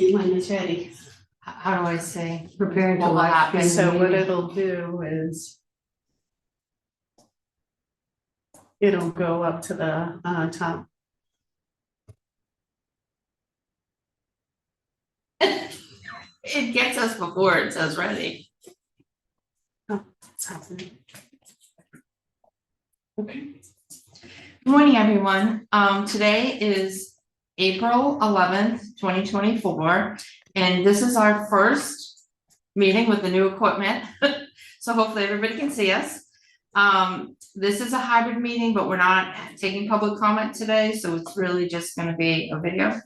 when it's ready. How do I say? Preparing to What will live happen? stream. So what it'll do is it'll go up to the top. It gets us before it says ready. It's happening. Okay. Good morning, everyone. Today is April 11th, 2024, and this is our first meeting with the new equipment. So hopefully everybody can see us. This is a hybrid meeting, but we're not taking public comment today, so it's really just gonna be a video.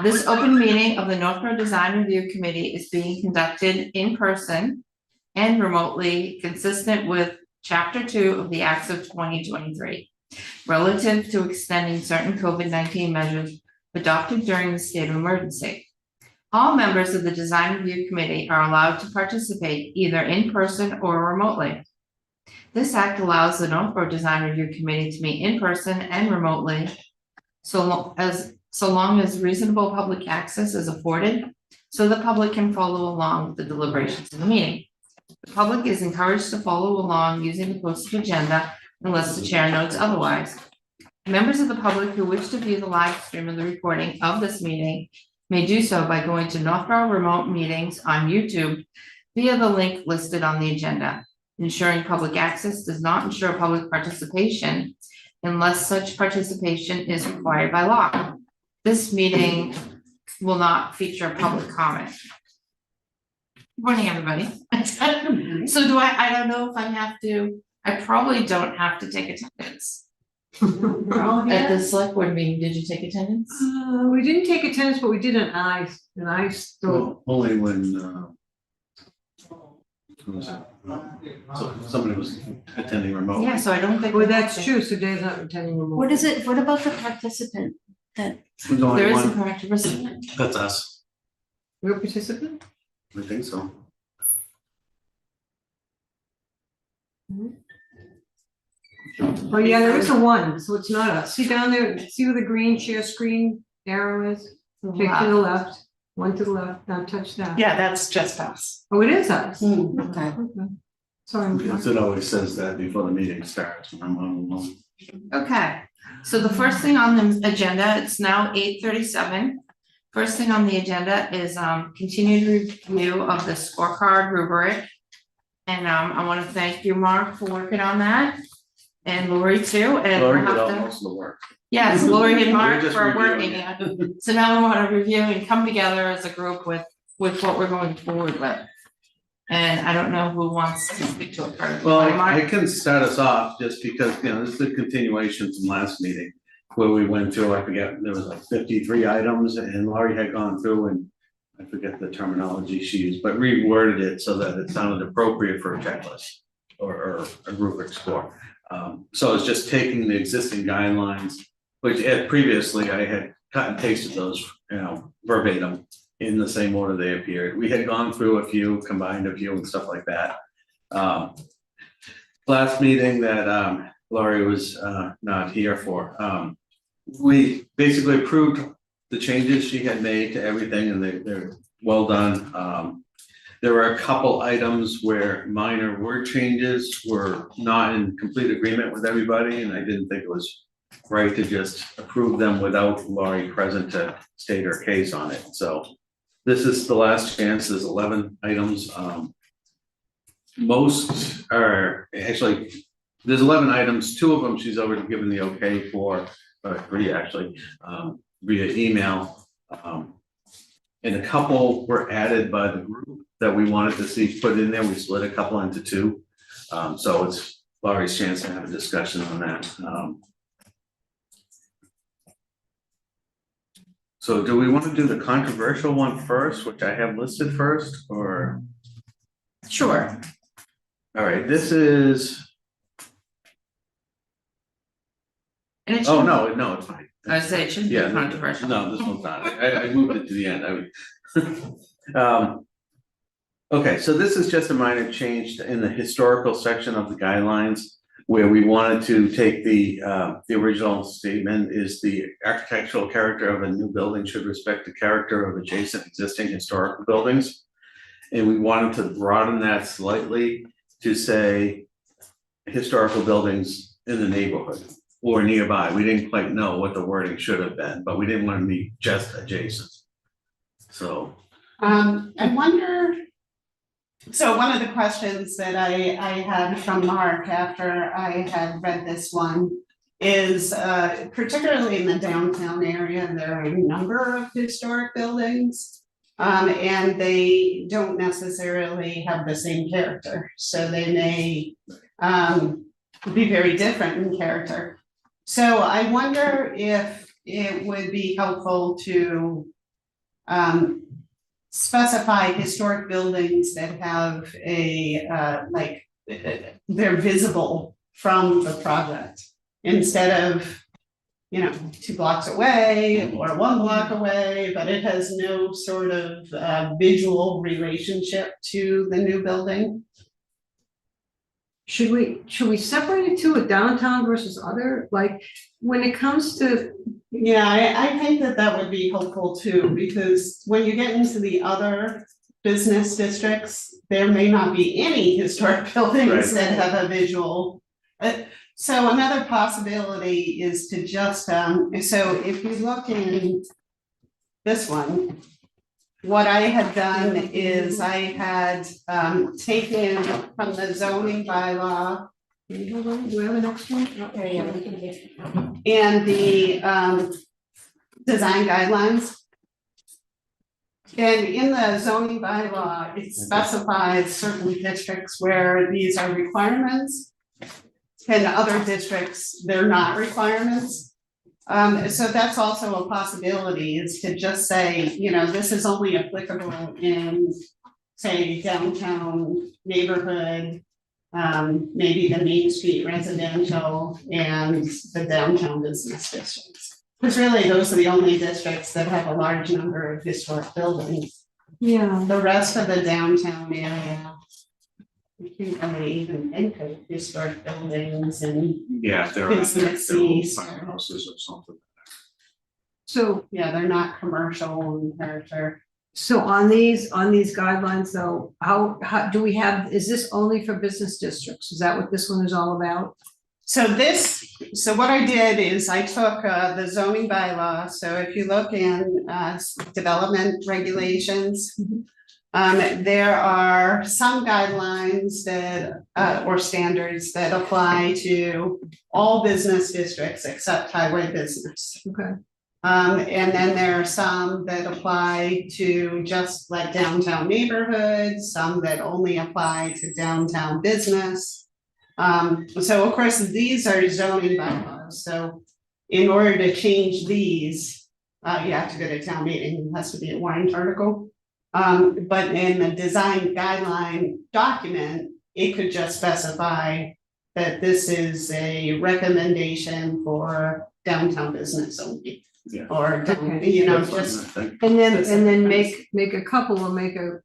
This open meeting of the Northborough Design Review Committee is being conducted in person and remotely, consistent with Chapter 2 of the Acts of 2023, relative to extending certain COVID-19 measures adopted during the state of emergency. All members of the Design Review Committee are allowed to participate either in person or remotely. This act allows the Northborough Design Review Committee to meet in person and remotely, so long as reasonable public access is afforded, so the public can follow along with the deliberations of the meeting. The public is encouraged to follow along using the posted agenda unless the chair notes otherwise. Members of the public who wish to view the live stream of the recording of this meeting may do so by going to Northborough Remote Meetings on YouTube via the link listed on the agenda. Ensuring public access does not ensure public participation unless such participation is required by law. This meeting will not feature public comment. Good morning, everybody. So I don't know if I probably don't have to take attendance. At the select board meeting, did you take attendance? We didn't take attendance, but we did an ice. Well, only when, who was it? So somebody was attending remote. Yeah, so I don't think. Well, that's true, so Dave's not attending remote. What is it, what about the participant that, There's only There is a one. participant. That's us. You're a participant? I think so. Oh, yeah, there is a one, so it's not us. See down there, see where the green share screen arrow is? Take to the left, one to the left, now touch that. Yeah, that's just us. Oh, it is us. Hmm. Okay. Okay. Sorry. Because it always says that before the meeting starts when I'm on alone. Okay, so the first thing on the agenda, it's now 8:37. First thing on the agenda is continued review of the scorecard rubric. And I want to thank you, Mark, for working on that. And Lori too, and we'll Lori did have all to. most of the work. Yes, Lori and Mark We're just for reviewing working it. it. So now we want to review and come together as a group with what we're going forward with. And I don't know who wants to speak to it first. Well, Mark? I can start us off just because, this is a continuation from last meeting. Where we went through, I forget, there was like 53 items and Laurie had gone through and I forget the terminology she used, but reworded it so that it sounded appropriate for a checklist or a rubric score. So it's just taking the existing guidelines, which previously I had cut and pasted those, verbatim in the same order they appeared. We had gone through a few, combined a few and stuff like that. Last meeting that Laurie was not here for, we basically approved the changes she had made to everything and they're well done. There were a couple items where minor word changes were not in complete agreement with everybody, and I didn't think it was right to just approve them without Laurie present to state her case on it. So this is the last chance. There's 11 items. Most are actually, there's 11 items. 2 of them she's already given the okay for, 3 actually, via email. And a couple were added by the group that we wanted to see put in there. We split a couple into 2. So it's Laurie's chance to have a discussion on that. So do we want to do the controversial one first, which I have listed first, or? Sure. All right, this is, And it oh, shouldn't- no, it's fine. I would say it shouldn't be Yeah, controversial. no, this one's not. I moved it to the end. Okay, so this is just a minor change in the historical section of the guidelines. where we wanted to take the original statement is the architectural character of a new building should respect the character of adjacent existing historical buildings. And we wanted to broaden that slightly to say historical buildings in the neighborhood or nearby. We didn't quite know what the wording should have been, but we didn't want to be just adjacent. So, I wonder, so one of the questions that I had from Mark after I had read this one is, particularly in the downtown area, there are a number of historic buildings. And they don't necessarily have the same character, so they may be very different in character. So I wonder if it would be helpful to specify historic buildings that have a like they're visible from the project instead of, you know, 2 blocks away or 1 block away, but it has no sort of visual relationship to the new building. Should we separate it to a downtown versus other, like, when it comes to, Yeah, I think that would be helpful too, because when you get into the other business districts, there may not be any historic buildings Right. that have a visual. So another possibility is to just, so if you look in this one, what I had done is I had taken from the zoning bylaw do we have an next one? and the design guidelines. And in the zoning bylaw, it specifies certain districts where these are requirements. And other districts, they're not requirements. So that's also a possibility, is to just say, you know, this is only applicable in, say, downtown neighborhood. Maybe the Main Street residential and the downtown business districts. Because really, those are the only districts that have a large number of historic buildings. Yeah, The rest of the downtown area, you can't really even think of historic buildings and, yeah, if they're out there, Business they're little use. farmhouses or something. so, yeah, they're not commercial in character. so on these guidelines though, how do we have, is this only for business districts? Is that what this one is all about? So what I did is I took the zoning bylaw, so if you look in development regulations. There are some guidelines that or standards that apply to all business districts except highway business. Okay, And then there are some that apply to just like downtown neighborhoods, some that only apply to downtown business. So of course, these are zoning bylaws, so in order to change these, you have to go to town meeting, it has to be a warrant article. But in the design guideline document, it could just specify that this is a recommendation for downtown business only. Yeah. Or, Okay. you know, That's fine, just, I think. and then Specific make a couple or make a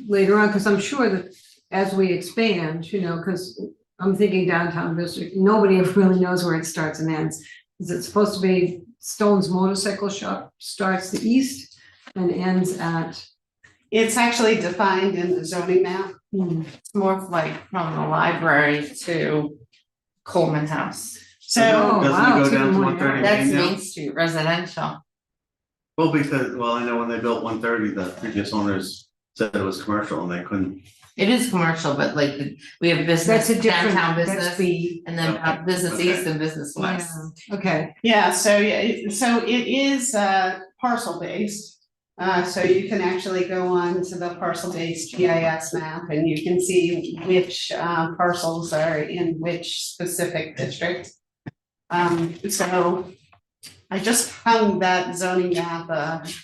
later on, because I'm sure that as we expand, you know, because I'm thinking downtown district, nobody ever really knows where it starts and ends. Is it supposed to be Stone's Motorcycle Shop starts the east and ends at? it's actually defined in the zoning map. It's more like from the library to Coleman House. So, Oh, Doesn't wow, it it's go down even to more 130 That's Main now? Main Street residential. Well, because, well, I know when they built 130, the previous owners said it was commercial and they couldn't. It is commercial, but like we have business, That's a different, downtown that's business, the, and then Okay, business okay. east and business west. yeah, okay, yeah, so it is parcel based. So you can actually go on to the parcel based GIS map and you can see which parcels are in which specific district. So I just hung that zoning map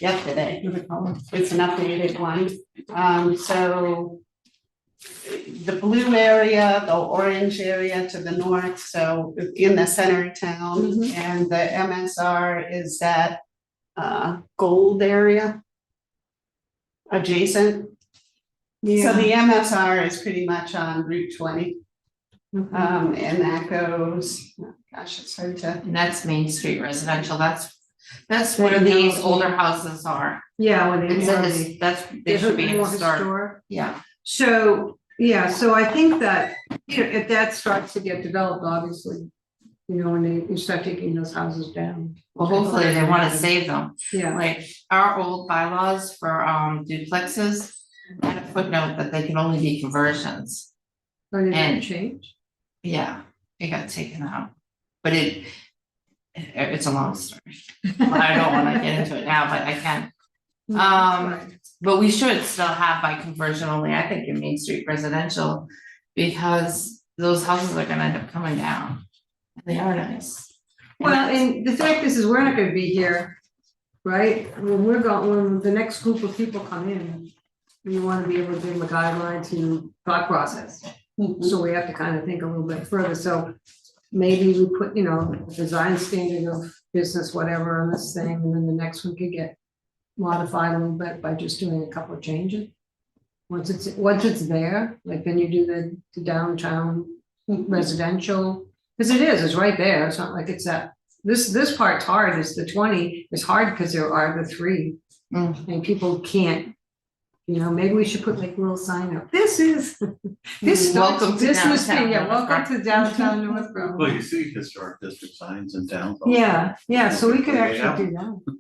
yesterday. It's an updated one. So the blue area, the orange area to the north, so in the center of town, Mhm. and the MSR is that gold area adjacent. So yeah, the MSR is pretty much on Route 20. And that goes, oh gosh, it's hard to, And that's Main Street residential, that's That where these yellow- older houses are. Yeah, when they It's more a of his, the- that's, they should be more historic, yeah. So, yeah, so I think that, you know, if that starts to get developed, obviously, you know, when you start taking those houses down. Well, hopefully they wanna save them, Yeah, like our old bylaws for duplexes. Had a footnote that they can only be conversions, or did that and- change? yeah, it got taken out. But it's a long story, I don't wanna get into it now, but I can. Right. But we should still have by conversion only, I think, in Main Street residential, because those houses are gonna end up coming down. They are nice. Well, and the fact is we're not gonna be here, right? When the next group of people come in, we wanna be able to give them a guideline to thought process. So we have to kind of think a little bit further, so maybe we put, you know, design standard of business, whatever on this thing, and then the next one could get modified a little bit by just doing a couple of changes. Once it's there, like then you do the downtown residential, because it's right there, it's not like it's that, this part's hard, is the 20 is hard because there are the 3. Mm. And people can't, you know, maybe we should put like a little sign up, this starts Welcome to business downtown thing, yeah, welcome Northborough. to downtown Northborough. Well, you see historic district signs in towns. Yeah, so we could Yeah. actually do that.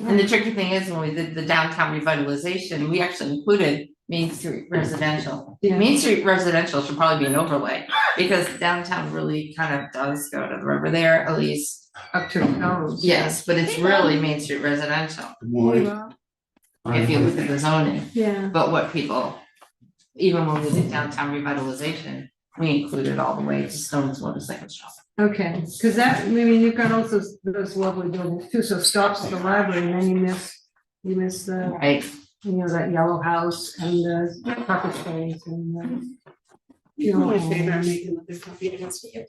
And the tricky thing is, when we did the downtown revitalization, we actually included Main Street residential. Yeah. Main Street residential should probably be an overlay, because downtown really kind of does go to the river there, at least. Up to the nose. Yes, but it's really Main Street residential, if you look at the zoning. Yeah, But what people, even when we did downtown revitalization, we included all the way to Stone's Motorcycle Shop. okay, because that, I mean, you've got also those lovely buildings too, so stops at the library, and then you miss the, Right, you know, that yellow house and the carpet space and you know. my favorite, making another copy against you.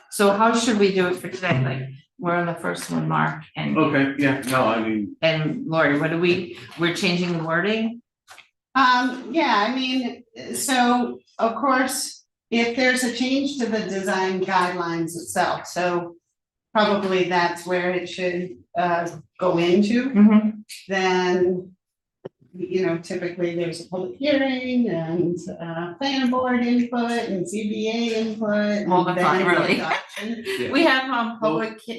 so how should we do it for today, like, we're on the first one, Mark, and Okay, yeah, no, I mean, Lori, what do we're changing the wording? Yeah, I mean, so of course, if there's a change to the design guidelines itself, so probably that's where it should go into, Mm-hmm. then you know, typically there's a public hearing and planning board input and ZBA input. Well, and that's not then really. adoption. yeah. We have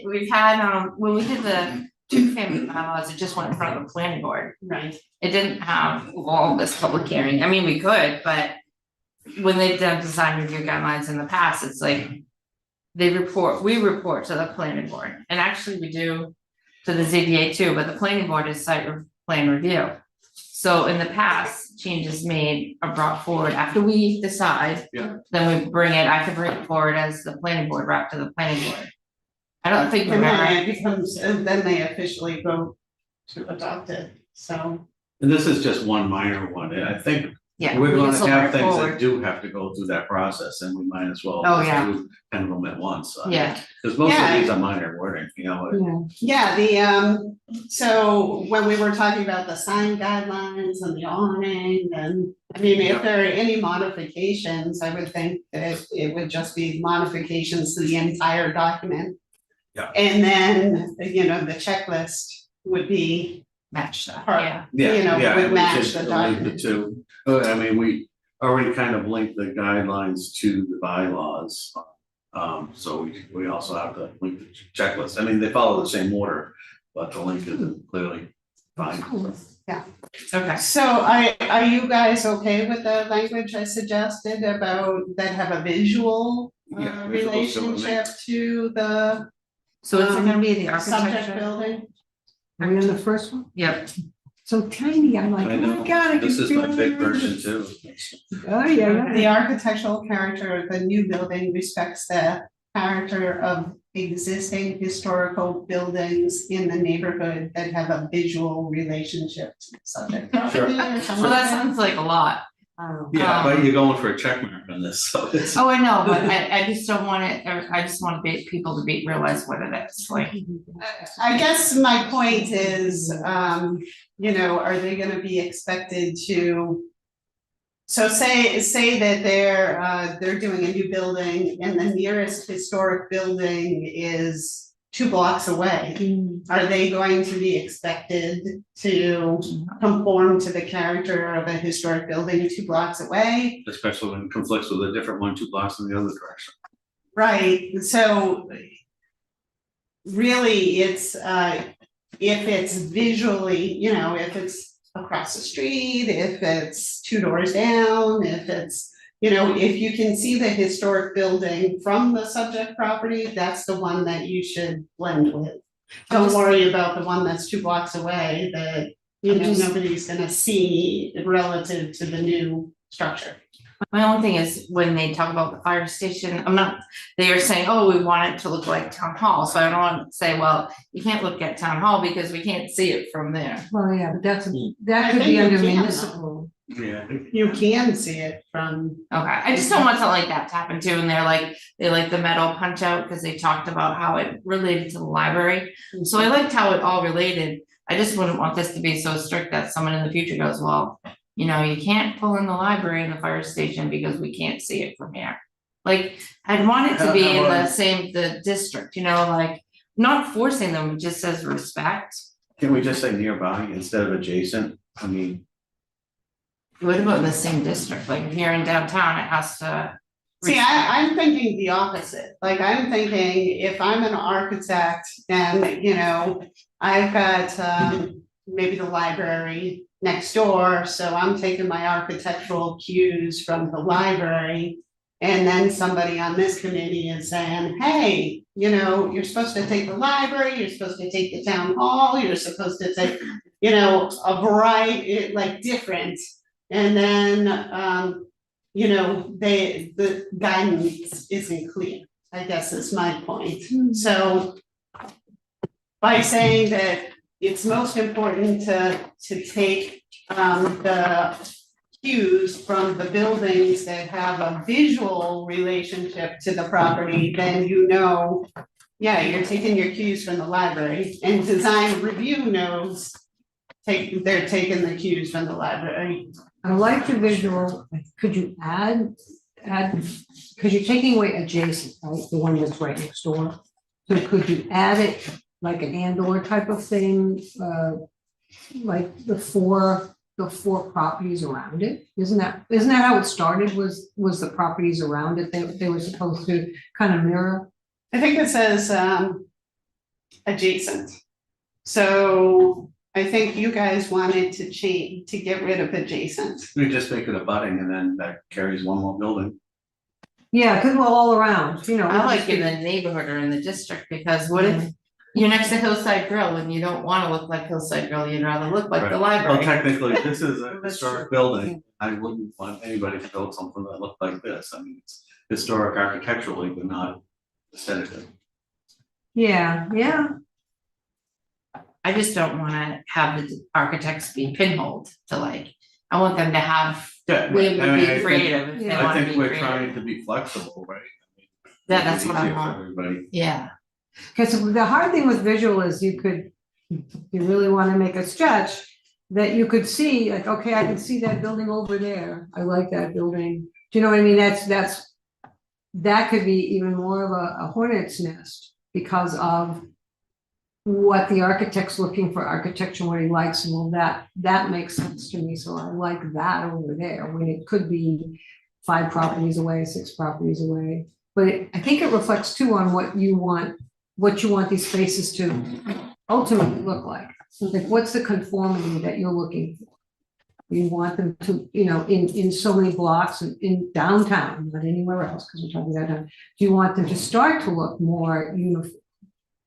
we've had when we did the 2-family bylaws, it just went in front of the planning board. Right, It didn't have all this public hearing, I mean, we could, but when they've done design review guidelines in the past, it's like we report to the planning board, and actually we do to the ZBA too, but the planning board is plan review. So in the past, changes made are brought forward after we decide. Yeah. Then we bring it, I can bring it forward as the planning board rep to the planning board. I don't think we've and then ever, it becomes, and then they officially go to adopt it, so. And this is just one minor one, and I think yeah. we're we can gonna still have bring things forward. that do have to go through that process, and we might as well Oh, just yeah. do 10 of them at once. Yeah. Because most Yeah. of these are minor wording, you know, Yeah, Yeah, so when we were talking about the sign guidelines and the awning, and, I mean, if Yeah. there are any modifications, I would think that it would just be modifications to the entire document. Yeah. And then, you know, the checklist would be, Match that, Part- yeah. yeah, you know, yeah, would we match should the link document. two. I mean, we already kind of linked the guidelines to the bylaws. So we also have to link the checklist. I mean, they follow the same order, but the link is clearly fine. Okay, so are you guys okay with the language I suggested about that have a visual Yeah, visual still in there. relationship to the so is it gonna be the subject architecture? building? are we on the first one? Yep, So tiny, I'm like, I oh know, my god, I can this is feel my it. big version too. Oh, yeah, The architectural character of the new building respects the character of existing historical buildings in the neighborhood that have a visual relationship to the subject property or something so like that that. sounds like a lot. Yeah, but you're going for a check mark on this, so it's. Oh, I know, but I just don't want it, or I just want people to realize what it is, like, I guess my point is, you know, are they gonna be expected to So say that they're doing a new building and the nearest historic building is 2 blocks away. Are they going to be expected to conform to the character of a historic building 2 blocks away? Especially when it conflicts with a different one 2 blocks in the other direction. Right, so really, it's if it's visually, if it's across the street, if it's 2 doors down, if it's, if you can see the historic building from the subject property, that's the one that you should blend with. Don't worry about the one that's 2 blocks away that, nobody's gonna see relative to the new structure. My only thing is when they talk about the fire station, they are saying, oh, we want it to look like town hall, so I don't want to say, well, you can't look at town hall because we can't see it from there. Well, yeah, but that I could think be you under can, though. municipal. Yeah. You can see it from, Okay, I just don't want something like that to happen too, and they like the metal punch out, because they talked about how it related to the library. So I liked how it all related, I just wouldn't want this to be so strict that someone in the future goes, well, you can't pull in the library and the fire station because we can't see it from here. Like, I'd want it to be in the district, like, not forcing them, it just says respect. Can we just say nearby instead of adjacent? I mean, What about in the same district, like if you're in downtown, it has to. see, I'm thinking the opposite, like, I'm thinking if I'm an architect and, I've got, maybe the library next door, so I'm taking my architectural cues from the library. And then somebody on this committee is saying, hey, you're supposed to take the library, you're supposed to take the town hall, you're supposed to take, a variety, like different. And then, the guidance isn't clear, I guess is my point. So by saying that it's most important to take the cues from the buildings that have a visual relationship to the property, then yeah, you're taking your cues from the library, and design review knows they're taking the cues from the library. I like the visual, could you add, because you're taking away adjacent, right, the one that's right next door. So could you add it like an and/or type of thing, like the four properties around it? Isn't that how it started, was the properties around it, they were supposed to kind of mirror? I think it says adjacent. So I think you guys wanted to get rid of adjacent. we just make it a budding and then that carries one more building. Yeah, because we're all around, I like in the neighborhood or in the district, because what if you're next to Hillside Grill and you don't wanna look like Hillside Grill, you'd rather look like the Well, library. technically, this is a That's historic building. I wouldn't want anybody to build something that looked like this. I mean, it's historic architecturally, but not aesthetically. Yeah, I just don't wanna have the architects be pinholed to I want them to have, Yeah, we would I mean, be creative if they yeah. I wanna be think we're creative. trying to be flexible, right? Yeah, that's what I Easier for want. Everybody. Yeah, because the hard thing with visual is you really want to make a sketch that you could see, like, okay, I can see that building over there, I like that building. Do you know what I mean? That could be even more of a hornet's nest because of what the architect's looking for architecture, what he likes, and all that makes sense to me, so I like that over there, when it could be 5 properties away, 6 properties away. But I think it reflects too on what you want these spaces to ultimately look like. Like, what's the conformity that you're looking for? You want them to, in so many blocks in downtown, not anywhere else, because we're talking about downtown. Do you want them to start to look more uniform?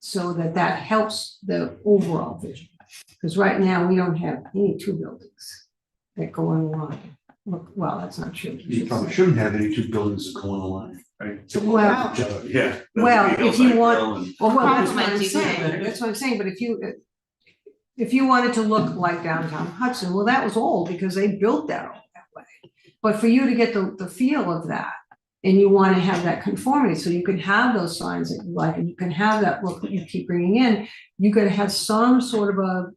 So that helps the overall vision. Because right now, we don't have any 2 buildings that go on a line. Well, that's not true. You probably shouldn't have any 2 buildings that go on a line. Right. Well, Yeah. Well, That's the if you Hillside want- Grill and- well, that's what Compliment I'm you saying, there. that's what I'm saying, but if you wanted to look like downtown Hudson, well, that was old because they built that all that way. But for you to get the feel of that, and you want to have that conformity, so you can have those signs that you like, and you can have that look that you keep bringing in, you gotta have some sort of a,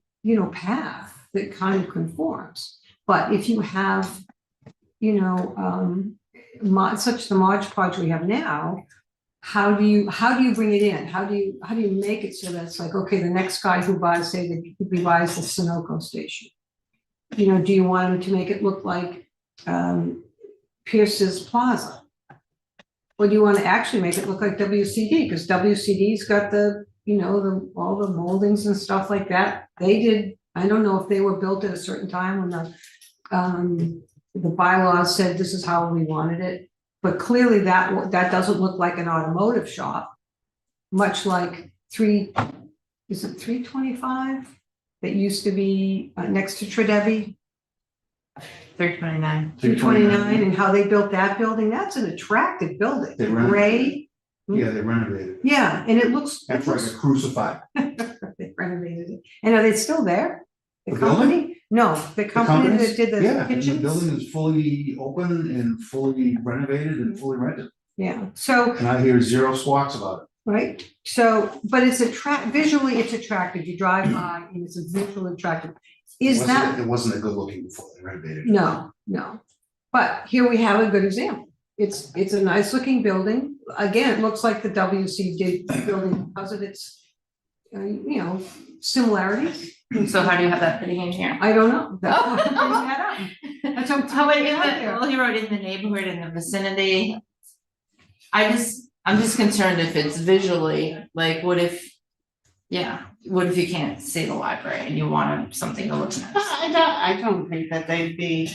path that kind of conforms. But if you have, you know, such the Mod Podge we have now, how do you bring it in? How do you make it so that it's like, okay, the next guy who buys, say, he buys the Sunoco station. You know, do you want him to make it look like Pierce's Plaza? Or do you want to actually make it look like WCD? Because WCD's got the, you know, all the moldings and stuff like that. They did, I don't know if they were built at a certain time when the bylaws said this is how we wanted it. But clearly that doesn't look like an automotive shop, much like 325 that used to be next to Tredevi, 329. 329, and how they built that building. That's an attractive building. They renovated Gray. Yeah, they renovated. Yeah, and it looks. That's like a crucified. They renovated it. And are they still there? The The building? company? No, the company that did the Yeah, and the kitchens? building is fully open and fully renovated and fully rented. Yeah, so, And I hear zero squawks about it. right, so, but it's visually it's attractive. You drive by and it's visually attractive. Is that? It wasn't a good looking before they renovated. it. No. But here we have a good example. It's a nice looking building. Again, it looks like the WC building because of its, you know, similarities. So how do you have that fitting in here? I don't know. That's what I'm bringing that up. That's what I'm How about putting in it out the, there. well, he wrote in the neighborhood, in the vicinity. I'm just concerned if it's visually, like, what if you can't see the library and you want something to look nice? I don't think that they'd be,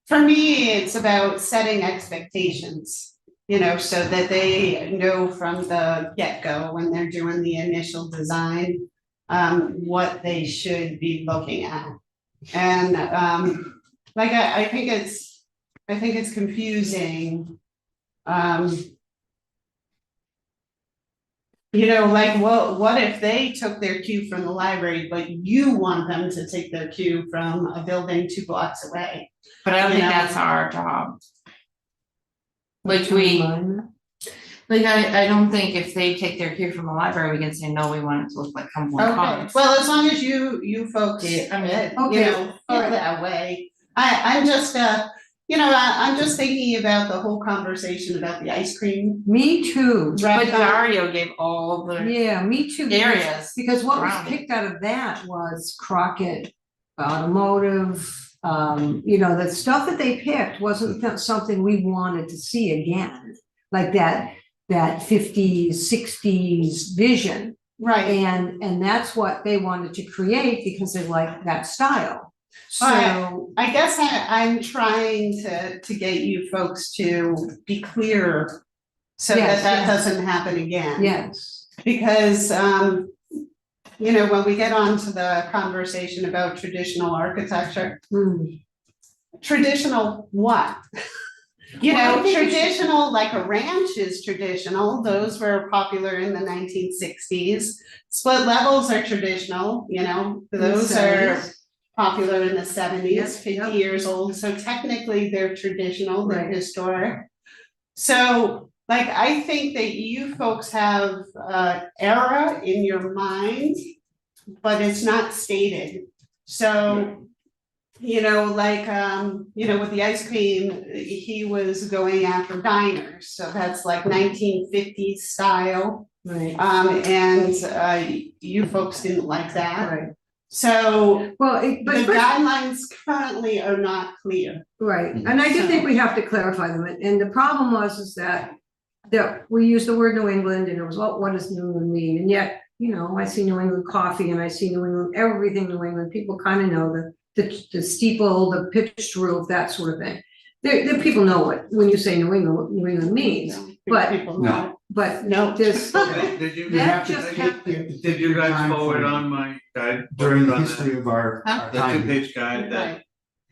for me, it's about setting expectations. You know, so that they know from the get-go when they're doing the initial design, what they should be looking at. And, like, I think it's confusing. You know, like, well, what if they took their cue from the library, but you want them to take their cue from a building 2 blocks away? But I don't You think know? that's our job. Like Do you we, mind? like I don't think if they take their cue from the library, we can say, no, we want it to look like Cumberland Okay, Farms. well, as long as you folks, you Yeah, I mean, know, feel alright. that way. I'm just, you know, I'm just thinking about the whole conversation about the ice cream. Me too. But restaurant. Dario gave all the Yeah, me too. areas. Because what was around it. picked out of that was Crockett Automotive, you know, the stuff that they picked wasn't something we wanted to see again. Like that 50s, 60s vision. Right, And that's what they wanted to create because they like that style. So, I guess I'm trying to get you folks to be clear. So Yes, that yes. doesn't happen again. yes, Because, you know, when we get onto the conversation about traditional architecture, traditional what? You Well, I know, think it's- traditional, like a ranch is traditional, those were popular in the 1960s. Split levels are traditional, you know, In the those are 70s. popular in the 70s, Yep, 50 yep. years old, so technically they're traditional, they're Right. historic. So, like, I think that you folks have era in your mind, but it's not stated. So, you know, like, you know, with the ice cream, he was going after diners, so that's like 1950s style. right, And you folks didn't like that. right. So Well, the but guidelines currently are not clear. right, and I do think we have to clarify them, and the problem is that we use the word New England, and it was, well, what does New England mean? And yet, you know, I see New England coffee, and I see New England, everything New England, people kind of know the steeple, the pitched roof, that sort of thing. The people know when you say New England, what New England means, but- People know. but No. this, Did you, That have to just take happened. did you guys Time forward frame. on my guide? During the on that? history of our Huh? The time. 2-page guide that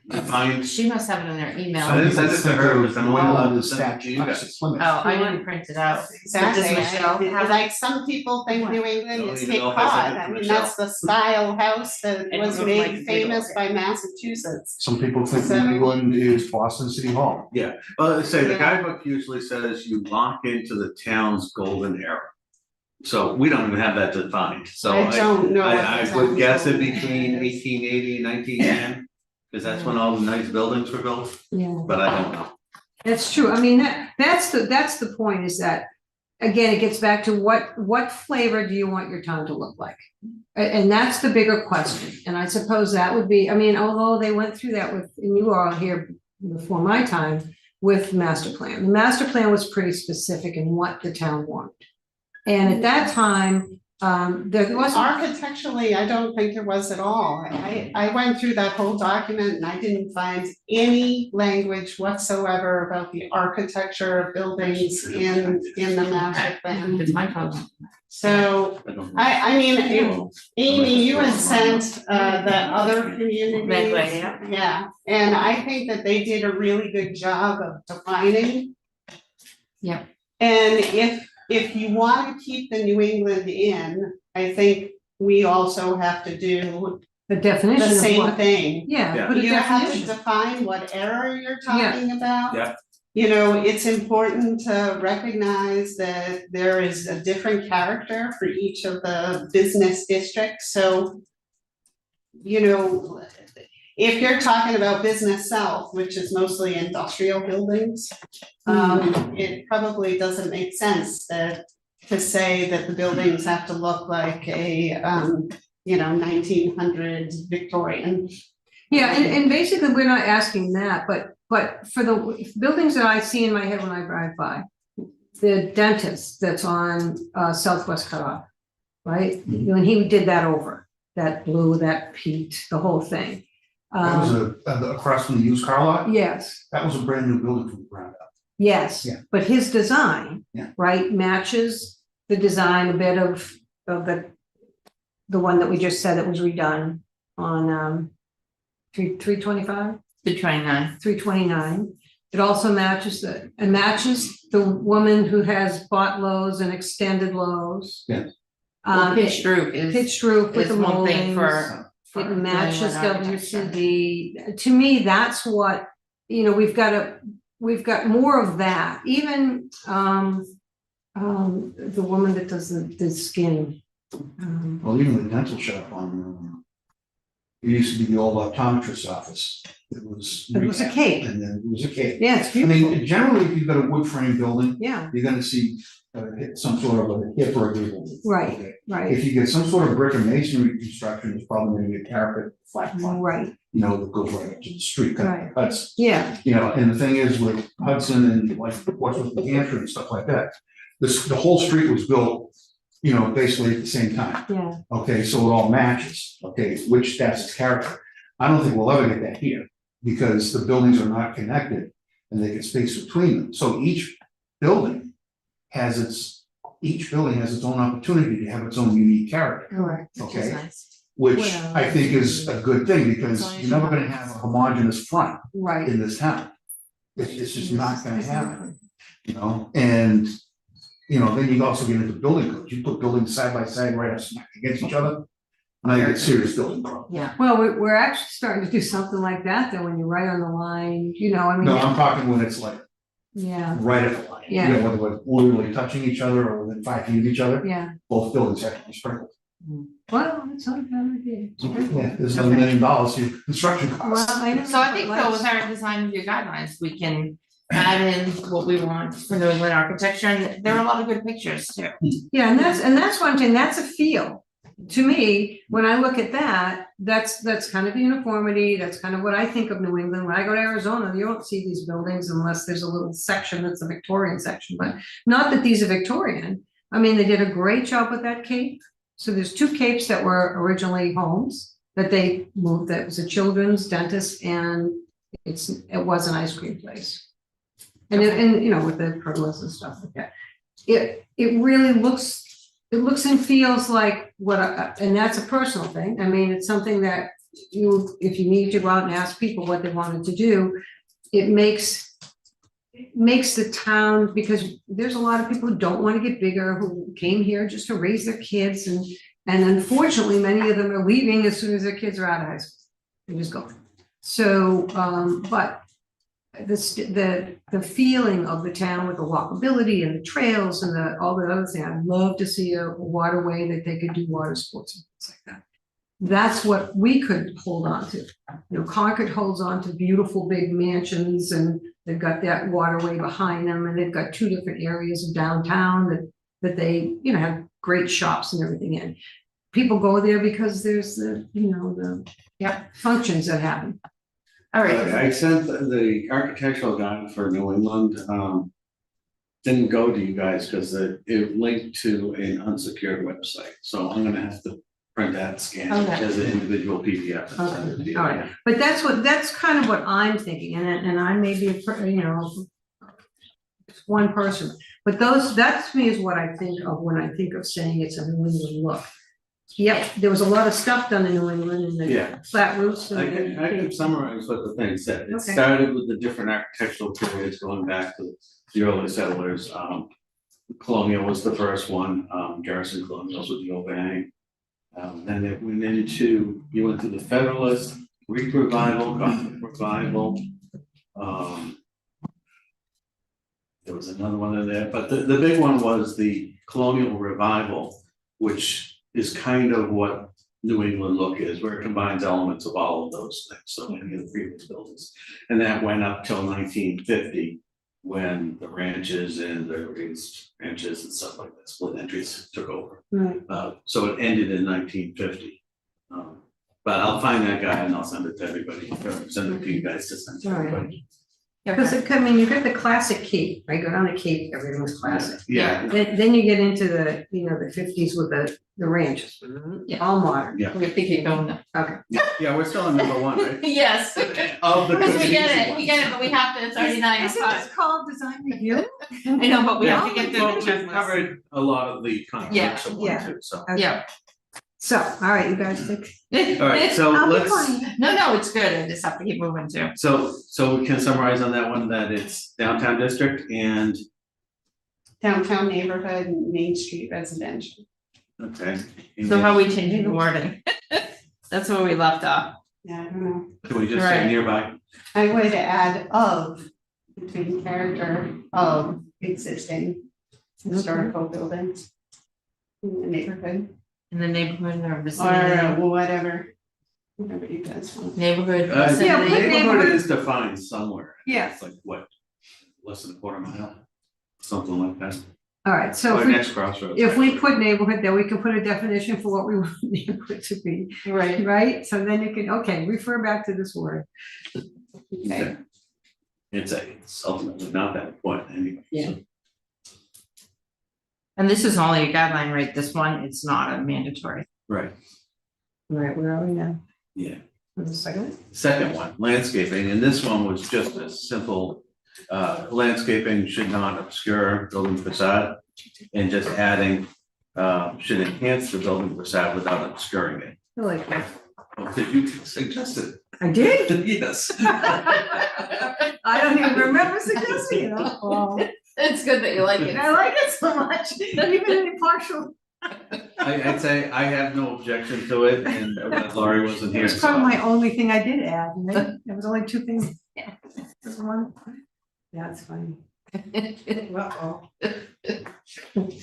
defines. She must have it in their email. I didn't send it to her, because I'm New not allowed England to is send it to you guys. statute limits. Oh, I didn't print it out. Exactly, Does Michelle have it? like some people think New England Don't is even Cape know Cod, if I sent it to I mean, Michelle. that's the style house that I was don't know if I can made take famous it. by Massachusetts. Some people think So- New England is Boston City Hall. Yeah, well, let's say the Yeah. guidebook usually says you lock into the town's golden era. So we don't even have that defined, so I don't know. what I the would town's guess it golden between is. 1880 and 1910. Cause that's when all the nice buildings were built, Yeah. but I don't know. That's true. I mean, that's the point is that, again, it gets back to what flavor do you want your town to look like? And that's the bigger question. And I suppose that would be, I mean, although they went through that with, and you were all here before my time with master plan. The master plan was pretty specific in what the town wanted. And at that time, there wasn't. Architecturally, I don't think there was at all. I went through that whole document and I didn't find any language whatsoever about the architecture of buildings in the master plan. It's my problem. So, I don't know. I mean, Amy, you had sent the other communities. Medway, yeah. Yeah, and I think that they did a really good job of defining. Yeah. And if you want to keep the New England in, I think we also have to do The the definition of same what, thing. yeah, Yeah. put a You have to definition. define what area you're Yeah. talking about. Yeah. You know, it's important to recognize that there is a different character for each of the business districts, so. You know, if you're talking about business south, which is mostly industrial buildings. It probably doesn't make sense to say that the buildings have to look like a, 1900 Victorian. Yeah, and basically, we're not asking that, but for the buildings that I see in my head when I drive by, the dentist that's on Southwest Cutoff, right? When he did that over, that blue, that peaked, the whole thing. That was across from the used car lot, Yes, that was a brand new building from the ground up. yes, Yeah. but his design, Yeah. right, matches the design a bit of the one that we just said that was redone on 325. The 29. 329. It also matches the woman who has bought Lowe's and extended Lowe's. Yes. Well, pitched roof is. Pitched roof with is the one thing moldings. for It doing matches an architecture. WCD. To me, that's what, we've got more of that, even the woman that does the skin. Well, even the dental shop on, it used to be the old optometrist's office. It was. It was a cape. And then it was a cape. Yeah, it's I beautiful, mean, generally, if you've got a wood frame building, yeah, you're gonna see some sort of a hip or a gable. Right. Okay. right, If you get some sort of brick and masonry construction, it's probably gonna be a parapet, flat front, right, that goes right up to the street. Right. That's, yeah, and the thing is with Hudson and like Portsmouth, New Hampshire and stuff like that, the whole street was built, basically at the same time. yeah, Okay, so it all matches, okay, which that's its character. I don't think we'll ever get that here, because the buildings are not connected and they get space between them. So each building has its own opportunity to have its own unique character, correct, Which is okay? nice. Which Well, I think is a good thing, because That's all you you're never should gonna have. have a homogeneous front right. in this town. It's just not gonna happen, and, then you also get into building codes. You put buildings side by side right up smack against each other, now you get serious building problems. Yeah. Well, we're actually starting to do something like that, though, when you're right on the line, I mean. No, I'm talking when it's like Yeah, right at the line, Yeah. whether we're literally touching each other or within 5 feet of each other, yeah, both buildings have to be sprinkled. well, it's not a bad idea. Yeah, there's another $1 million in construction Well, costs. I know. So I think though, with our design review guidelines, we can add in what we want for New England architecture, and there are a lot of good pictures too. Yeah, and that's one thing, that's a feel. To me, when I look at that, that's kind of uniformity, that's kind of what I think of New England. When I go to Arizona, you don't see these buildings unless there's a little section that's a Victorian section, but not that these are Victorian. I mean, they did a great job with that cape. So there's 2 capes that were originally homes that they moved, that was a children's dentist, and it was an ice cream place. And with the pergolas and stuff like that. It really looks and feels like and that's a personal thing. I mean, it's something that if you need to go out and ask people what they wanted to do, it makes the town, because there's a lot of people who don't want to get bigger, who came here just to raise their kids, and unfortunately, many of them are leaving as soon as their kids are out of high school. They're just going. So, but the feeling of the town with the walkability and the trails and all the other things, I'd love to see a waterway that they could do water sports and things like that. that's what we could hold on to. You know, Concord holds on to beautiful big mansions and they've got that waterway behind them and they've got two different areas of downtown that they, you know, have great shops and everything in. People go there because there's the, you know, the functions that happen. All right, I sent the architectural guide for New England, didn't go to you guys because it linked to an unsecured website, so I'm gonna have to print that, scan it Okay. as an individual PDF and send it to you. All right, but that's kind of what I'm thinking, and I may be, you know, it's one person, but that to me is what I think of when I think of saying it's a New England look. Yep, there was a lot of stuff done in New England and the Yeah, flat roofs I and. can summarize what the thing said. It Okay. started with the different architectural periods going back to the early settlers. Colonial was the first one, Garrison Colonials with the overhang. Then it went into, you went to the Federalist, Greek Revival, Gothic Revival. There was another one in there, but the big one was the Colonial Revival, which is kind of what New England look is, where it combines elements of all of those things, so many of the previous buildings. And that went up till 1950, when the ranches and the raised ranches and stuff like that, split entries took over. Right. So it ended in 1950. But I'll find that guy and I'll send it to everybody, or send it to you guys to send to All right. everybody. Because I mean, you get the classic Cape, right? Go down the Cape, everything was classic. Yeah, Then you get into the, you know, the 50s with the ranches, Yeah. all modern. yeah, we think you're going there. Okay, yeah, we're still on number one, right? Yes. Of the Because good we get easy it, ones. but we have to, it's already 9:05. called design review? I know, but we have to Yeah. get through Well, the we've checklist. covered a lot of the controversial ones Yeah. too, so. Yeah. So, all right, you guys take. All right, so I'll be let's, quiet. No, it's good, I just have to keep moving too. so we can summarize on that one that it's downtown district and, Downtown neighborhood, and Main Street residential. okay. So how are we changing the wording? That's where we left off. Yeah, I don't know. Can we just say Right. nearby? I would add of between character of existing historical buildings in the neighborhood, In the neighborhood or or vicinity, whatever. Whatever you guys want. neighborhood, Yeah, vicinity. put Neighborhood is defined somewhere. Yeah. It's like what, less than a quarter mile, something like that, All right, so or if we, next crossroads. if we put neighborhood, then we can put a definition for what we want neighborhood to be, Right. right? So then you can, okay, refer back to this word. Okay. It's ultimately not that important anyway. Yeah. And this is only a guideline, right? This one, it's not a mandatory. Right, All right, where are we now? yeah. For the second? Second one, landscaping, and this one was just a simple, landscaping should not obscure building facade. And just adding, should enhance the building facade without obscuring it. I like that. Oh, did you suggest it? I did? Yes. I don't even remember suggesting it. Oh, It's good that you like it. I like it so much, not even any partial. I'd say I have no objection to it, and Laurie wasn't It here, was probably so. my only thing I did add, and then there was only two things. Yeah. This one. Yeah, it's funny. Uh-oh.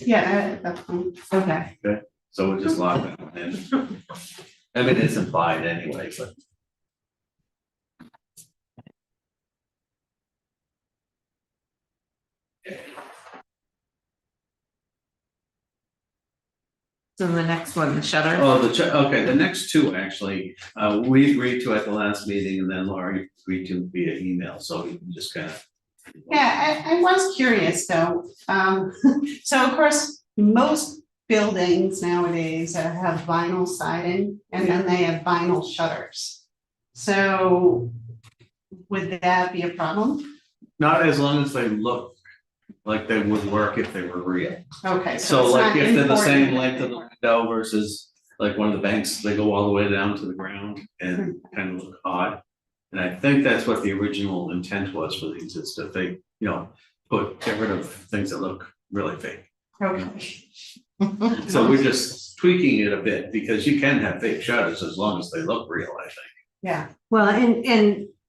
Yeah, that's fine. Okay. So we'll just lock that one in. I mean, it's implied anyway, but. So the next one, the shutter. Oh, okay, the next two actually, we agreed to at the last meeting, and then Laurie agreed to via email, so we can just kind of. Yeah, I was curious though. So of course, most buildings nowadays have vinyl siding and then they have vinyl shutters. So would that be a problem? Not as long as they look like they would work if they were real. Okay, So it's like not if they're the same important. length of the window versus like one of the banks, they go all the way down to the ground and kind of look odd. And I think that's what the original intent was for these, is to fake, get rid of things that look really fake. Okay, So we're just tweaking it a bit, because you can have fake shutters as long as they look real, I think. yeah, Well, and,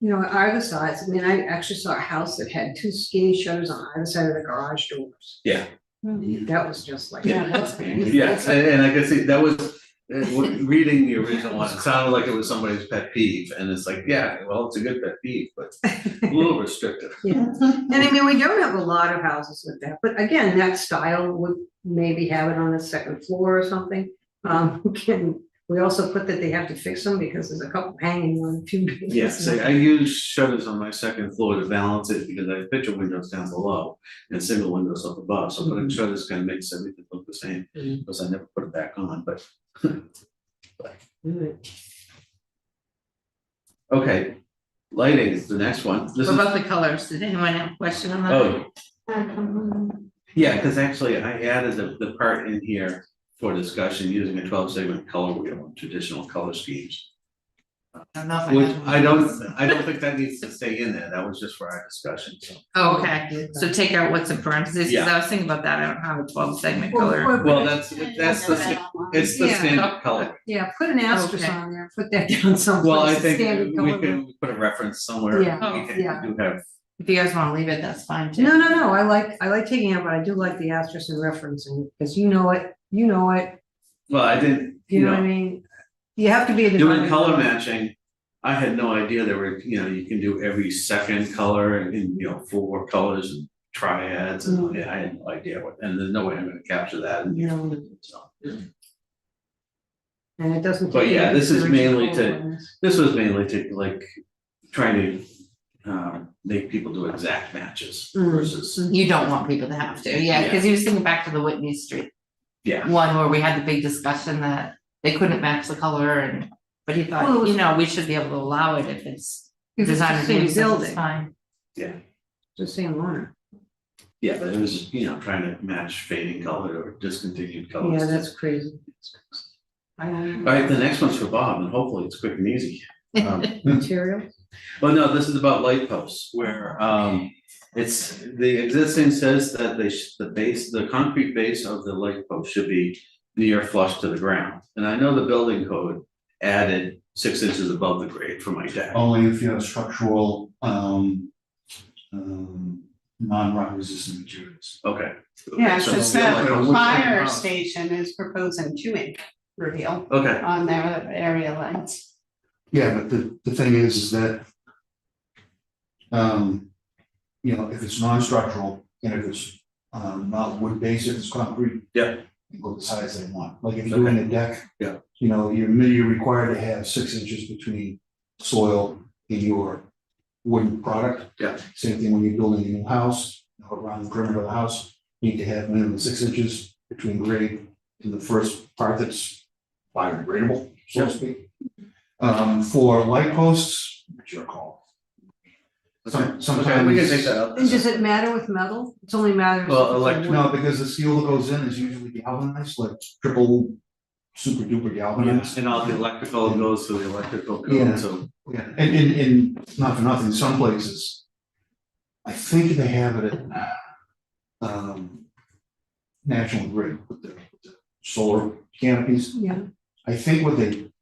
you know, either sides, I mean, I actually saw a house that had two skinny shutters on either side of the garage doors. Yeah. That was just like. Yeah, that's beautiful. Yes, and I can see, that was reading the original one, it sounded like it was somebody's pet peeve, and it's like, yeah, well, it's a good pet peeve, but a little restrictive. Yeah, and I mean, we don't have a lot of houses with that, but again, that style would maybe have it on the second floor or something. We also put that they have to fix them because there's a couple hanging on a few. Yeah, so I use shutters on my second floor to balance it because I have picture windows down below and single windows up above, so putting shutters kind of makes everything look the same, Mhm. because I never put it back on, but. Right. Okay, lighting is the next one. This What is, about the colors? Did anyone have a question on that? oh, yeah, because actually I added the part in here for discussion using a 12-segment color wheel and traditional color schemes. I don't know if I Which have one. I don't think that needs to stay in there, that was just for our discussion, so. Oh, okay, so take out what's in parentheses, because I was thinking about that, I don't have a 12-segment color. Well, that's the, it's the Yeah. standard color. Yeah, put an asterisk Okay. on there, put that down someplace. Well, I a think standard we color. can put a reference somewhere. Yeah, We can- yeah. we do have, If you guys wanna leave it, that's fine too. No, I like taking it, but I do like the asterisk and referencing, because you know it, well, I didn't, you know what I mean? You have to be a designer. doing color matching, I had no idea there were, you can do every second color and, 4 colors and triads, and I had no idea what, and there's no way I'm gonna capture that in here, No. so. And it doesn't. But take yeah, you this is to mainly reach to- your goal. This was mainly to like, trying to, make people do exact matches Mm. versus, You don't want people to have to, yeah, because he was thinking back to the Whitney Street yeah. one where we had the big discussion that they couldn't match the color and, but he Well, it thought, was- we should be able to allow it if it's If it's the designed same to building, it's fine. the same owner. Yeah, but it was, trying to match fading color or discontinued colors. Yeah, that's crazy. I All don't right, the next one's for Bob, and hopefully it's quick and easy. material. Well, no, this is about light posts where, it's, the existing says that the concrete base of the light post should be near flush to the ground. And I know the building code added 6 inches above the grade for my deck. Only if you have structural, non-rot resistant materials. Okay. Yeah, So because feel like a the wood fire house. station is proposing 2-inch reveal Okay, on their area lights. Yeah, but the thing is that. If it's non-structural and if it's not wood based, if it's concrete. Yeah. You go the size they want, like if you're doing a deck. Yeah. You're required to have 6 inches between soil and your wooden product. Yeah. Same thing when you're building a new house, around the perimeter of the house, you need to have minimum 6 inches between grade and the first part that's biodegradable, so to speak. For light posts, it's your call. okay, Sometimes. we can take that out. And does it matter with metal? It's only matters. Well, if it's electric- wood. No, because the steel that goes in is usually galvanized, like triple, super duper Yeah, galvanized. and all the electrical goes to the electrical Yeah. code, so. Yeah, and not for nothing, some places. I think they have it at, National Grid with the solar canopies. Yeah, I think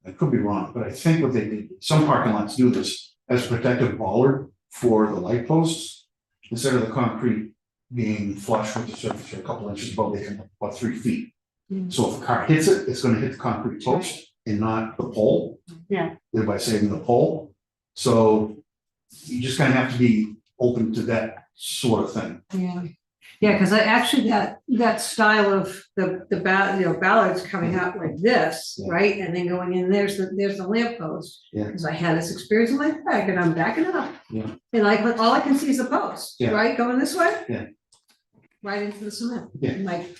I could be wrong, but I think what they did, some parking lots do this as a protective bollard for the light posts. Instead of the concrete being flush with the surface or a couple inches above, they come about 3 feet. Mm. So if a car hits it, it's gonna hit the concrete post and not the pole. Yeah. Thereby saving the pole. So you just kind of have to be open to that sort of thing. yeah, because that style of the ballards coming out like this, Yeah. right? And then going in, there's the lamp post. Yeah. Because I had this experience in my bag and I'm backing up. Yeah. And all I can see is the post, Yeah. right, going this way? Yeah. Right into the cement. Yeah. I'm like.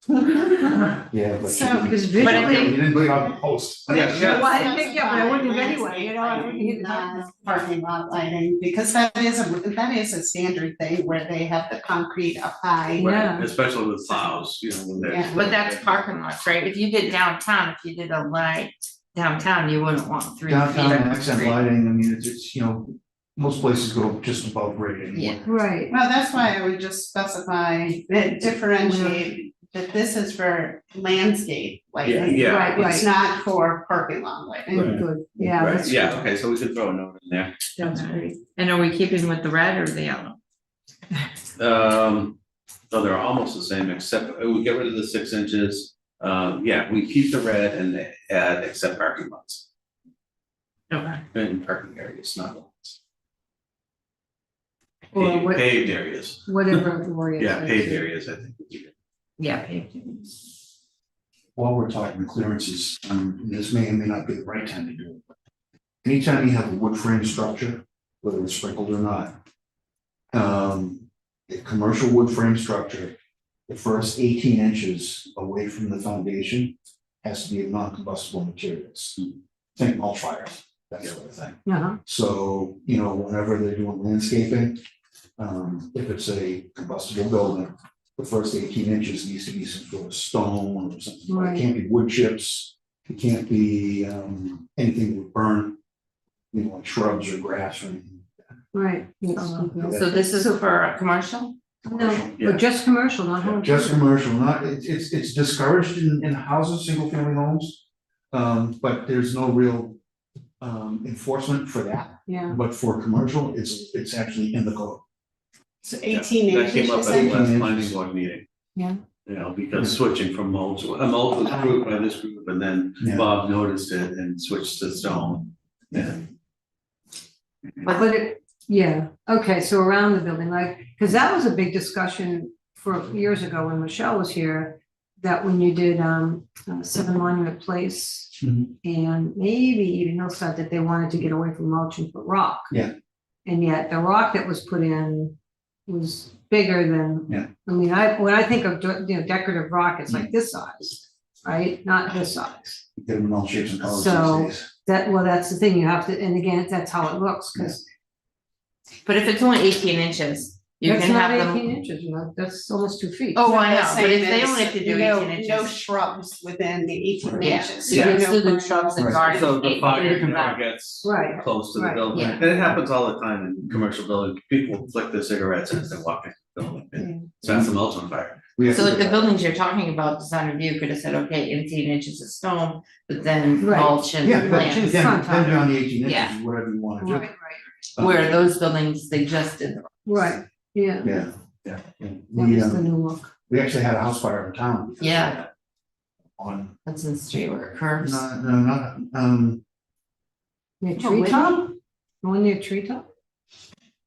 Yeah, but. So, you Because didn't- visually. You didn't bring out the post. Yeah, Well, I think, yeah, but I wouldn't have anyway, I wouldn't hit the Not parking lot lighting, because that is a standard thing where they have the concrete up high. Yeah. Right, especially with plows, when they're. Yeah. But that's parking lots, right? If you did downtown, if you did a light downtown, you wouldn't want 3 feet. Downtown of accent street. lighting, I mean, it's, most places go just above grade anyway. Yeah. Right, Well, that's why I would just specify, differentiate that this is for landscape lighting. Yeah, right, It's not for parking lot lighting. Right. good, yeah, Right, that's. yeah, okay, so we could throw a note in there. That's great. And are we keeping with the red or the yellow? So they're almost the same, except we get rid of the 6 inches, Yeah, we keep the red and add except parking lots Okay. and parking areas, not lots. Or what- Paved areas, Whatever Gloria yeah, said, paved too. areas, I think. would be good. Yeah, paved. While we're talking clearances, this may or may not be the right time to do it. But anytime you have a wood frame structure, whether it's sprinkled or not. A commercial wood frame structure, the first 18 inches away from the foundation has to be of non-combustible materials. Think mulch fires, that sort of thing. Uh-huh, So, whenever they're doing landscaping, if it's a combustible building, the first 18 inches needs to be some sort of stone or something. Right. It can't be wood chips, it can't be, anything that would burn, like shrubs or grass or anything. right. So this is for a commercial? No, Yeah. but just commercial, not home. Just commercial, not, it's discouraged in houses, single family homes. But there's no real, enforcement for that, Yeah, but for commercial, it's actually in the code. So 18 That inches, came up you at the said? last 18 planning inches. board meeting. Yeah. Because switching from mulch, a mulch was approved by this group, and then Yeah. Bob noticed it and switched to stone. And but it, yeah, okay, so around the building, like, because that was a big discussion for years ago when Michelle was here. That when you did 7 Monument Place Mhm. and maybe even Hillside, that they wanted to get away from mulch and put rock. Yeah. And yet the rock that was put in was bigger than. Yeah. I mean, when I think of, decorative rock, it's like this size, right? Not this size. Get them in all shapes and colors So- these days. That's the thing, you have to, and again, that's how it looks, because But if it's only 18 inches, you that's can not have 18 them. inches, that's almost 2 feet. Oh, I know, That's but if saying they it's, only have to do no- 18 No inches. shrubs within the 18 Yeah, inches. so you can No still do perennials. shrubs and Right. gardens. so the 18 fire inches never out. gets Right, close to the right, building, yeah. and it happens all the time in commercial buildings, people flick their cigarettes as they walk into the building, and sets the mulch on fire. We have So to like do the that. buildings you're talking about, design review could have said, okay, 18 inches of stone, but then Right. mulch and Yeah, but plants. then beyond the 18 Yeah. inches, whatever you wanna do. right, Where those buildings, they just did the. right, yeah, Yeah. that We, was the new look. we actually had a house fire in town. because of Yeah. that. On, That's in the street where it curves. no, not, Near Oh, really? treetop? One near treetop?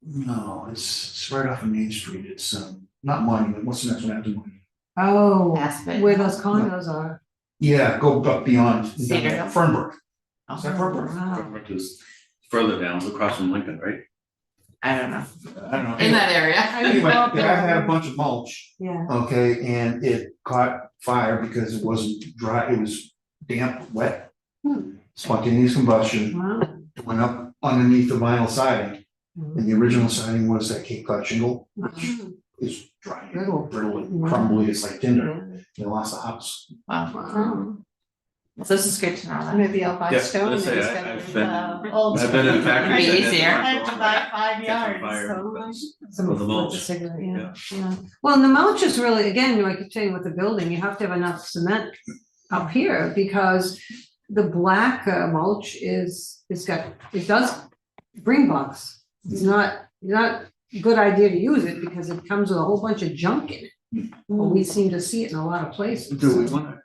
no, it's right off of Main Street, it's, not Monument, what's the next one after Monument? Oh, Aspen. where those condos are. Yeah, go up beyond, Cedar Hill? Fernbrook. Oh, Is that Fernbrook? Wow. Which is further down, across from Lincoln, right? I don't know, I don't know. in that area. Anyway, yeah, I had a bunch of mulch, Yeah, okay, and it caught fire because it wasn't dry, it was damp, wet. Spontaneous combustion, wow. went up underneath the vinyl siding, and the original siding was that Cape Cod shingle, which is dry, Brittle. brittle and crumbly, it's like tinder, they lost the house. Wow, Wow. well, this is good to know that. Maybe I'll buy Yeah, stone let's say instead I've of, been- old. I've been in stone. factories. Be that had easier. I have to buy 5 catch on yards, fire, so. but- Some For the with mulch. cigarette, Yeah. yeah. Well, and the mulch is really, again, like you're saying with the building, you have to have enough cement up here because the black mulch it does bring bugs. It's not a good idea to use it because it comes with a whole bunch of junk in it. Well, we seem to see it in a lot of places. Do we wanna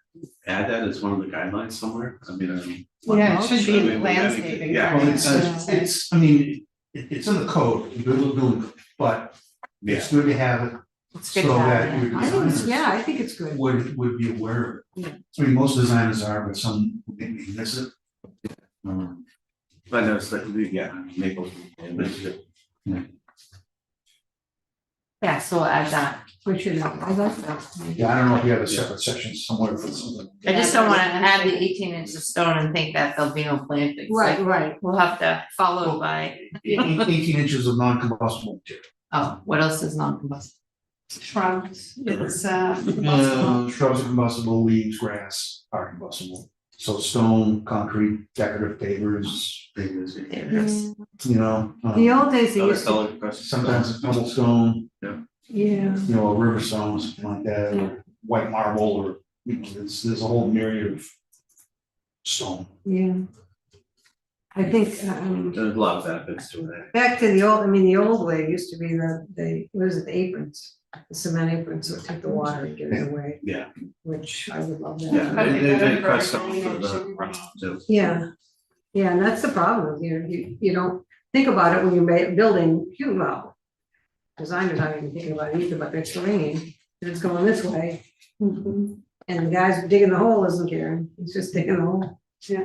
add that as one of the guidelines somewhere? I mean, Yeah, it should be I mean, landscaping. yeah. Well, guidelines. it's, I mean, it's in the code, the building code, but it's good to have it It's good so to that have, your yeah. I think it's, designers yeah, I think it's good. would be aware of it. Yeah. I mean, most designers are, but some maybe miss it. But no, it's like, yeah, Maple's. Yeah, so we'll add that. We should have, I like that. Yeah, I don't know if you have a separate section somewhere for something. I just don't wanna add the 18 inches of stone and think that there'll be no plantings. Right, Like, right. we'll have to follow by, 18 inches of non-combustible material. oh, what else is non-combustible? Shrubs, it's, combustible. Shrubs are combustible, leaves, grass are combustible. So stone, concrete, decorative pavers, There's- The old days, they Other used to, color questions? sometimes it's cobblestone, yeah, a river stone, something like that, or white marble, or, there's a whole myriad of stone. yeah. I think, There's a lot of benefits to that. back to the old, I mean, the old way used to be what is it, the aprons? The cement aprons would take the water and give it away, Yeah, which I would love that. yeah, Probably they better press for something for the drainage. runoff too. Yeah, yeah, and that's the problem, you don't think about it when you're building, well, designers aren't even thinking about it either, but it's raining, and it's going this way. And the guy's digging the hole isn't caring, he's just digging the hole. Yeah.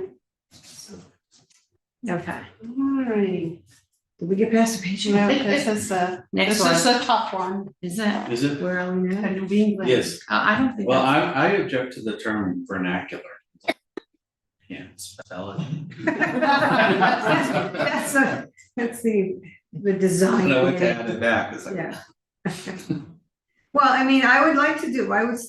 Okay, Alright, Did we get past the page? no, this is the, next this is one, the tough one, is it? Is it? Where are we the now? New England. Yes, I don't think well, that's. I object to the term vernacular. Can't spell it. That's the design. No, it's added back, it's like. Yeah. Well, I mean, I would like to do, I would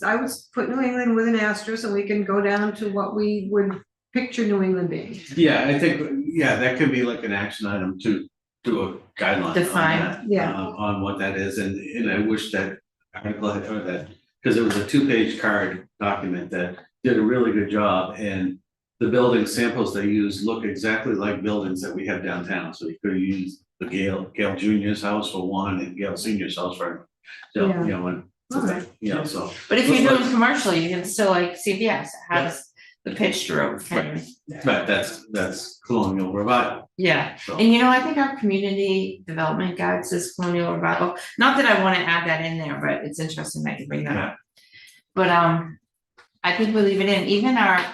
put New England with an asterisk and we can go down to what we would picture New England being. Yeah, I think, yeah, that could be like an action item to do a guideline on Define, that. yeah. On what that is, and I wish that article had, or that, because it was a 2-page card document that did a really good job, and the building samples they used look exactly like buildings that we have downtown, so you could use the Gale Junior's house for one and Gale Senior's house for, so, Yeah. you know, and, Okay. you know, so. But if you're doing commercial, you can still like CVS, it has the pitched roof and, But that's colonial revival, yeah. so. And you know, I think our community development guide says colonial revival, not that I wanna add that in there, but it's interesting that you bring that up. But I think we leave it in, even our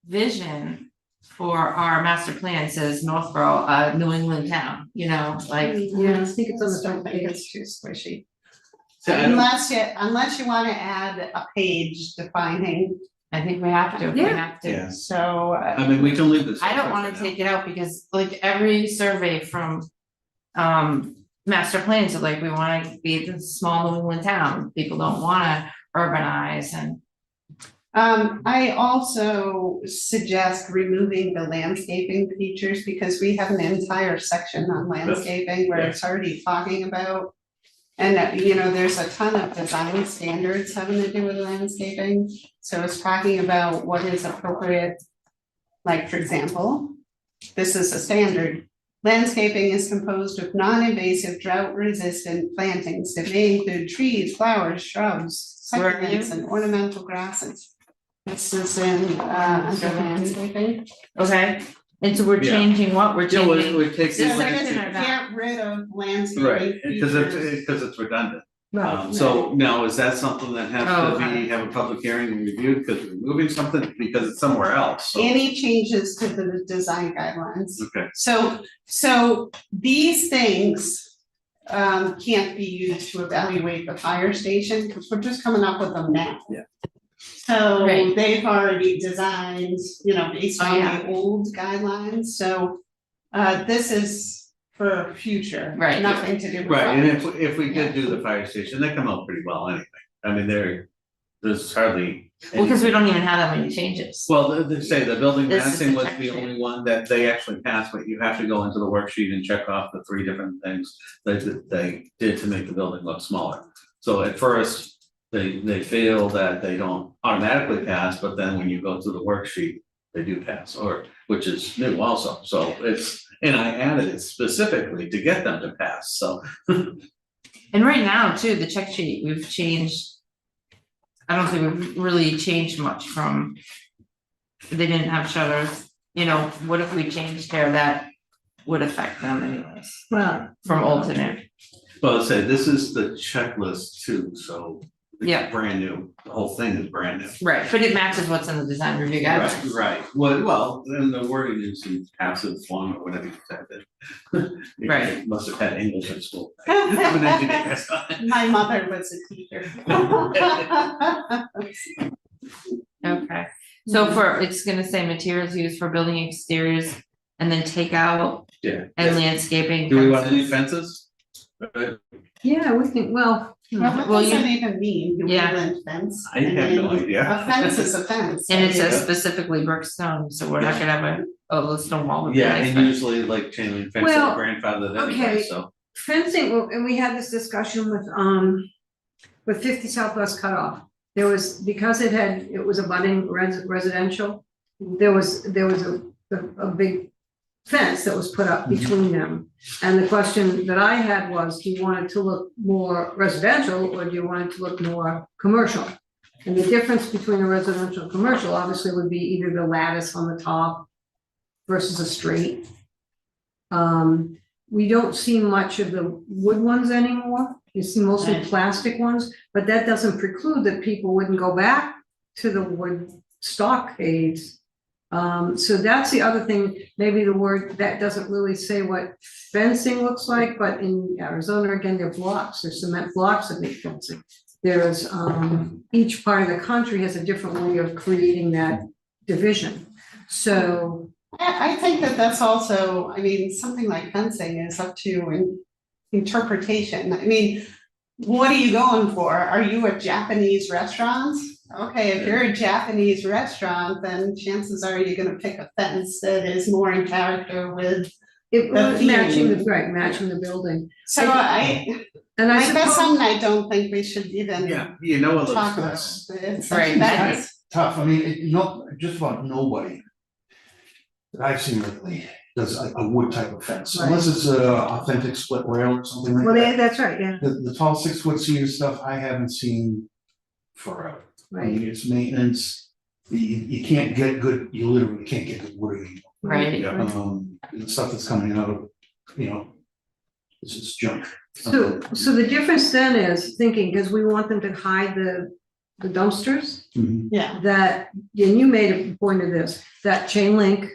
vision for our master plan says Northborough, New England town, you know, like. Yeah, I think it's on the Don't top think page. it's too squishy. So I don't- Unless you wanna add a page defining, I think we have to, we Yeah. have to. Yeah. so. I mean, we can leave this. I don't wanna take it out because like every survey from master plans are like, we wanna be the small New England town, people don't wanna urbanize and. I also suggest removing the landscaping features because we have an entire section on landscaping where it's already talking about. And you know, there's a ton of design standards having to do with landscaping, so it's talking about what is appropriate. Like, for example, this is a standard. Landscaping is composed of non-invasive drought-resistant plantings that may include trees, flowers, shrubs, Where are you? succulents, and ornamental grasses. This is in under landscaping. Okay, and so we're Yeah. changing what, we're Yeah, changing, we take So This I section guess or that? get rid of landscaping Right, because features. it's redundant. Right. So now, is that something that has Oh, to okay. be, have a public hearing and reviewed, because we're moving something, because it's somewhere else, so. Any changes to the design guidelines. Okay, So these things can't be used to evaluate the fire station, because we're just coming up with them now. Yeah. So Right. they've already designed, you know, based Oh, on yeah. the old guidelines, so this is for future, Right. nothing to do with. right, and fire. if we did do the fire station, they come out pretty well anyway, I mean, there's hardly. well, cause we any- don't even have that many changes. Well, they say the building This is massing the was the texture. only one that they actually passed, but you have to go into the worksheet and check off the 3 different things that they did to make the building look smaller. So at first, they feel that they don't automatically pass, but then when you go through the worksheet, they do pass, or, which is new also, so it's, and I added it specifically to get them to pass, so. And right now too, the check sheet, we've changed. I don't think we've really changed much from. They didn't have shutters, you know, what if we changed there that would affect them anyways, Well. from old to new? Well, let's say this is the checklist too, so. it's Yeah. Brand new, the whole thing is brand new. Right, but it matches what's in the design review Right, guidelines. right, well, then the wording is in passive form or whatever you said it. You Right. Must have had English in school. I'm an engineer, so. My mother was a teacher. Okay, so for, it's gonna say materials used for building exteriors and then take out Yeah. and landscaping. Do we want to fences. leave fences? Yeah, we think, well, Well, what Well, does you- that even mean, New Yeah. England fence? I have no mean, idea. A fence is a fence. And it I says mean, specifically brick stone, so we're not gonna have a stone wall. would be Yeah, nice, and but- usually like chain link fence Well, is grandfathered anyway, okay. so. fencing, well, and we had this discussion with 50 Southwest Cutoff. There was, because it was a budding residential, there was a big fence that was put up between them. And the question that I had was, do you want it to look more residential or do you want it to look more commercial? And the difference between a residential and commercial obviously would be either the lattice on the top versus a straight. We don't see much of the wood ones anymore. You see mostly Right. plastic ones, but that doesn't preclude that people wouldn't go back to the wood stockades. So that's the other thing, maybe the word, that doesn't really say what fencing looks like, but in Arizona, again, they're blocks, they're cement blocks that make fencing. There's, each part of the country has a different way of creating that division. So, I think that that's also, I mean, something like fencing is up to interpretation. I mean, what are you going for? Are you a Japanese restaurant? Okay, if you're a Japanese restaurant, then chances are you're gonna pick a fence that is more in character with. it, The matching the, theme. right, matching the building. So And I that's suppose, something I don't think we should even Yeah, you know what talk looks about. good. It's Right. that's- Tough, I mean, just about nobody that I've seen lately does a wood type of fence, Right. unless it's a authentic split rail or something like well, that. that's right, yeah, The tall 6 foot cedar stuff, I haven't seen forever. I right, mean, it's maintenance, you can't get good, you literally can't get good wood anymore. Right. Yeah. The stuff that's coming out, it's just junk. so the difference then is thinking, because we want them to hide the dumpsters, Mhm. Yeah, that, and you made a point of this, that chain link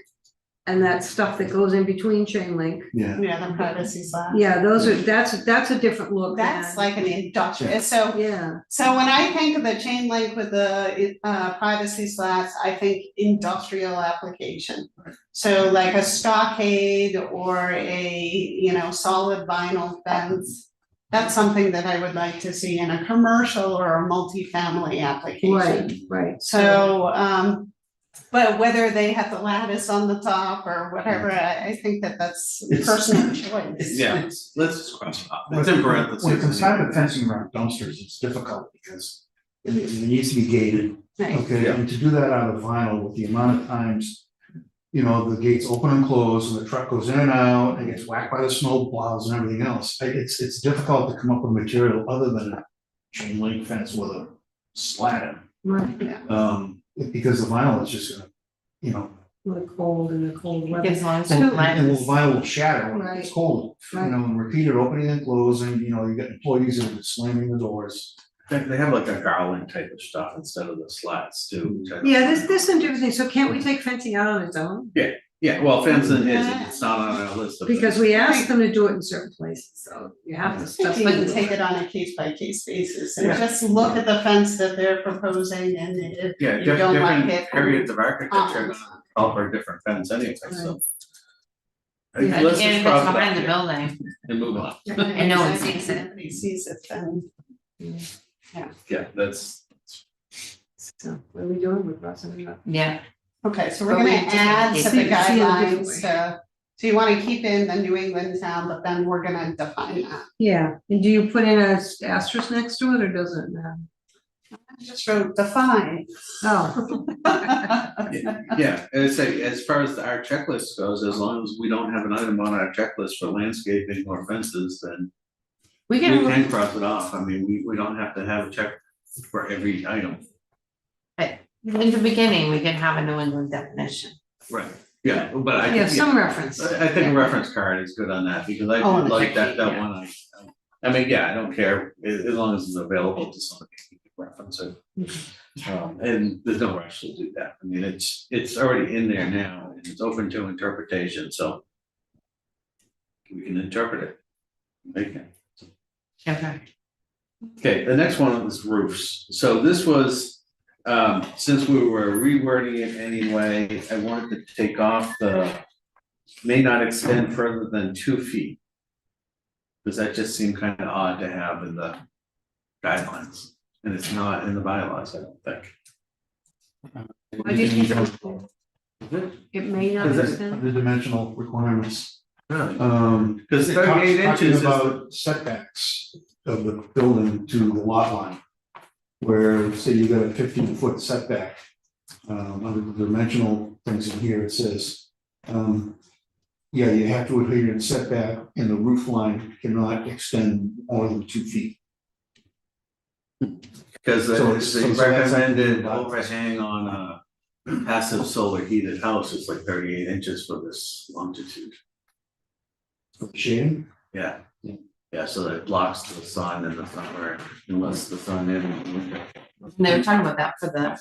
and that stuff that goes in between chain link. Yeah, yeah, the privacy slab. Yeah, those are, that's a different look. That's than- like an industrial, so Yeah, So when I think of the chain link with the privacy slats, I think industrial application. So like a stockade or a, solid vinyl fence. That's something that I would like to see in a commercial or a multifamily application. right. So, but whether they have the lattice on the top or whatever, I think that that's It's- personal choice. Yeah, let's just cross it off. It's in parentheses. when it comes time to fencing around dumpsters, it's difficult because it needs to be gated. Right. Okay, and to do that out of vinyl with the amount of times, the gates open and close and the truck goes in and out and gets whacked by the snow plows and everything else. It's difficult to come up with material other than a chain link fence with a slat Right, in. Because the vinyl is just gonna, with the cold and the cold weather. As long as and it's the lattice. vinyl will shatter when Right. it's cold. Right. And repeated opening and closing, you got employees that are slamming the doors. They have like a garland type of stuff instead of the slats too. which I don't- Yeah, there's some different things, so can't we take fencing out on its own? Yeah, well, fencing is, it's not on our list of. Because we asked them to do it in certain places, so you have to I stuff. think you can take it on a case by case basis and Yeah. just look at the fence that they're proposing and if Yeah, you don't like different it. periods of architecture comments. call for a different fence anyway, so. Yeah, And Let's if just it's cross it behind the off building, and move on. And no one sees it. Nobody sees it, then. Yeah, that's, So, what are we doing with crossing it up? yeah, Okay, so we're But we gonna just add need to to the see it a different guidelines way. so you wanna keep in the New England town, but then we're gonna define that. Yeah, and do you put in a asterisk next to it, or does it matter? I just wrote define. Oh, yeah, and say, as far as our checklist goes, as long as we don't have an item on our checklist for landscaping or fences, then we we can, can cross it off. I mean, we don't have to have a check for every item. in the beginning, we can have a New England definition. Right. Yeah, but I. yeah, some reference. I think a reference card is good on that, because I Oh, did the like check that sheet, one, I mean, yeah, I don't care, as long as it's available to somebody, you can reference it. And there's no rush to do that, I mean, it's already in there now, and it's open to interpretation, so. We can interpret it. Okay. Okay, the next one was roofs, so this was, since we were rewording it anyway, I wanted to take off the may not extend further than 2 feet. Because that just seemed kind of odd to have in the guidelines, and it's not in the bylaws, I don't think. I did It may not Is it- extend. The dimensional requirements. Really? Because Because 38 inches is. about setbacks of the building to the lot line. Where, say you got a 15-foot setback, under the dimensional things in here, it says, Yeah, you have to adhere to the setback, and the roof line cannot extend more than 2 feet. Because So it's- the so that's- recommended overhang on a passive solar heated house is like 38 inches for this longitude. For the shading. Yeah. Yeah. Yeah, so that blocks the sun in the summer unless the sun in the winter. And they were talking about that for the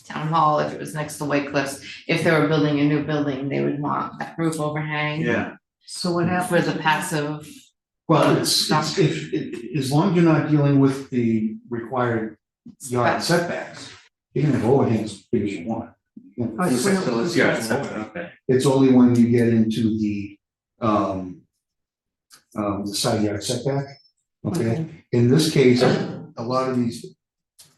town hall, if it was next to White Cliffs, if they were building a new building, they would want that roof overhang. Yeah, So what For happens? the passive, Well, it's, as long as you're not dealing with the required yard setbacks, you can have overhangs as big as you want. You can- Oh, it's when it- so it's, yeah, it's, okay. It's only when you get into the side yard setback, okay? In this case, a lot of these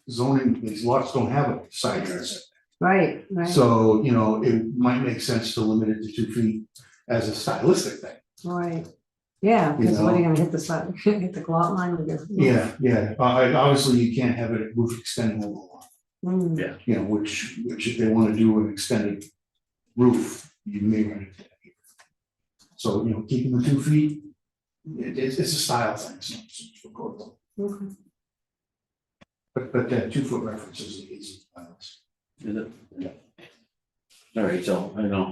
these lots don't have a side yard setback. Right, right, So, it might make sense to limit it to 2 feet as a stylistic thing. right. Yeah, because what are you gonna hit the side, hit the lot line with your? Yeah, obviously you can't have it roof extending over the lot, Mm, Yeah. which if they wanna do an extended roof, you may run into that. So, keeping the 2 feet, it's a style thing, it's not so much for code. okay. But that 2 foot reference is Is it? Yeah. All right, so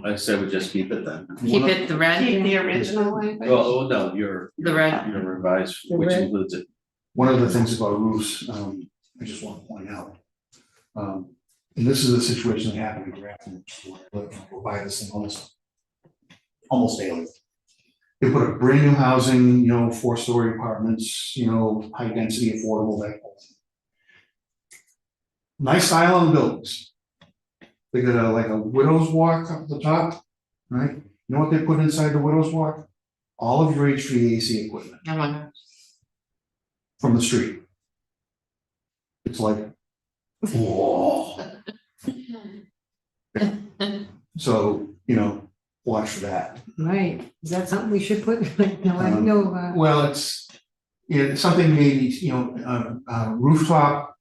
I said we just keep it then. keep it the red, Keep the original language. Well, no, your the red, revised, The which red. includes it. One of the things about roofs, I just want to point out. And this is a situation that happened in Grafton, where I live, we'll buy this thing almost daily. They put up brand new housing, 4-story apartments, high density, affordable, that whole thing. Nice style on the buildings. They got a widow's walk up the top, right? You know what they put inside the widow's walk? All of your HVAC equipment oh my gosh. from the street. It's like, whoa. So, watch for that. Right, is that something we should put, like, no, I know, Well, it's something maybe, rooftop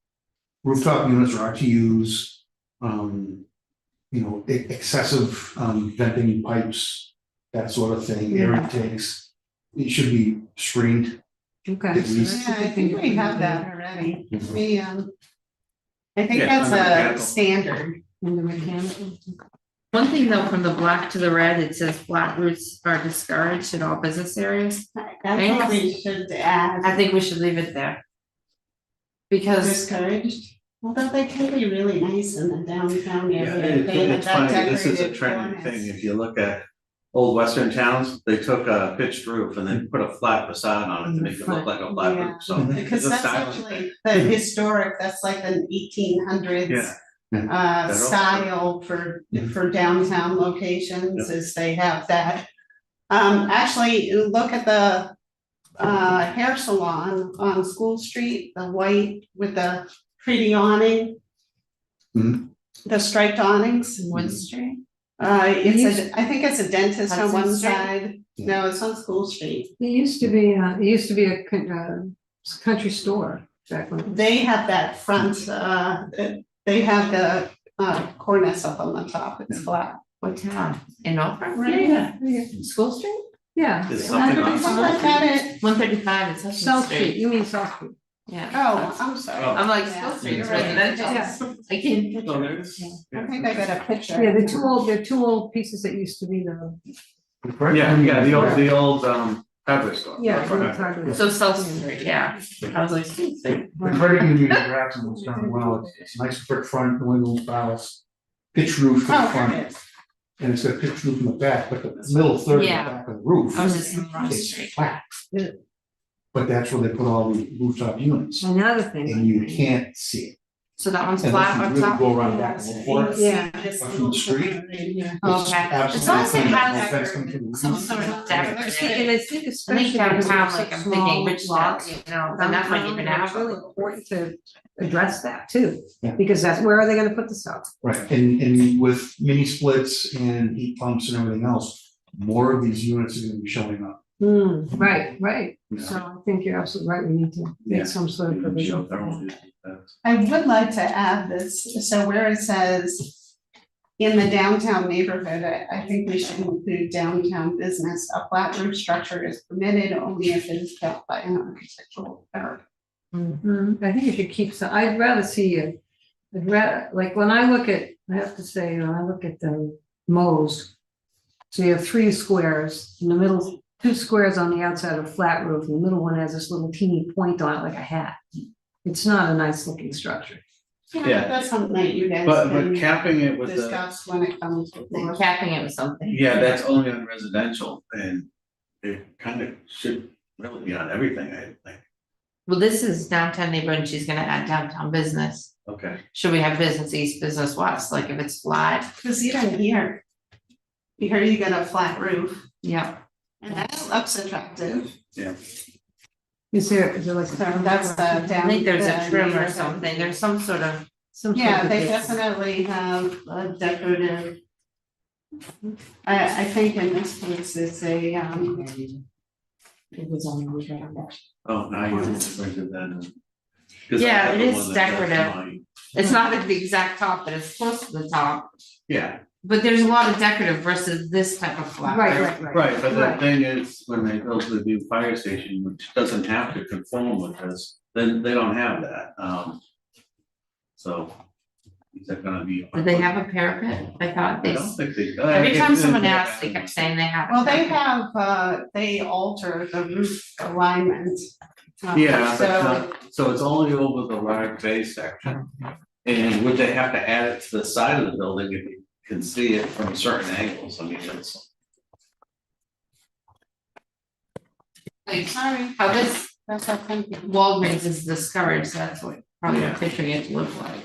units or RTUs, excessive venting pipes, that sort of thing, air intakes. It should be screened. okay. at least- Yeah, I think we have that already. Mhm. I think Yeah, that's under a mechanical. standard. In the mechanical, One thing though, from the black to the red, it says flat roofs are discouraged in all business areas. I think we should I add think we should leave it there. Because, discouraged, although they can be really nice in the downtown Yeah, area. They have it's that funny, this is a decorated trendy cornice. thing, if you look at old western towns, they took a pitched roof and then put a flat facade on it to make it look like a flat Yeah, roof, so. Because it's a that's stylish actually thing. the historic, that's like an 1800s. Yeah. That Style for downtown locations, is they have that. Actually, look at the hair salon on School Street, the white with the pretty awning. Mhm. The striped awnings. Wood Street, I think it's a dentist on Hudson one Street? side. No, it's on School Street. it used to be a country store back when. They have that front, they have the cornice up on the top, it's flat. what town? In Norfolk? Yeah. School Street? Yeah. Is something on Look at it. 135, it's Hudson South Street, Street, you mean South Street? yeah. Oh, I'm sorry. Oh. I'm like, Yeah, School Street, you're it's right. residential. Yeah. I can't picture Oh, it. there is? I think I got a picture. Yeah, they're two old pieces that used to be the, Yeah, the old fabric store. yeah. That's right. hardware. So South Street, yeah, I was like, School Street. The credit union in Grafton was done well, it's nice brick front, New England styles, pitch roof to the Oh, front, here it is. and it's got a pitch roof in the back, but the middle third of the Yeah. back of the roof I was just in Ross is Street. flat. Yeah. But that's where they put all the rooftop units, Another thing. and you can't see it. So that one's Unless flat you on really top? go around back and look for it. Yeah. This From the little street? corner right here. It's Okay. absolutely As long as it clean, has no fence coming through the some roof. sort of And decorative. I think especially because downtown, it's like such I'm small thinking Richmond, lots. you know, then that might even Downtown, it's really have. important to address that too, Yeah. because that's, where are they gonna put the stuff? Right, and with mini splits and heat pumps and everything else, more of these units are gonna be showing up. Right, you know. so I think you're absolutely right, we need to Yeah. make some sort of provision. I would like to add this, so where it says in the downtown neighborhood, I think we should include downtown business. A flat roof structure is permitted only if it is built by an architectural firm. I think you should keep some, I'd rather see it. I'd rather, like, when I look at, I have to say, when I look at the Mo's. So you have 3 squares, in the middle, 2 squares on the outside of a flat roof, and the middle one has this little teeny point on it like a hat. It's not a nice looking structure. Yeah. That's something that you guys But can capping it with the, discuss when it comes to. And capping it with something. yeah, that's only on residential and it kind of should really be on everything, I think. Well, this is downtown neighborhood, and she's gonna add downtown business. Okay. Should we have business east, business west, like if it's flat? Cause even here you get a flat roof Yeah. and that looks attractive. Is there like? So that's the I down. think there's a the trim or neighborhood. something, there's some sort of, Some sort Yeah, of they this- definitely have a decorative. I think in this case it's a, it was on the weekend. Oh, now you printed that. 'Cause I Yeah, have it the is one that does decorative. mine. It's not at the exact top, but it's close to the top, Yeah, but there's a lot of decorative versus this type of flat. Right. right, but the Right. thing is, when they build the new fire station, which doesn't have to conform with this, then they don't have that, so. Is that gonna be? Did they have a parapet? I thought I they, don't think they. every time someone they- asked, they kept saying they have. a well, they parapet. have, they alter the roof alignment. Yeah, So, but so it's only over the large bay section. And would they have to add it to the side of the building if you can see it from certain angles? I mean, it's. Wait, sorry, how this that's what I'm thinking. Walgreens is discouraged, that's what probably Yeah. picturing it to look like.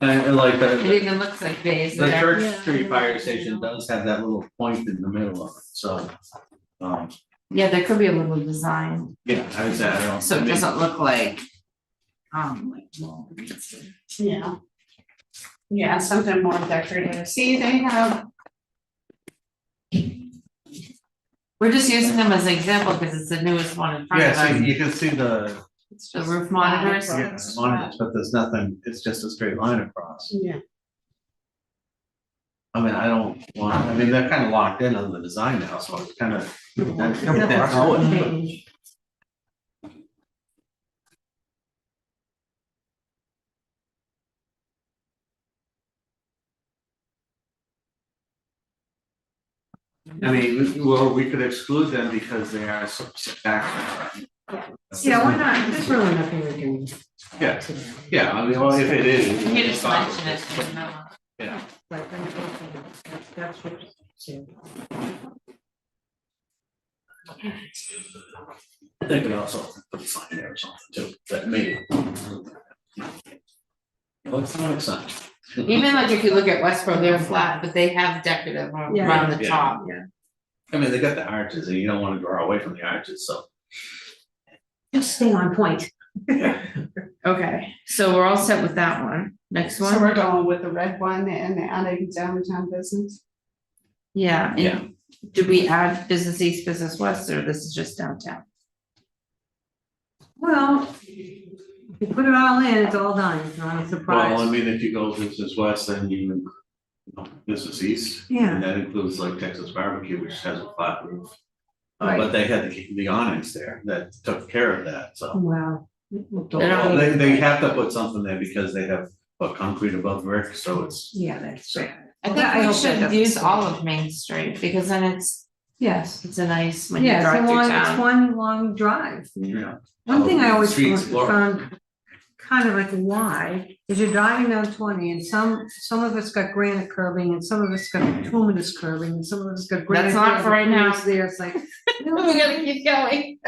And like It the even looks like base the there. Church Yeah. Street Fire Station does have that little point in the middle of it, so. Yeah, there could be a little design, Yeah, I would say, I don't. so I it mean, doesn't look like. Like Walgreens. Yeah. Yeah, something more decorative. See, they have, We're just using them as an example because it's the newest one in front of Yeah, see, us, you can see the, it's the just roof flat monitors. yeah, across. the monitors, but there's nothing, it's just a straight line across. Yeah, I mean, I don't want, I mean, they're kind of locked in on the design now, so it's kind of. Change. I mean, well, we could exclude them because they are back. Yeah, why not? There's really nothing we can. Yeah, yeah, I mean, well, if it is. You just mention it, you know. Yeah, Like, that's what. they could also put a sign there or something too, that may. Well, it's not exciting. Even like if you look at Westboro, they're flat, but they have decorative Yeah. around the Yeah. top. I mean, they got the arches and you don't wanna draw away from the arches, so. Just stay on point. Okay, so we're all set with that one. Next so one, we're going with the red one and adding downtown business. yeah, Yeah. and did we add business east, business west, or this is just downtown? Well, if you put it all in, it's all done, it's not a Well, I surprise. mean, if you go business west, then you know, business east. Yeah. And that includes like Texas barbecue, which has a flat roof. Right. But they had the awnings there that took care of that, so. Wow. They don't- Well, they have to put something there because they have put concrete above brick, so it's. Yeah, that's So- right. I Well, that- I think we hope that should doesn't use stay. all of Main Street, because then it's Yes. a nice, when you Yeah, drive it's through one, town. it's one long drive. Yeah. One thing I always Streets, found kind of like why, is you're driving down 20 and some of it's got granite curbing and some of it's got bituminous curbing and some of it's got granite. not for right now. bituminous There, it's like. We gotta keep going.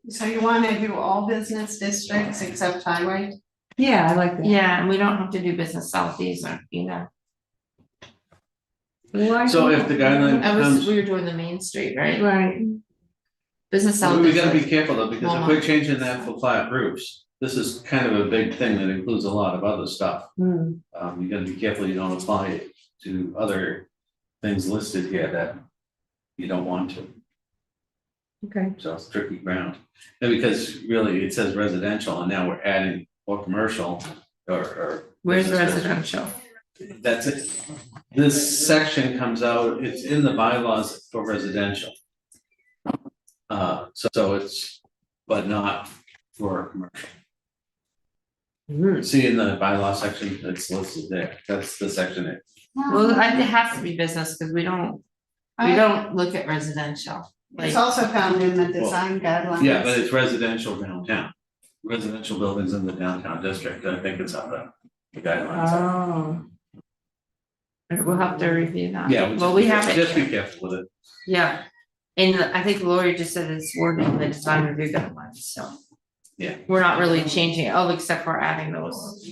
So you wanna do all business districts except highway? Yeah, I like that. Yeah, and we don't have to do business south either, you know. Why- So if the guideline We were doing the Main Street, right? Right, Business south. we is gotta be like- careful though, because if we're changing that for flat roofs, this is kind of a big thing that includes a lot of other stuff. hmm, You gotta be careful you don't apply it to other things listed here that you don't want to, okay, so it's tricky ground. And because really it says residential and now we're adding or commercial, or. Where's business residential? district. That's it. This section comes out, it's in the bylaws for residential. So it's, but not for commercial. See in the bylaw section, it's listed there, that's the section it. Well, it has to be business, cause we don't look at residential, like, It's also found in the design guidelines. Yeah, but it's residential downtown, residential buildings in the downtown district, I think it's on the guidelines. oh. We'll have to review that. Yeah, Well, we have just be it, careful with it. yeah, and I think Lori just said it's worded in the design review guidelines, so. Yeah. We're not really changing it, oh, except for adding those.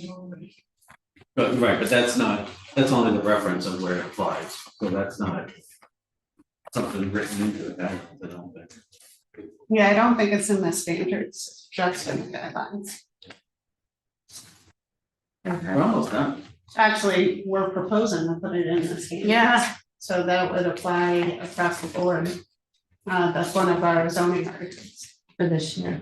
But right, but that's only the reference of where it applies, so that's not something written into the guidelines, I don't think. Yeah, I don't think it's in the standards, just in the guidelines. We're almost done. Actually, we're proposing to put it in the standards. Yeah. So that would apply across the board. That's one of our zoning articles. For this year.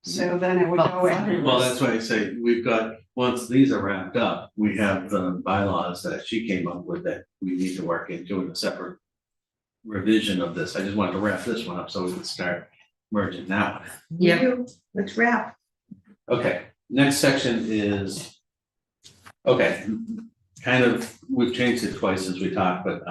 So then it would go in. Well, that's why I say, we've got, once these are wrapped up, we have the bylaws that she came up with that we need to work into in a separate revision of this. I just wanted to wrap this one up so we can start merging that one. Yeah. Let's wrap. Okay, next section is, okay, kind of, we've changed it twice as we talked, but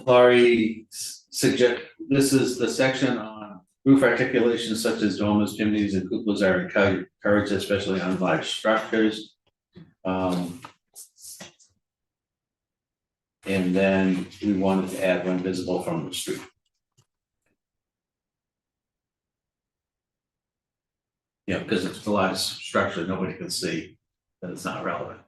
Laurie this is the section on roof articulations such as dormers, chimneys, and cupolas are encouraged, especially on large structures. And then we wanted to add when visible from the street. Yeah, because it's a large structure, nobody can see, that it's not relevant.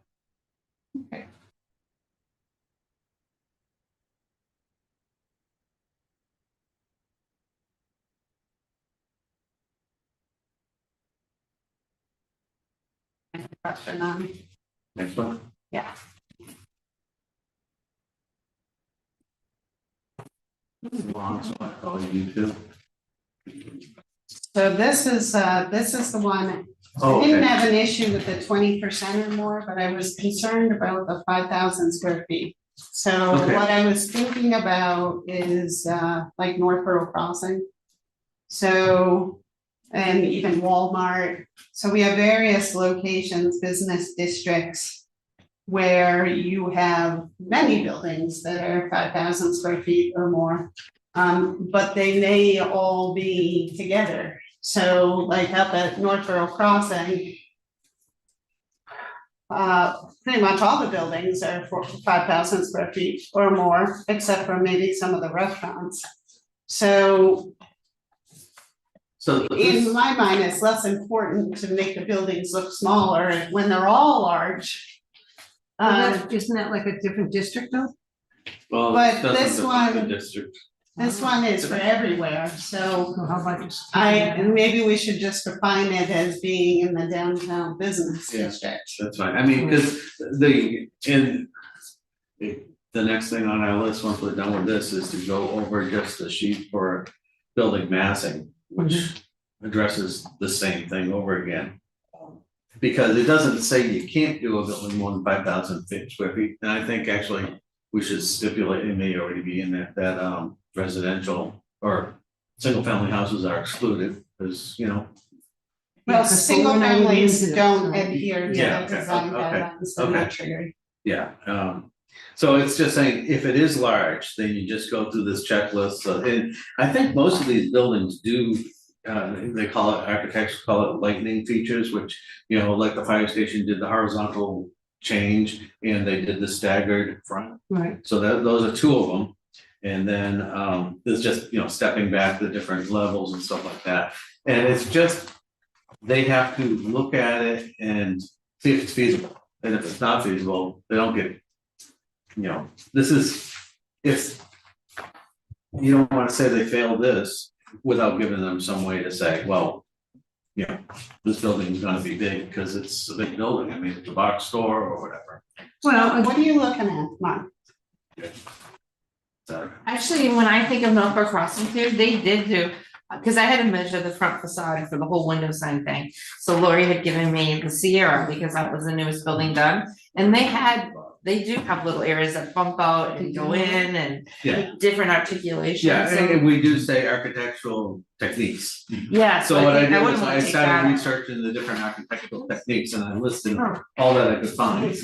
Question on. Next one. Yeah. Long, so I call you too. So this is the one, Oh, I didn't okay. have an issue with the 20% or more, but I was concerned about the 5,000 square feet. So Okay. what I was thinking about is like Northborough Crossing. So, and even Walmart, so we have various locations, business districts. Where you have many buildings that are 5,000 square feet or more. But they may all be together, so like up at Northborough Crossing. Pretty much all the buildings are for 5,000 square feet or more, except for maybe some of the restaurants. So So in my mind, it's less important to make the buildings look smaller when they're all large. Isn't that like a different district though? well, but it doesn't this define the one- district. This one is for everywhere, so So how about just? and maybe we should just define it as being in the downtown business Yeah. district. That's fine, I mean, because the next thing on our list, once we're done with this, is to go over just the sheet for building massing, which addresses the same thing over again. Because it doesn't say you can't do a building more than 5,000 square feet, and I think actually we should stipulate, it may already be in that residential or single family houses are excluded, because, you know. Well, because single we're not even families into that, don't so- adhere to Yeah, the okay, design okay, guidelines, they're not triggered. Yeah, so it's just saying, if it is large, then you just go through this checklist, so, and I think most of these buildings do. They call it, architects call it lightning features, which, you know, like the fire station did the horizontal change and they did the staggered front. Right, So those are two of them. And then there's just, you know, stepping back the different levels and stuff like that. And it's just, they have to look at it and see if it's feasible. And if it's not feasible, they don't get, you know, this is, if you don't wanna say they failed this without giving them some way to say, well, you know, this building is gonna be big because it's a big building. I mean, it's a box store or whatever. well, What are you looking at, Mark? So, Actually, when I think of Norfolk Crossing too, they did do Cause I had to measure the front facade for the whole window sign thing. So Lori had given me the Sierra because that was the newest building done. And they do have little areas that bump out and go in and Yeah, different articulations. yeah, So- and we do say architectural techniques. Yeah, So what I did was wouldn't I wanna take started that out. researching the different architectural techniques and I listed Oh. all that I could find.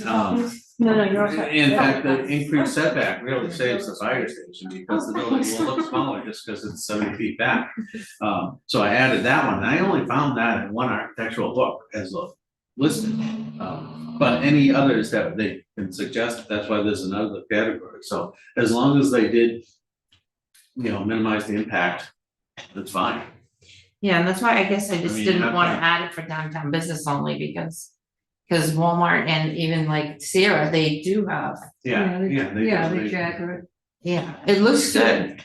No, you're okay. In fact, the increased setback really saves the fire station because the building will look smaller just because it's 70 feet back. So I added that one, and I only found that in one architectural book as a listed. But any others that they can suggest, that's why there's another category, so as long as they did, minimize the impact, that's fine. Yeah, and that's why I guess I just mean, didn't not wanna bad. add it for downtown business only because. Cause Walmart and even like Sierra, they do have, Yeah, they jagger it. yeah, it looks good.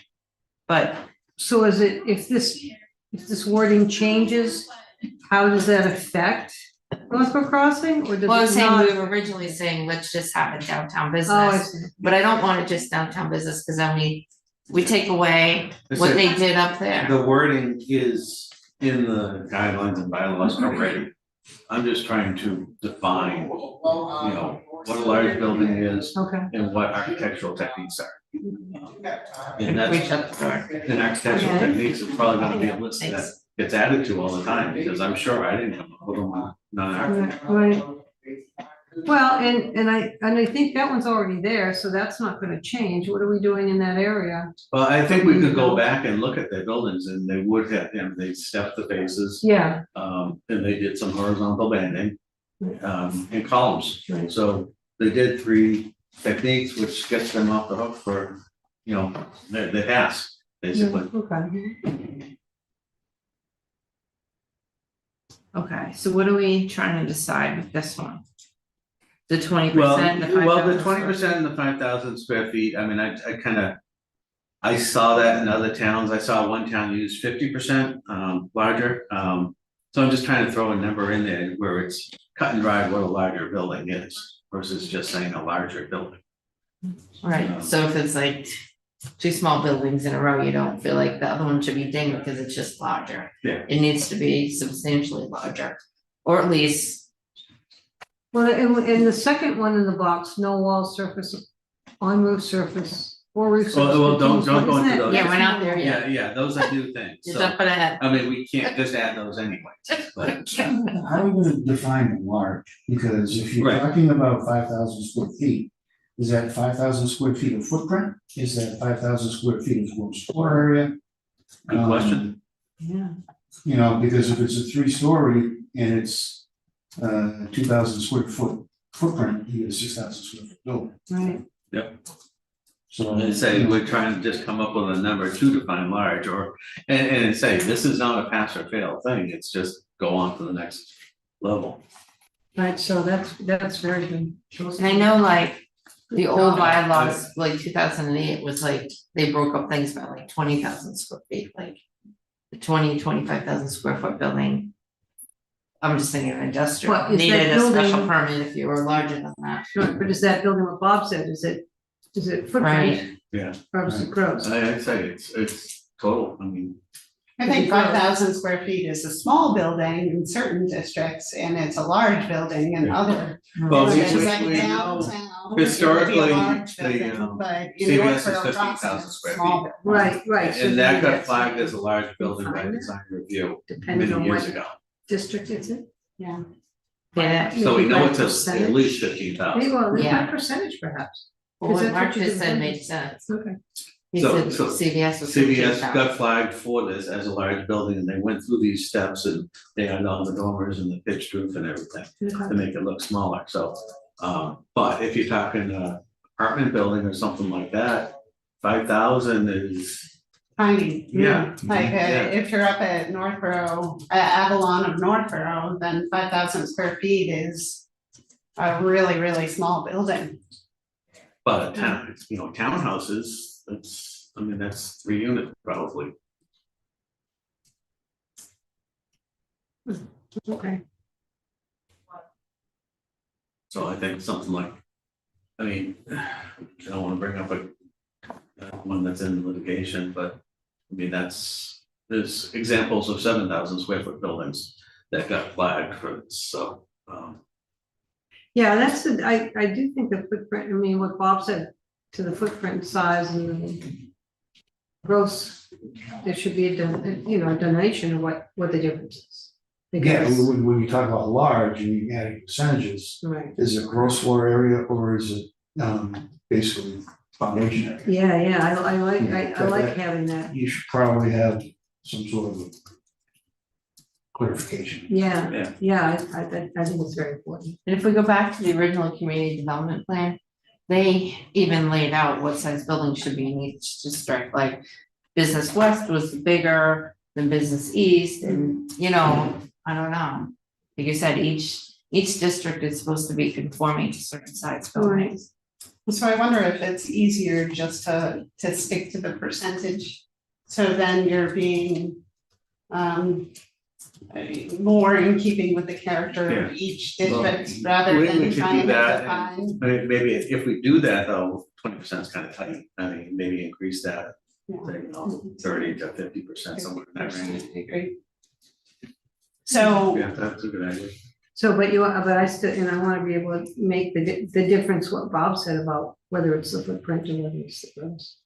But So is it, if this wording changes, how does that affect Northbrook Crossing, or does it well, I was saying, not? we were originally saying, let's just have it downtown Oh, I business. see. But I don't want it just downtown business, cause then we take away It's what a- they did up there. The wording is in the guidelines and bylaws already. I'm just trying to define, what a large building is Okay, and what architectural techniques are. And We that's, shut the door. and architectural Okay. techniques is probably gonna be a list that Thanks. gets added to all the time, because I'm sure I didn't come up with them, non-architect. right. Well, and I think that one's already there, so that's not gonna change. What are we doing in that area? Well, I think we could go back and look at their buildings, and they would have, they stepped the faces, Yeah, and they did some horizontal banding, and columns. right. So they did 3 techniques, which gets them off the hook for, they pass, basically. Okay. Okay, so what are we trying to decide with this one? The 20%, Well, the 5,000? well, the 20% and the 5,000 square feet, I mean, I kinda. I saw that in other towns, I saw one town use 50% larger, so I'm just trying to throw a number in there where it's cut and dried what a larger building is. Versus just saying a larger building. Right, so if it's like 2 small buildings in a row, you don't feel like the other one should be dinged because it's just larger. Yeah. It needs to be substantially larger, or at least, Well, in the second one in the box, no wall surface, on roof surface, or roof surface. Well, don't go Isn't into that- those. yeah, we're not there yet. Yeah, those are new things, You're so, jumping ahead. I mean, we can't just add those anyway, but. How are you gonna define large? Because if you're Right. talking about 5,000 square feet, is that 5,000 square feet of footprint? Is that 5,000 square feet of gross floor area? Good question. Yeah, Because if it's a 3-story and it's 2,000 square foot footprint, you get a 6,000 square foot building. right. So. And say, we're trying to just come up with a number to define large, or, and say, this is not a pass or fail thing, it's just go on to the next level. Right, so that's very good. And I know like the old bylaws, like 2008 was like, they broke up things by like 20,000 square feet, like. The 25,000 square foot building. I'm just thinking of industrial, What, is that needed a special building- permit if you were larger than that. Sure, but is that building what Bob said, is it footprint? Yeah. Or is it gross? I'd say it's total, I mean, I think 5,000 square feet is a small building in certain districts, and it's a large building in other. well, we, districts. Like we know, downtown, it would be a historically, large the, building, but in CVS is Northborough 15,000 Crossing, it's a square small feet. building. Right. so and that maybe got that's- flagged as a large building by Find it. design review Depending many on years what ago. district it's in. Yeah. Yeah, So we know Maybe it's by at percentage. least Maybe 15,000. well, Yeah. by percentage perhaps. well, Is what that Mark what you just said did? made sense. Okay. He So- said so CVS was CVS 15,000. got flagged for this as a large building, and they went through these steps, and they had all the dormers and the pitched roof and everything to make it look smaller, so. But if you're talking apartment building or something like that, 5,000 is, Tiny. yeah. Like, Yeah. if you're up at Northborough, Avalon of Northborough, then 5,000 square feet is a really, really small building. But a town, townhouses, that's 3 units probably. Okay. So I think something like, I don't wanna bring up one that's in litigation, but, that's there's examples of 7,000 square foot buildings that got flagged for this, so, Yeah, that's the, I do think the footprint, I mean, what Bob said to the footprint size and the gross, there should be a, a donation of what the difference is. Yeah, Because, when you talk about large and you add percentages, right, is it gross floor area or is it, basically foundation area? yeah, I like having that, You should probably have some sort of a clarification. yeah, I think it's very important. And if we go back to the original community development plan, they even laid out what size buildings should be in each district, like Business West was bigger than Business East, and, I don't know. Like you said, each district is supposed to be conforming to certain size buildings. So I wonder if it's easier just to stick to the percentage, so then you're being more in keeping with the character of each district rather we than could do trying to that define. maybe if we do that though, 20% is kind of tight, I mean, maybe increase that, say, 30 to 50%, somewhere in that range. I agree. So, Yeah, that's a good idea. So, but I still, and I wanna be able to make the difference, what Bob said about whether it's the footprint or whether it's the gross.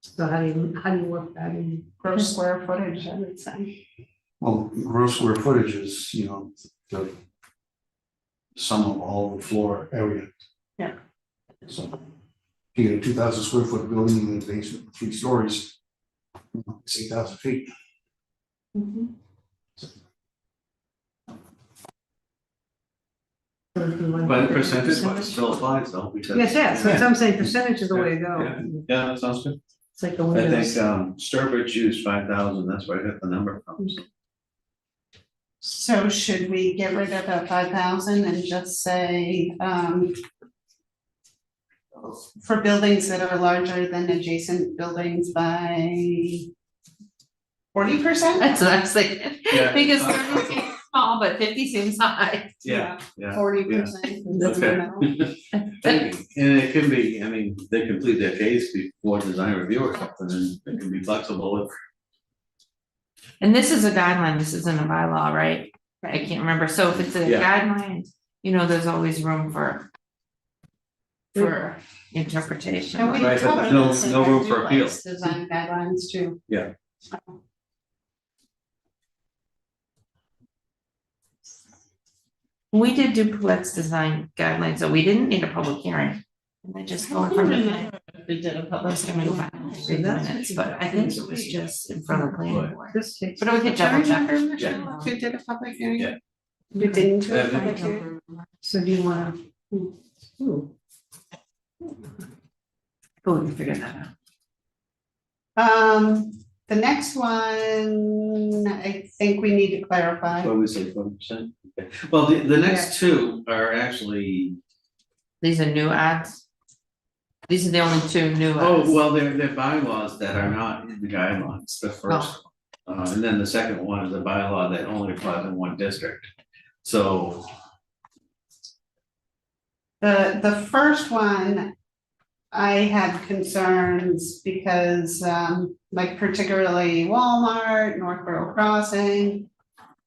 So how do you work that in? gross square footage, I would say. Well, gross square footage is, the sum of all the floor area. Yeah. So, if you get a 2,000 square foot building in the basement, 3 stories, it's 8,000 feet. But percentage wise still applies though, because. Yes, so I'm saying percentage is the way to go. Yeah, that sounds good. It's like the I windows. think Sturbridge used 5,000, that's where I got the number from. So should we get rid of the 5,000 and just say, for buildings that are larger than adjacent buildings by 40%? That's what I was thinking, Yeah. because 30 seems small, but 50 seems high. Yeah, yeah. 40%. Okay. And it can be, I mean, they complete their case before design review or something, and it can be flexible if. And this is a guideline, this isn't a bylaw, right? I can't remember, so if it's a Yeah. guideline, there's always room for interpretation. And we Right, but covered no- this in no our room for appeal. duplex design guidelines too. Yeah. So, We did duplex design guidelines, so we didn't need a public hearing. And I just go in front of the. We did a That's public. gonna go back and read the minutes, but I think it was just in front of the planning board. This takes. But we could Do you double check. remember, Michelle, if we did a public hearing? Yeah. We didn't do a Yeah, public hearing? So do you wanna? Oh, we figured that out. The next one, I think we need to clarify. What we say, 40%? Okay. Well, the next two are actually, These are new ads. These are the only two new ads. oh, well, they're bylaws that are not in the guidelines, the first. And then the second one is a bylaw that only applies in one district. So, The first one, I had concerns because, like particularly Walmart, Northborough Crossing,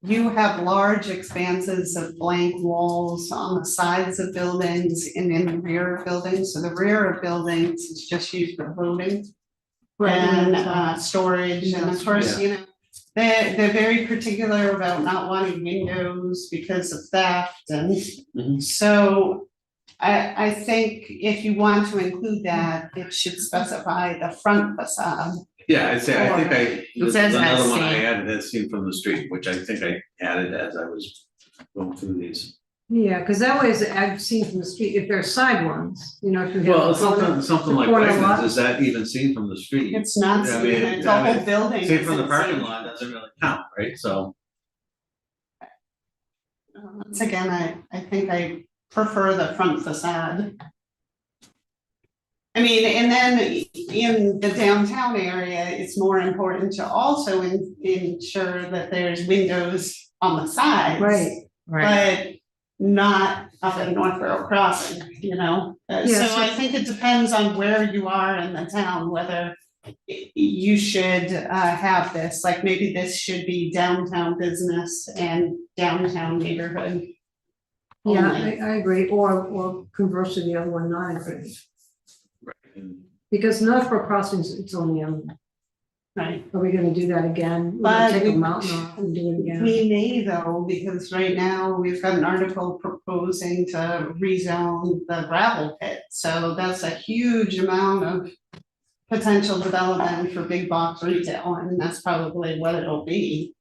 you have large expanses of blank walls on the sides of buildings and in the rear of buildings. So the rear of buildings is just used for loading and storage, and of course, they're very particular about not wanting windows because of theft and Mhm. so I think if you want to include that, it should specify the front facade. yeah, I think It there's says another as one I seen. added, as seen from the street, which I think I added as I was going through these. Yeah, cause that way I've seen from the street, if they're side ones, if you have. Well, a corner- something like corner Wegmans, lot. is that even seen from the street? It's not, I mean, it's a whole building. Seen from the isn't parking seen. lot doesn't really count, right? So, Once again, I think I prefer the front facade. I mean, and then in the downtown area, it's more important to also ensure that there's windows on the sides. Right, Right, But not up at Northborough Crossing, Yeah, so so- I think it depends on where you are in the town, whether you should have this, like maybe this should be downtown business and downtown neighborhood. Yeah, only. I agree, or conversely, the other one, not agree. Right. And Because Northbrook Crossings, it's only, Right, are we gonna do that again? We're But gonna take a we- mountain off and do it again. we may though, because right now we've got an article proposing to rezone the gravel pit, so that's a huge amount of potential development for big box retail, and that's probably what it'll be.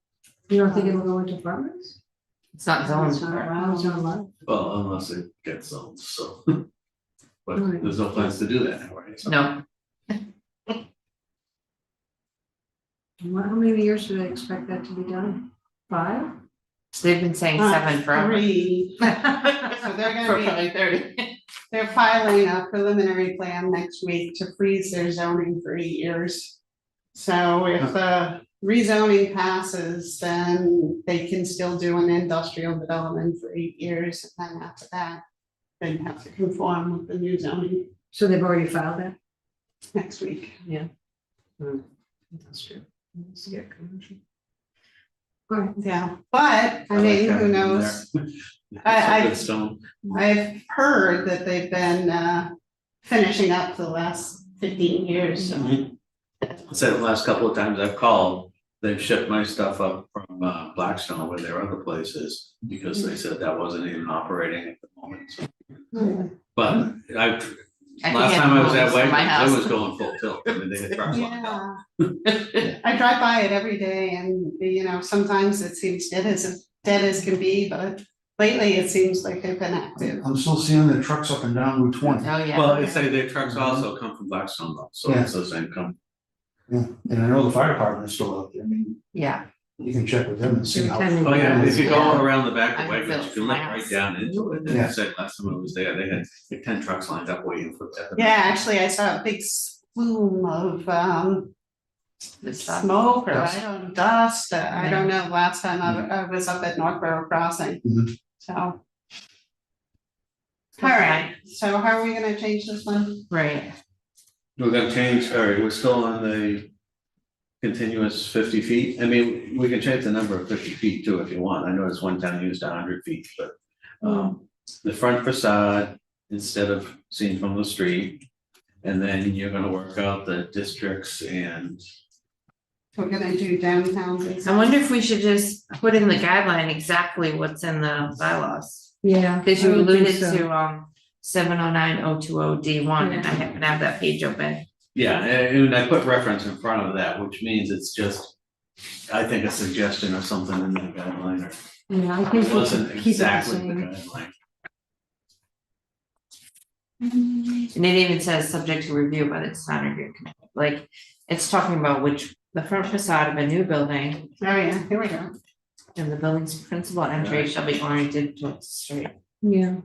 You don't think it'll go into apartments? It's not zoned It's not for it. Oh, it's not allowed? well, unless it gets zoned, so. But Right. there's no plans to do that now, right? So- No, How many years do they expect that to be done? 5? they've been saying 7 forever. 3. So they're For gonna be, probably 30. they're filing a preliminary plan next week to freeze their zoning for 8 years. So if the rezoning passes, then they can still do an industrial development for 8 years, and then after that, they have to conform with the new zoning So they've already filed that? next week. That's true. Let's get commercial. All right, Yeah, but I like mean, who having them knows? there. I- It's a good stone. I've heard that they've been finishing up for the last 15 years, so. I said the last couple of times I've called, they've shipped my stuff up from Blackstone where their other place is, because they said that wasn't even operating at the moment, so. But I last think time I was it's at from my Wegmans, house. it was going full tilt, I mean, they had trucks lined up. Yeah. I drive by it every day and, you know, sometimes it seems dead as can be, but lately it seems like they've been active. I'm still seeing the trucks up and down Route 20. Oh, yeah. Well, it's like their trucks also come from Blackstone though, so it's the same company. Yeah, and I know the fire department is still out there, I mean, Yeah, you can check with them and see how. Every time Oh, yeah, if you go Yeah. around the back of I built Wegmans, you can look my right house. down into it, and Yeah. I said last time I was there, they had like 10 trucks lined up waiting for that. Yeah, actually, I saw a big plume of this stuff. smoke or Dust. I don't dust, I don't know, last time I was up at Northborough Crossing, Mhm. so. All right, so how are we gonna change this one? Right, We're gonna change, all right, we're still on the continuous 50 feet, I mean, we can change the number of 50 feet too if you want, I noticed one town used 100 feet, but. The front facade, instead of seen from the street. And then you're gonna work out the districts and, We're gonna do downtown. I wonder if we should just put in the guideline exactly what's in the bylaws. yeah. Cause I you would think alluded so. to 709-020-D1, and I happen to have that page open. yeah, and I put reference in front of that, which means it's just. I think a suggestion or something in the guideline, or Yeah, I think it we wasn't should keep it the exactly the same. guideline. And it even says subject to review by the design review committee, like, it's talking about the front facade of a new building. Oh, yeah, here we go. And the building's principal entry shall be oriented towards the street. Yeah,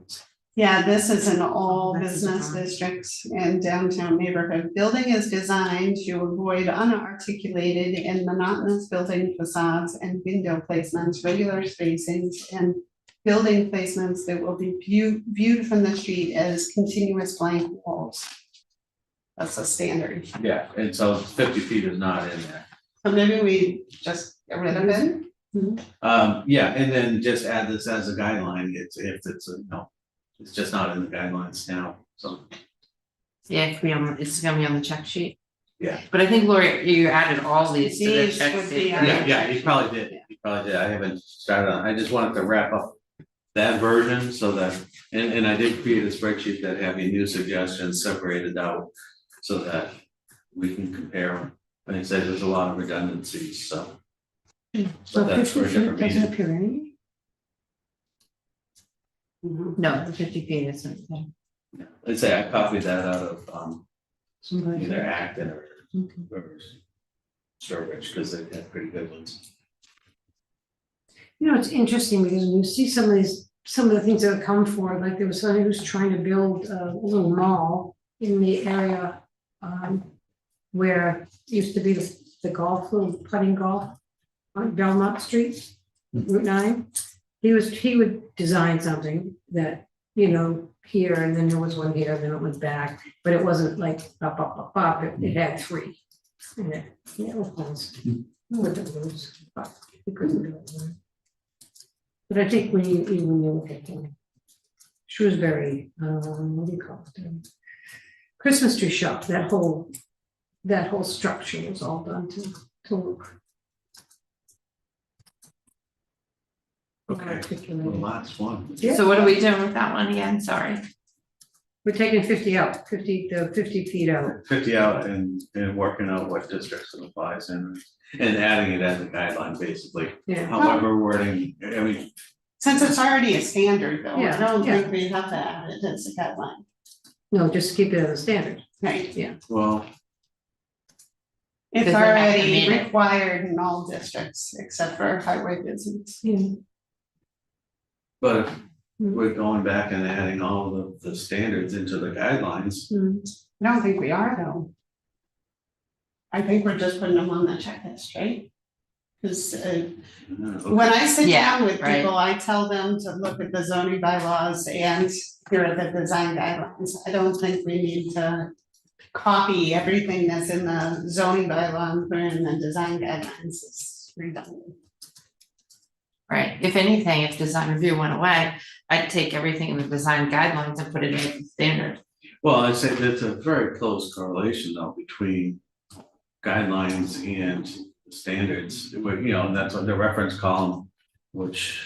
Yeah, this is in all That's business fine. districts and downtown neighborhood. Building is designed to avoid unarticulated and monotonous building facades and window placements, regular spacings, and building placements that will be viewed from the street as continuous blank walls. That's a standard. Yeah, and so 50 feet is not in there. So maybe we just get rid of it. Yeah, and then just add this as a guideline, it's if it's it's just not in the guidelines now, so. Yeah, it's gonna be on the check sheet. Yeah. But I think Lori, you added all these to the These check would be sheet. on- Yeah, you probably did, I haven't started on, I just wanted to wrap up that version so that, and I did create a spreadsheet that had me new suggestions separated out. So that we can compare them, like I said, there's a lot of redundancies, so. so But that's 50 for a feet different doesn't meeting. appear anywhere. Mhm. No, the 50 feet isn't there. Let's say I copied that out of Somebody- either Acton or Okay. Sturbridge, because they had pretty good ones. You know, it's interesting because when you see some of the things that have come forward, like there was somebody who was trying to build a little mall in the area where used to be the golf, little putting golf on Belmont Street, Route 9. He would design something that, you know, here, and then there was one here, then it went back, but it wasn't like up, it had 3. Yeah, it was. With the rules, but we couldn't do it. But I think when you look at Shrewsbury, what do you call it? Christmas tree shop, that whole structure was all done to look. Okay, the articulated. last one. Yeah. So what are we doing with that one again? Sorry. We're taking 50 out, 50 feet out. 50 out and working out what districts it applies in and adding it as a guideline, basically. Yeah. However wording, I mean, Since it's already a standard though, I Yeah, don't yeah. think we have to add it as a guideline, No, just keep it as a standard. right? well, It's Doesn't have to already mean it. required in all districts except for highway business. Yeah. but if we're going back and adding all the standards into the guidelines, I don't think we are though. I think we're just putting them on the checklist, right? Cause when I sit Yeah, down with right. people, I tell them to look at the zoning bylaws and here are the design guidelines. I don't think we need to copy everything that's in the zoning bylaw and put it in the design guidelines. It's redundant. Right, if anything, if design review went away, I'd take everything in the design guidelines and put it in the standard. well, I'd say there's a very close correlation though between guidelines and standards, where, you know, that's on the reference column, which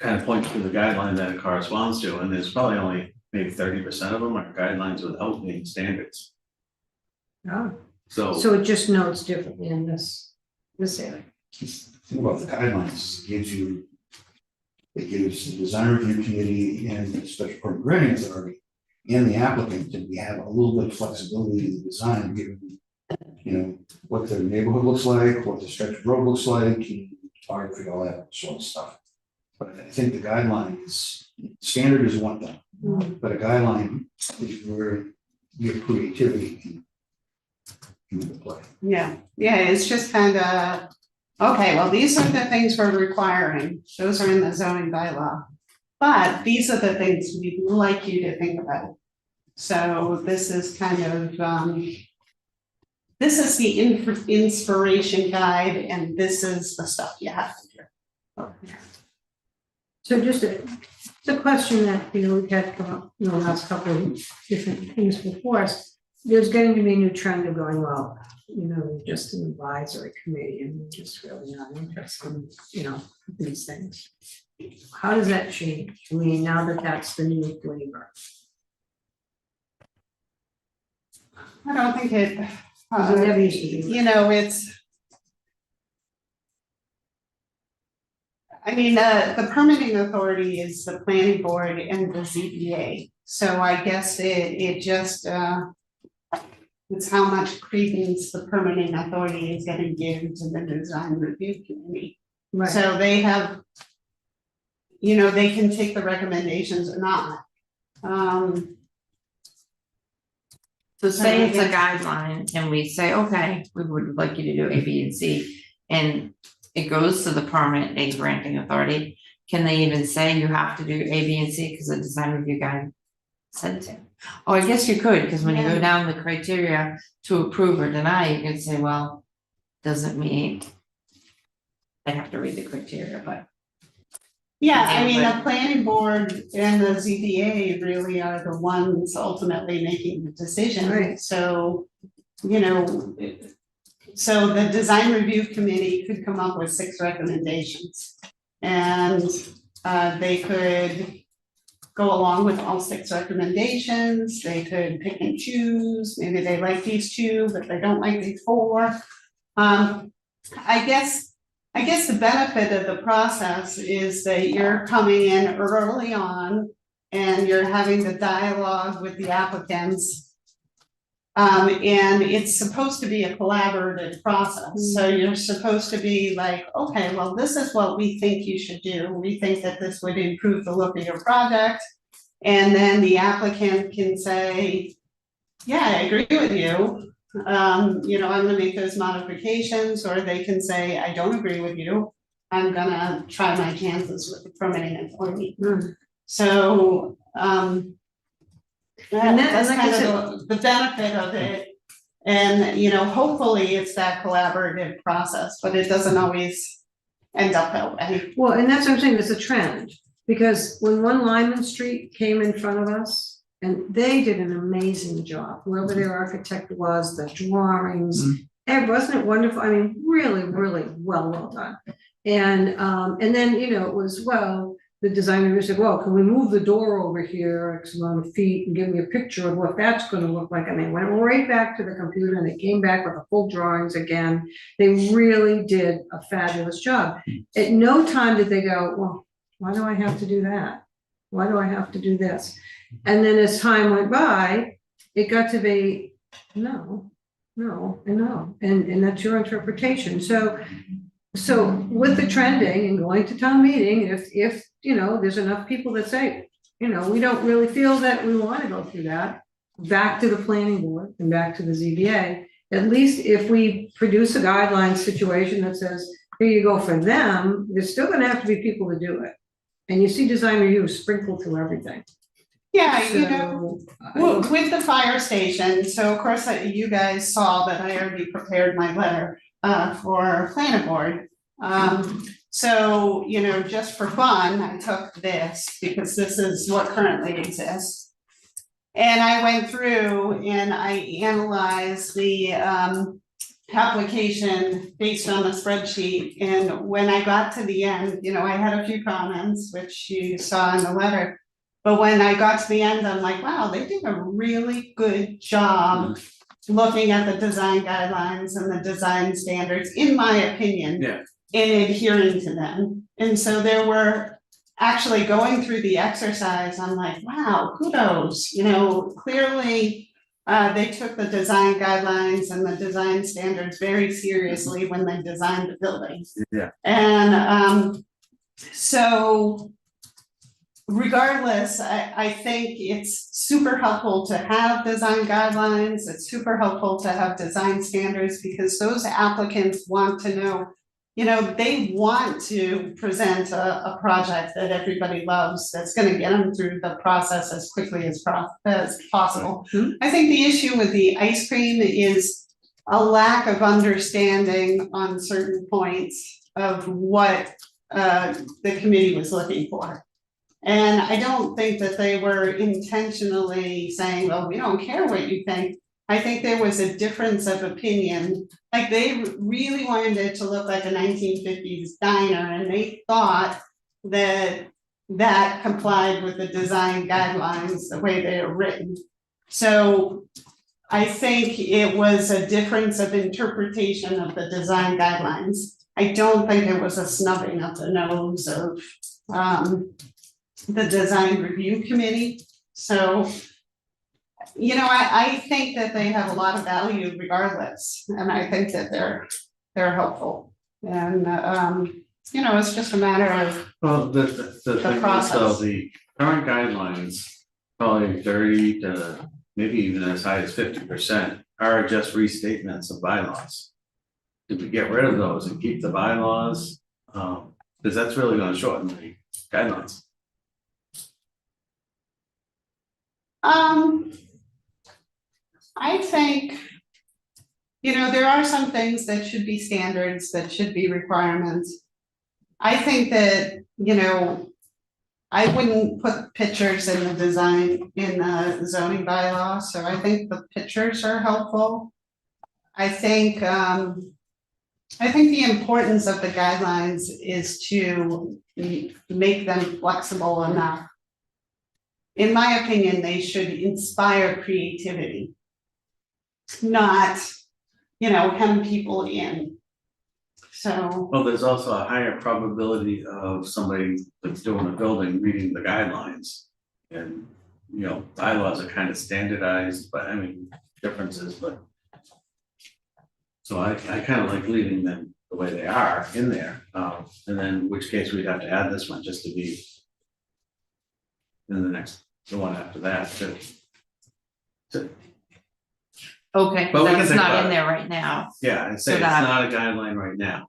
kind of points to the guideline that it corresponds to, and there's probably only maybe 30% of them are guidelines without being standards. Oh, So, so it just notes differently in this area. Think about the guidelines, it gives the design review committee and the special permit granting authority and the applicant, and we have a little bit of flexibility in the design, given, you know, what the neighborhood looks like, what the stretch of road looks like, topography, all that sort of stuff. But I think the guidelines, standard is one thing, but a guideline is where your creativity can come into play. Yeah, it's just kind of, okay, well, these are the things we're requiring, those are in the zoning bylaw. But these are the things we'd like you to think about. So this is kind of, this is the inspiration guide and this is the stuff you have to do. So just a question that, you know, we've had come up in the last couple of different things before us. There's going to be a new trend of going, well, you know, we're just an advisory committee and we're just really not interested in, you know, these things. How does that change? I mean, now that that's the new flavor. I don't think it, Because it never used to be. you know, it's. I mean, the permitting authority is the planning board and the ZBA, so I guess it just, it's how much credence the permitting authority is gonna give to the design review committee. Right. So they have, you know, they can take the recommendations or not. So say it's a guideline and we say, okay, we would like you to do A, B, and C. And it goes to the permit and granting authority. Can they even say you have to do A, B, and C because the design review guide said to? Oh, I guess you could, because when you go down the criteria to approve or deny, you can say, well, doesn't meet. They have to read the criteria, but. Yeah, I Yeah, mean, but- the planning board and the ZBA really are the ones ultimately making the decision, Right. so, you know. So the design review committee could come up with 6 recommendations. And they could go along with all 6 recommendations, they could pick and choose, maybe they like these 2, but they don't like these 4. I guess the benefit of the process is that you're coming in early on and you're having the dialogue with the applicants. And it's supposed to be a collaborative process, so you're supposed to be like, okay, well, this is what we think you should do, we think that this would improve the look of your project. And then the applicant can say, yeah, I agree with you. You know, I'm gonna make those modifications, or they can say, I don't agree with you. I'm gonna try my chances with the permitting authority. So, And that- that's like I kind said- of the benefit of it. And, hopefully it's that collaborative process, but it doesn't always end up that way. Well, and that's what I'm saying, there's a trend, because when One Lyman Street came in front of us, and they did an amazing job, whoever their architect was, the drawings, and wasn't it wonderful? I mean, really, really well done. And then, it was, well, the designer said, well, can we move the door over here X amount of feet and give me a picture of what that's gonna look like? And they went right back to the computer and they came back with the full drawings again. They really did a fabulous job. At no time did they go, well, why do I have to do that? Why do I have to do this? And then as time went by, it got to be, no, and no, and that's your interpretation. So with the trending and going to town meeting, if there's enough people that say, we don't really feel that we want to go through that, back to the planning board and back to the ZBA, at least if we produce a guideline situation that says, here you go for them, there's still gonna have to be people to do it. And you see design review sprinkled through everything. Yeah, So, Well, with the fire station, so of course, you guys saw that I already prepared my letter for planning board. So, just for fun, I took this because this is what currently exists. And I went through and I analyzed the application based on the spreadsheet. And when I got to the end, I had a few comments, which you saw in the letter. But when I got to the end, I'm like, wow, they did a really good job looking at the design guidelines and the design standards, in my opinion. Yeah. And adhering to them. And so there were, actually going through the exercise, I'm like, wow, kudos, clearly they took the design guidelines and the design standards very seriously when they designed the buildings. Yeah. And so regardless, I think it's super helpful to have design guidelines. It's super helpful to have design standards because those applicants want to know, they want to present a project that everybody loves, that's gonna get them through the process as quickly as possible. I think the issue with the ice cream is a lack of understanding on certain points of what the committee was looking for. And I don't think that they were intentionally saying, well, we don't care what you think. I think there was a difference of opinion. Like they really wanted it to look like a 1950s diner and they thought that that complied with the design guidelines the way they are written. So I think it was a difference of interpretation of the design guidelines. I don't think it was a snubbing of the nose of the design review committee. So I think that they have a lot of value regardless, and I think that they're helpful. And it's just a matter of Well, the thing is, though, process. the current guidelines, probably 30 to maybe even as high as 50% are just restatements of bylaws. If we get rid of those and keep the bylaws, because that's really gonna shorten the guidelines. I think, there are some things that should be standards, that should be requirements. I think that, I wouldn't put pictures in the design, in the zoning bylaw, so I think the pictures are helpful. I think the importance of the guidelines is to make them flexible enough. In my opinion, they should inspire creativity. Not, hem people in. So, Well, there's also a higher probability of somebody that's doing a building reading the guidelines. And, bylaws are kind of standardized, but differences, but. So I kind of like leaving them the way they are in there, and then in which case we'd have to add this one just to be. In the one after that, to Okay, But we can that's think not about in it. there right now, yeah, and say So it's that- not a guideline right now.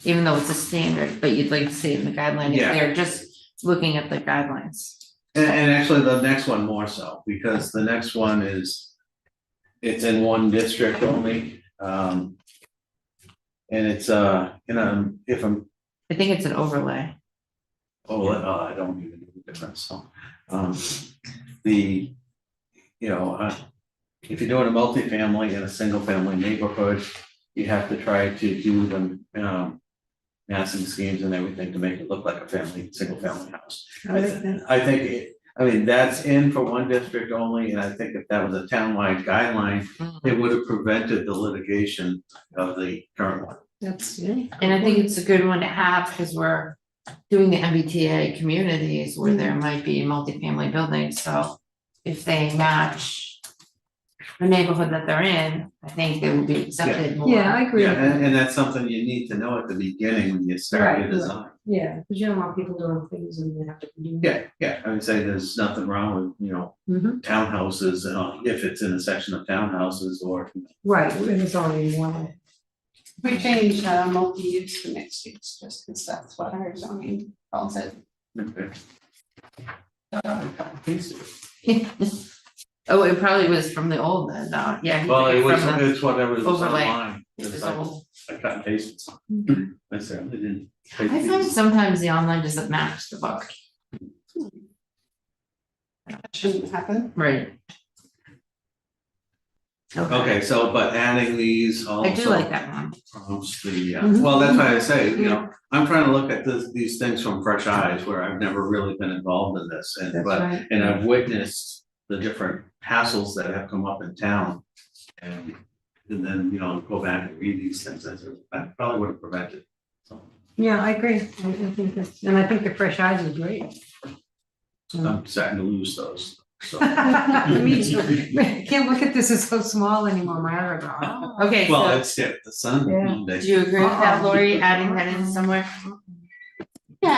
even though it's a standard, but you'd like to see it in the guideline if Yeah. they're just looking at the guidelines. And actually the next one more so, because the next one is. It's in one district only, and it's, if I'm, I think it's an overlay. I don't even know the difference, so, the, if you're doing a multifamily in a single family neighborhood, you have to try to do the, massing schemes and everything to make it look like a single family house. I think, that's in for one district only, and I think if that was a townwide guideline, it would have prevented the litigation of the current one. That's, yeah. And I think it's a good one to have because we're doing the MBTA communities where there might be multifamily buildings, so if they match the neighborhood that they're in, I think they would be accepted more. Yeah, I agree. Yeah, with that. and that's something you need to know at the beginning when you start your Right, design. Yeah, because you don't want people doing things and they have to do. Yeah, I would say there's nothing wrong with, Mhm. townhouses, if it's in a section of townhouses or. Right, and it's already one. We changed multi-use to mixed use, just because that's what our zoning calls it. Oh, it probably was from the old then, yeah. he Well, took it was, from the- it's whatever was overlay. online. It's It's like, old. I cut and pasted something. I certainly didn't. I find sometimes the online doesn't match the book. That shouldn't happen. Right. Okay, so, but adding these also. I do like that one. promotes the, Mhm. well, that's why I say, I'm trying to look at these things from fresh eyes where I've never really been involved in this and, That's but, right. and I've witnessed the different hassles that have come up in town. And then, go back and read these things, I probably would have prevented, so. Yeah, I agree. I think that's, and I think the fresh eyes is great. I'm starting to lose those, so. Me too. Can't look at this as so small anymore, my other dog. Okay, Well, so it's the sun Yeah. one day. do you agree with that, Lori, adding that in somewhere? Yeah,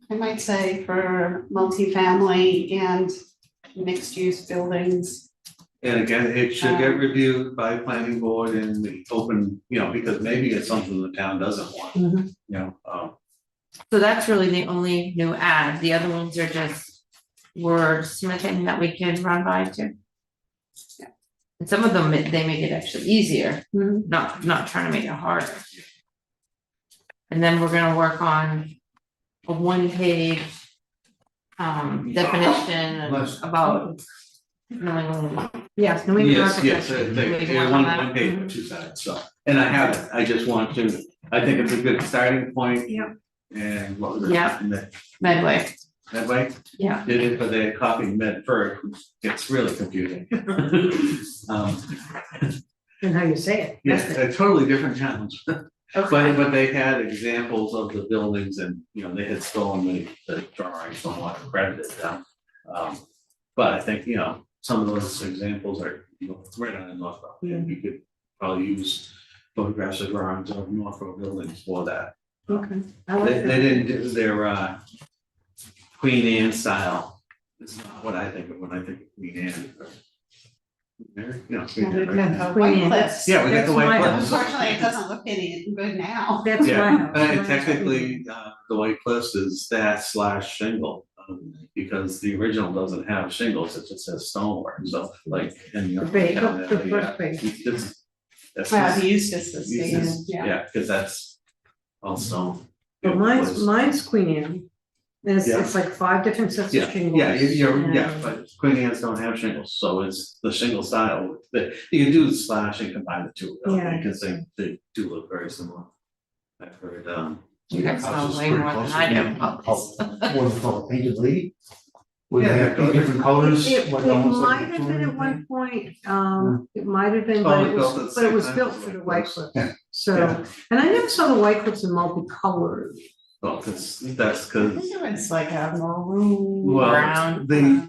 I might say for multifamily and mixed use buildings. And again, it should get reviewed by planning board and the open, because maybe it's something the town doesn't want, Mhm. So that's really the only new ad, the other ones are just wordsmithing that we can run by too. Yeah. And some of them, they make it actually easier, Mhm. not trying to make it harder. And then we're gonna work on a one-page definition Let's- about. No, Yes, New England Yes, yes, architecture. one page or two sides, so, and I have it, I just want to, I think it's a good starting point. Yep. And what was it? Yeah. Medway, That way, yeah, did it, but they copied Medford, which gets really confusing. And how you say it. Yeah, a totally different challenge, okay, but they had examples of the buildings and, they had stolen the drawings from what credited them. But I think, some of those examples are, right on Norfolk, and you could probably use photographs of drawings of Norfolk buildings for that. Okay. I like They that. didn't do their Queen Anne style, it's not what I think of when I think of Queen Anne. Mary, Queen Anne, right? Queen Anne. Cliffs. Yeah, we got That's the white my cliffs. Unfortunately, it doesn't look any good now. That's my Yeah, house. and technically, the White Cliffs is that / shingle, because the original doesn't have shingles, it just says stonework, so like. The page, the first page. That's, Well, Eustace is Eustace, yeah. yeah, because that's all stone. But mine's Queen Anne. And Yeah. it's like 5 different sets Yeah, of shingles. yeah, yeah, and- but Queen Anne's don't have shingles, so it's the shingle style, that you can do slash and combine the two, Yeah. because they do look very similar. I've heard, you guys know House is way pretty more than close I to do me. about this. What was it called, Painted Lady? Where they Yeah, have 8 different colors. It like it almost like might a have been at touring one thing. point, it might have been, Oh, but it it built at the was, but it same was time built as for the the White White Cliffs. Yeah. So, Yeah. and I never saw the White Cliffs in multicolored. well, that's I because think it was like a maroon. Well, Brown. the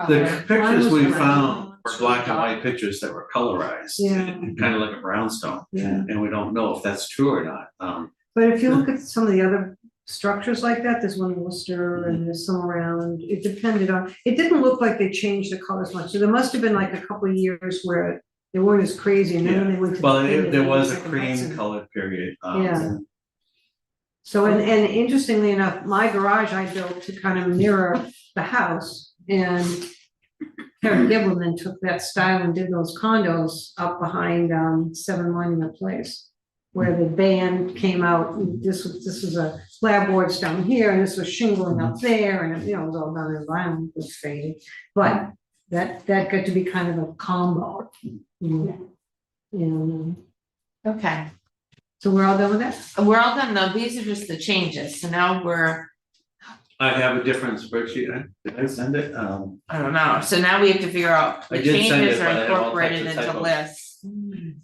color. pictures was we brown. found were black and white pictures that were colorized. Yeah. Kind of like a brownstone, Yeah. and we don't know if that's true or not, But if you look at some of the other structures like that, there's one in Worcester and there's some around, it depended on, it didn't look like they changed the colors much. So there must have been like a couple of years where they weren't as crazy and then when they went to. well, the faded, there it was a like cream Hudson. colored period, Yeah. So, and interestingly enough, my garage I built to kind of mirror the house and Karen Gibberman took that style and did those condos up behind 7 Monument Place. Where the band came out, and this was a slab boards down here, and this was shingling up there, and it was all done in vinyl, it was faded. But that got to be kind of a combo. And Okay, so we're all done with that? we're all done though, these are just the changes, so now I have a different spreadsheet, did I send it? I don't know, so now we have to figure out I the did send changes it, are but I have all incorporated types of into typos. lists.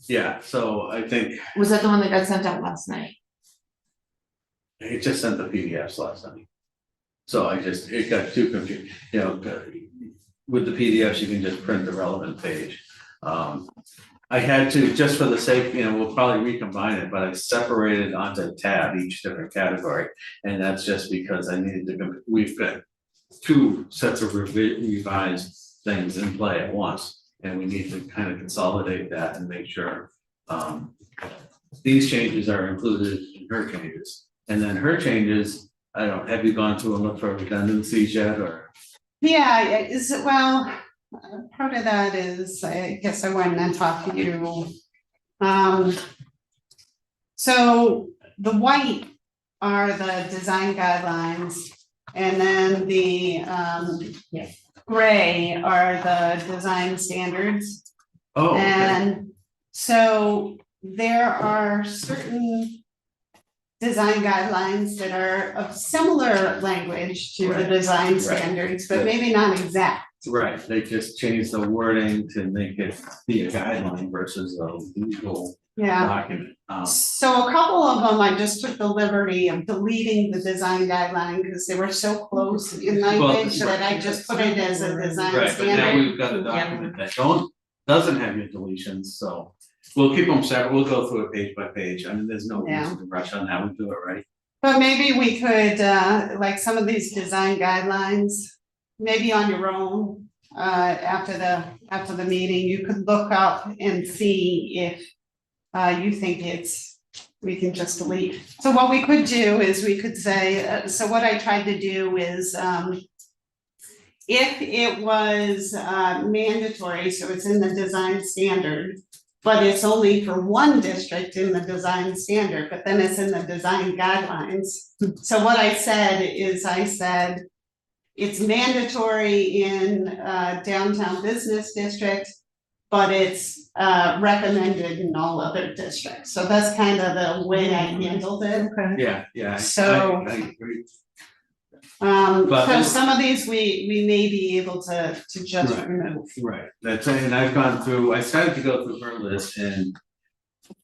Yeah, so I think Was that the one that got sent out last night? it just sent the PDFs last night. So it got too confused, with the PDFs, you can just print the relevant page. I had to, just for the sake, we'll probably recombine it, but I separated onto tab each different category. And that's just because I needed to, we've got 2 sets of revised things in play at once. And we need to kind of consolidate that and make sure these changes are included in her changes. And then her changes, I don't, have you gone through and looked for redundancies yet, or? Yeah, well, part of that is, I guess I went and talked to you. So the white are the design guidelines, and then the gray are the design standards. Oh, okay. And so there are certain design guidelines that are of similar language to the Right, design right. standards, but maybe not exact. Right, they just changed the wording to make it be a guideline versus a legal Yeah, document. so a couple of them, I just took the liberty of deleting the design guideline because they were so close in language that I just put it as a design Right, but now standard. we've got a document that doesn't have your deletions, so we'll keep them separate, we'll go through it page by page, I mean, there's no Yeah. reason to rush on that, we'll do it right. But maybe we could, like some of these design guidelines, maybe on your own, after the meeting, you could look up and see if you think we can just delete. So what we could do is we could say, so what I tried to do is, if it was mandatory, so it's in the design standard, but it's only for one district in the design standard, but then it's in the design guidelines. So what I said is, it's mandatory in downtown business district, but it's recommended in all other districts. So that's kind of the way I handled it. Okay. Yeah, So- I agree. So But- some of these we may be able to just Right. remove. Right, that's, and I've gone through, I started to go through her list and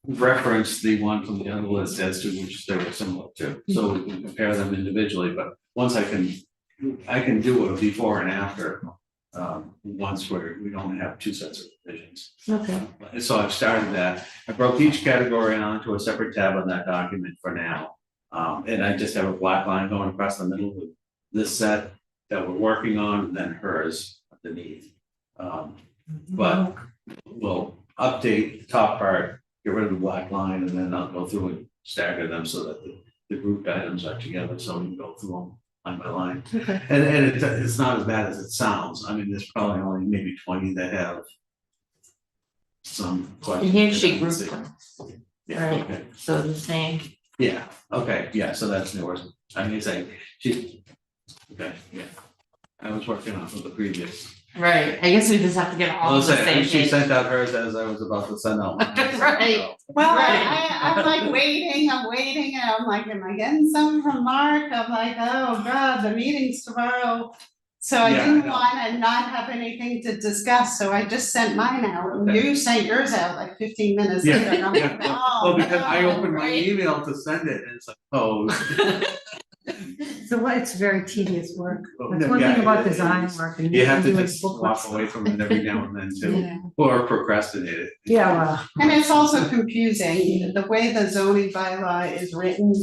reference the one from the other list as to which they were similar to, so we can compare them individually, but once I can do a before and after. Once where we don't have 2 sets of revisions. Okay. So I've started that, I broke each category onto a separate tab on that document for now. And I just have a black line going across the middle with this set that we're working on, and then hers underneath. But we'll update the top part, get rid of the black line, and then I'll go through and stagger them so that the grouped items are together, so we can go through them line by line. Okay. And it's not as bad as it sounds, I mean, there's probably only maybe 20 that have some And questions. here she grouped them, Yeah, right. okay, so the same. yeah, okay, yeah, so that's yours, I mean, okay, yeah. I was working off of the previous. Right, I guess we just have to get all Well, of the same she page. sent out hers as I was about to send out mine. Right. Well, Right. I'm like waiting, and I'm like, am I getting something from Mark? I'm like, oh God, the meeting's tomorrow. So I Yeah, I didn't know. wanna not have anything to discuss, so I just sent mine out, and Okay. you sent yours out like 15 minutes Yeah, later, and I'm like, yeah, oh, well, because I no, opened my right? email to send it, and it's like, oh. So it's very tedious work. Well, That's one yeah, thing about it design is. work and. You have to doing just book walk clubs. away from it every now and then too, Yeah. or procrastinate it. Yeah, well, And it's also confusing, the way the zoning bylaw is written.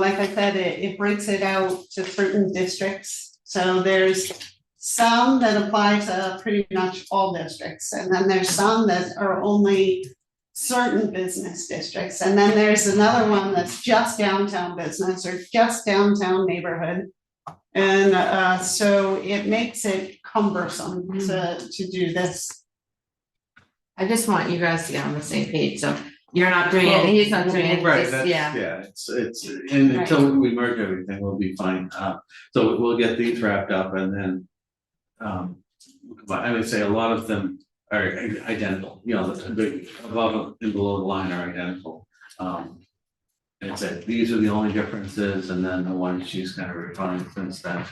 Like I said, it breaks it out to certain districts, so there's some that apply to pretty much all districts, and then there's some that are only certain business districts, and then there's another one that's just downtown business or just downtown neighborhood. And so it makes it cumbersome to do this. I just want you guys to get on the same page, so you're not doing it, he's not doing it, Right, just, that's, yeah. yeah, it's, and until we merge everything, we'll be fine, so we'll get these wrapped up and then. But I would say a lot of them are identical, you know, the above and below the line are identical. And say, these are the only differences, and then the ones she's kind of refined since then.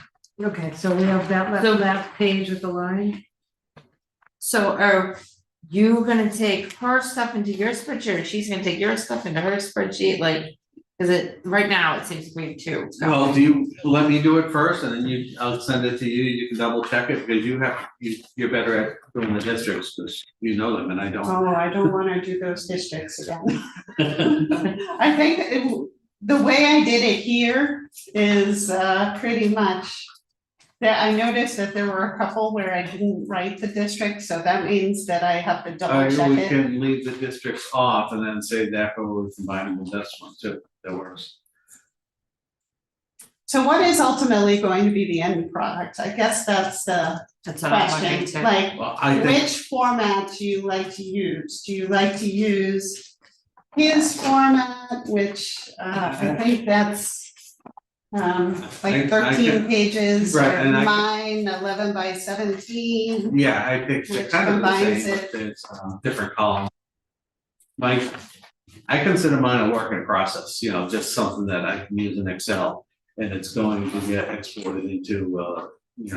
Okay, so we have that So- last page with the line. So are you gonna take her stuff into your spreadsheet, or she's gonna take your stuff into her spreadsheet, like, cause it, right now, it seems to be two. so- Well, do you let me do it first, and then I'll send it to you, you can double check it, because you're better at doing the districts, because you know them and I don't. Oh, I don't wanna do those districts again. I think the way I did it here is pretty much. That I noticed that there were a couple where I didn't write the district, so that means that I have to double check We it. can leave the districts off and then say that, but we'll combine them with this one too, that works. So what is ultimately going to be the end product? I guess that's the That's what I'm looking question, to. like, Well, I think, which format do you like to use? Do you like to use his format, which I think that's like I 13 can- pages, or Right, and I can- mine 11 by 17. yeah, I think they're Which kind of the combines same, it. but there's different columns. I consider mine a work in process, you know, just something that I can use in Excel. And it's going to get exported into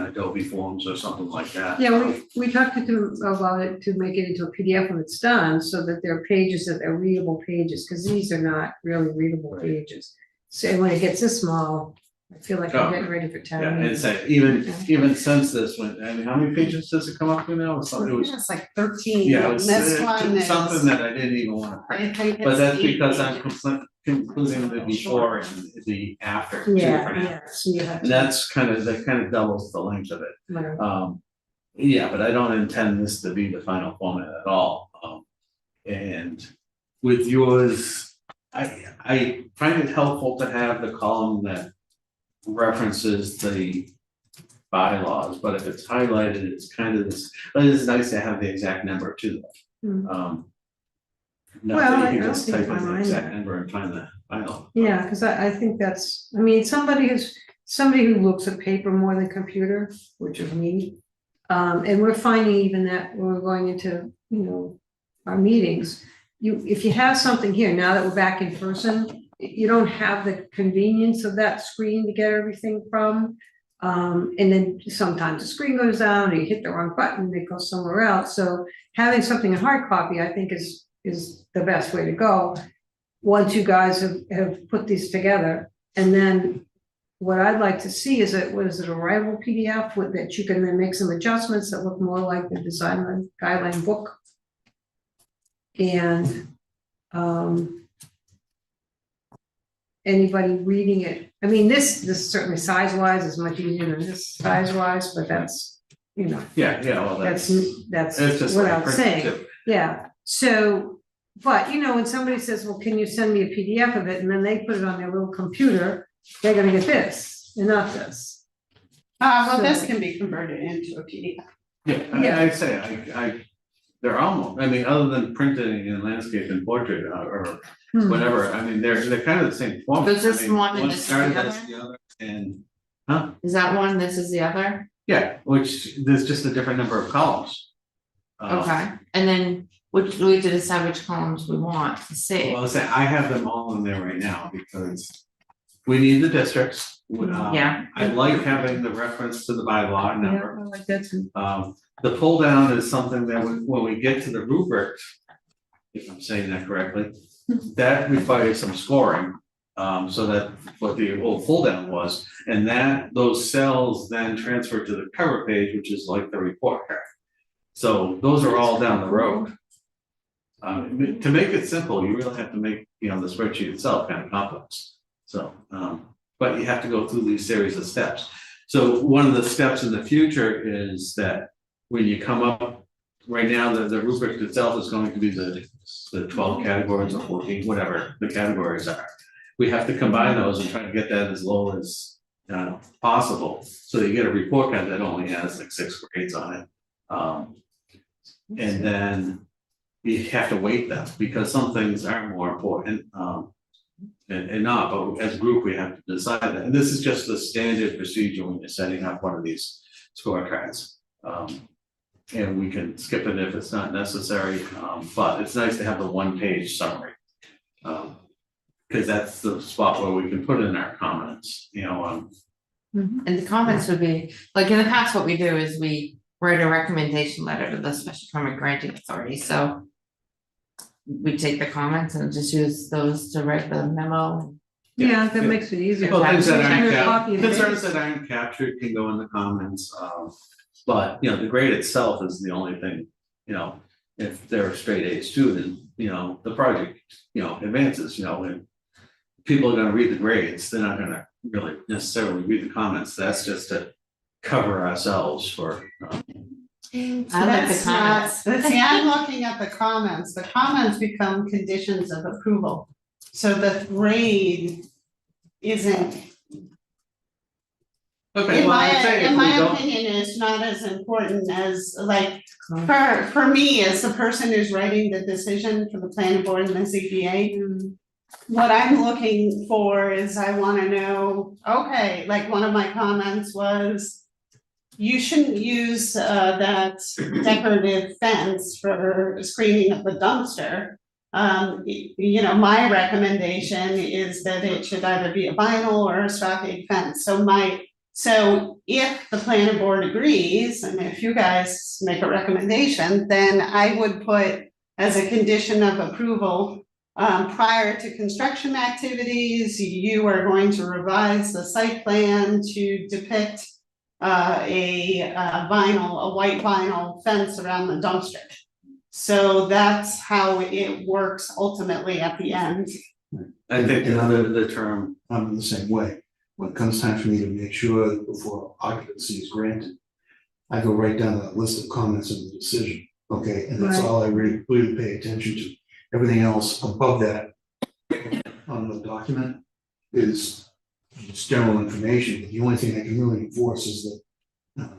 Adobe Forms or something like that. Yeah, we talked to them about it to make it into a PDF when it's done, so that there are pages that are readable pages, because these are not really readable Right. pages. So when it gets this small, I feel like Oh, I'm getting ready for town Yeah, and meeting. say, even since this one, I mean, how many pages does it come up to now? It's something, it was, It's like 13, yeah, it and was this one is. something that I didn't even wanna print. I think But it's that's 8 because I'm pages. concluding the before and the after too for Yeah, now. yeah, so you have And to. that kind of doubles the length of it. whatever. Yeah, but I don't intend this to be the final format at all. And with yours, I find it helpful to have the column that references the bylaws, but if it's highlighted, it's kind of this, but it's nice to have the exact number too. Hmm. Not Well, that I you can don't just think type I in the mind exact that. number and find the bylaw. Yeah, because I think that's, I mean, somebody who looks at paper more than computer, which is me. And we're finding even that when we're going into, our meetings, if you have something here, now that we're back in person, you don't have the convenience of that screen to get everything from. And then sometimes the screen goes down, or you hit the wrong button, it goes somewhere else. So having something in hard copy, I think is the best way to go. Once you guys have put these together, and then what I'd like to see is a rival PDF with that you can then make some adjustments that look more like the design guideline book. And anybody reading it, I mean, this certainly size-wise is much easier than this size-wise, but that's, Yeah, well, that's it's just without like saying. print too. Yeah, so, but when somebody says, well, can you send me a PDF of it, and then they put it on their little computer, they're gonna get this and not this. Well, this So- can be converted into a PDF. Yeah, I'd say, they're almost, I mean, other than printing in landscape and portrait or Hmm. whatever, I mean, they're kind of the same format. Is this I mean, one and this is the started other? as the other, and, Is that one, this is the other? yeah, which, there's just a different number of columns. Okay, and then we have to decide which columns we want to see. Well, I say, I have them all in there right now, because we need the districts. Yeah. I like having the reference to the bylaw Yeah, number. I like that too. The pull down is something that when we get to the rubric, if I'm saying that correctly, that requires some scoring. So that what the old pull down was, and those cells then transfer to the cover page, which is like the report card. So those are all down the road. To make it simple, you really have to make, the spreadsheet itself kind of complex. So, but you have to go through these series of steps. So one of the steps in the future is that when you come up, right now, the rubric itself is going to be the 12 categories or 14, whatever the categories are. We have to combine those and try to get that as low as possible, so you get a report card that only has like 6 grades on it. And then you have to weight them, because some things are more important, and not, but as a group, we have to decide that, and this is just the standard procedure when you're setting up one of these scorecards. And we can skip it if it's not necessary, but it's nice to have the 1-page summary. Cause that's the spot where we can put in our comments, And the comments would be, like in the past, what we do is we write a recommendation letter to the special permit granting authority, so. We take the comments and just use those to write the memo. Yeah, that makes it easier. Well, things that aren't Copy and concerns paste. that aren't captured can go in the comments, but, the grade itself is the only thing, if they're a straight A student, the project, advances, and people are gonna read the grades, they're not gonna really necessarily read the comments, that's just to cover ourselves for, I like the That's not, comments. see, I'm looking at the comments become conditions of approval. So the grade isn't, okay, in well, I'd say if we my don't. opinion, is not as important as, like, for me, as the person who's writing the decision for the planning board and the ZBA. What I'm looking for is I wanna know, okay, like one of my comments was. You shouldn't use that decorative fence for screening of the dumpster. My recommendation is that it should either be a vinyl or a stockade fence, so if the planning board agrees, and if you guys make a recommendation, then I would put as a condition of approval. Prior to construction activities, you are going to revise the site plan to depict a white vinyl fence around the dumpster. So that's how it works ultimately at the end. I think the term, I'm the same way. When it comes time for me to make sure that before occupancy is granted, I go right down that list of comments in the decision, okay, and that's Right. all I really pay attention to. Everything else above that on the document is just general information. The only thing I can really enforce is the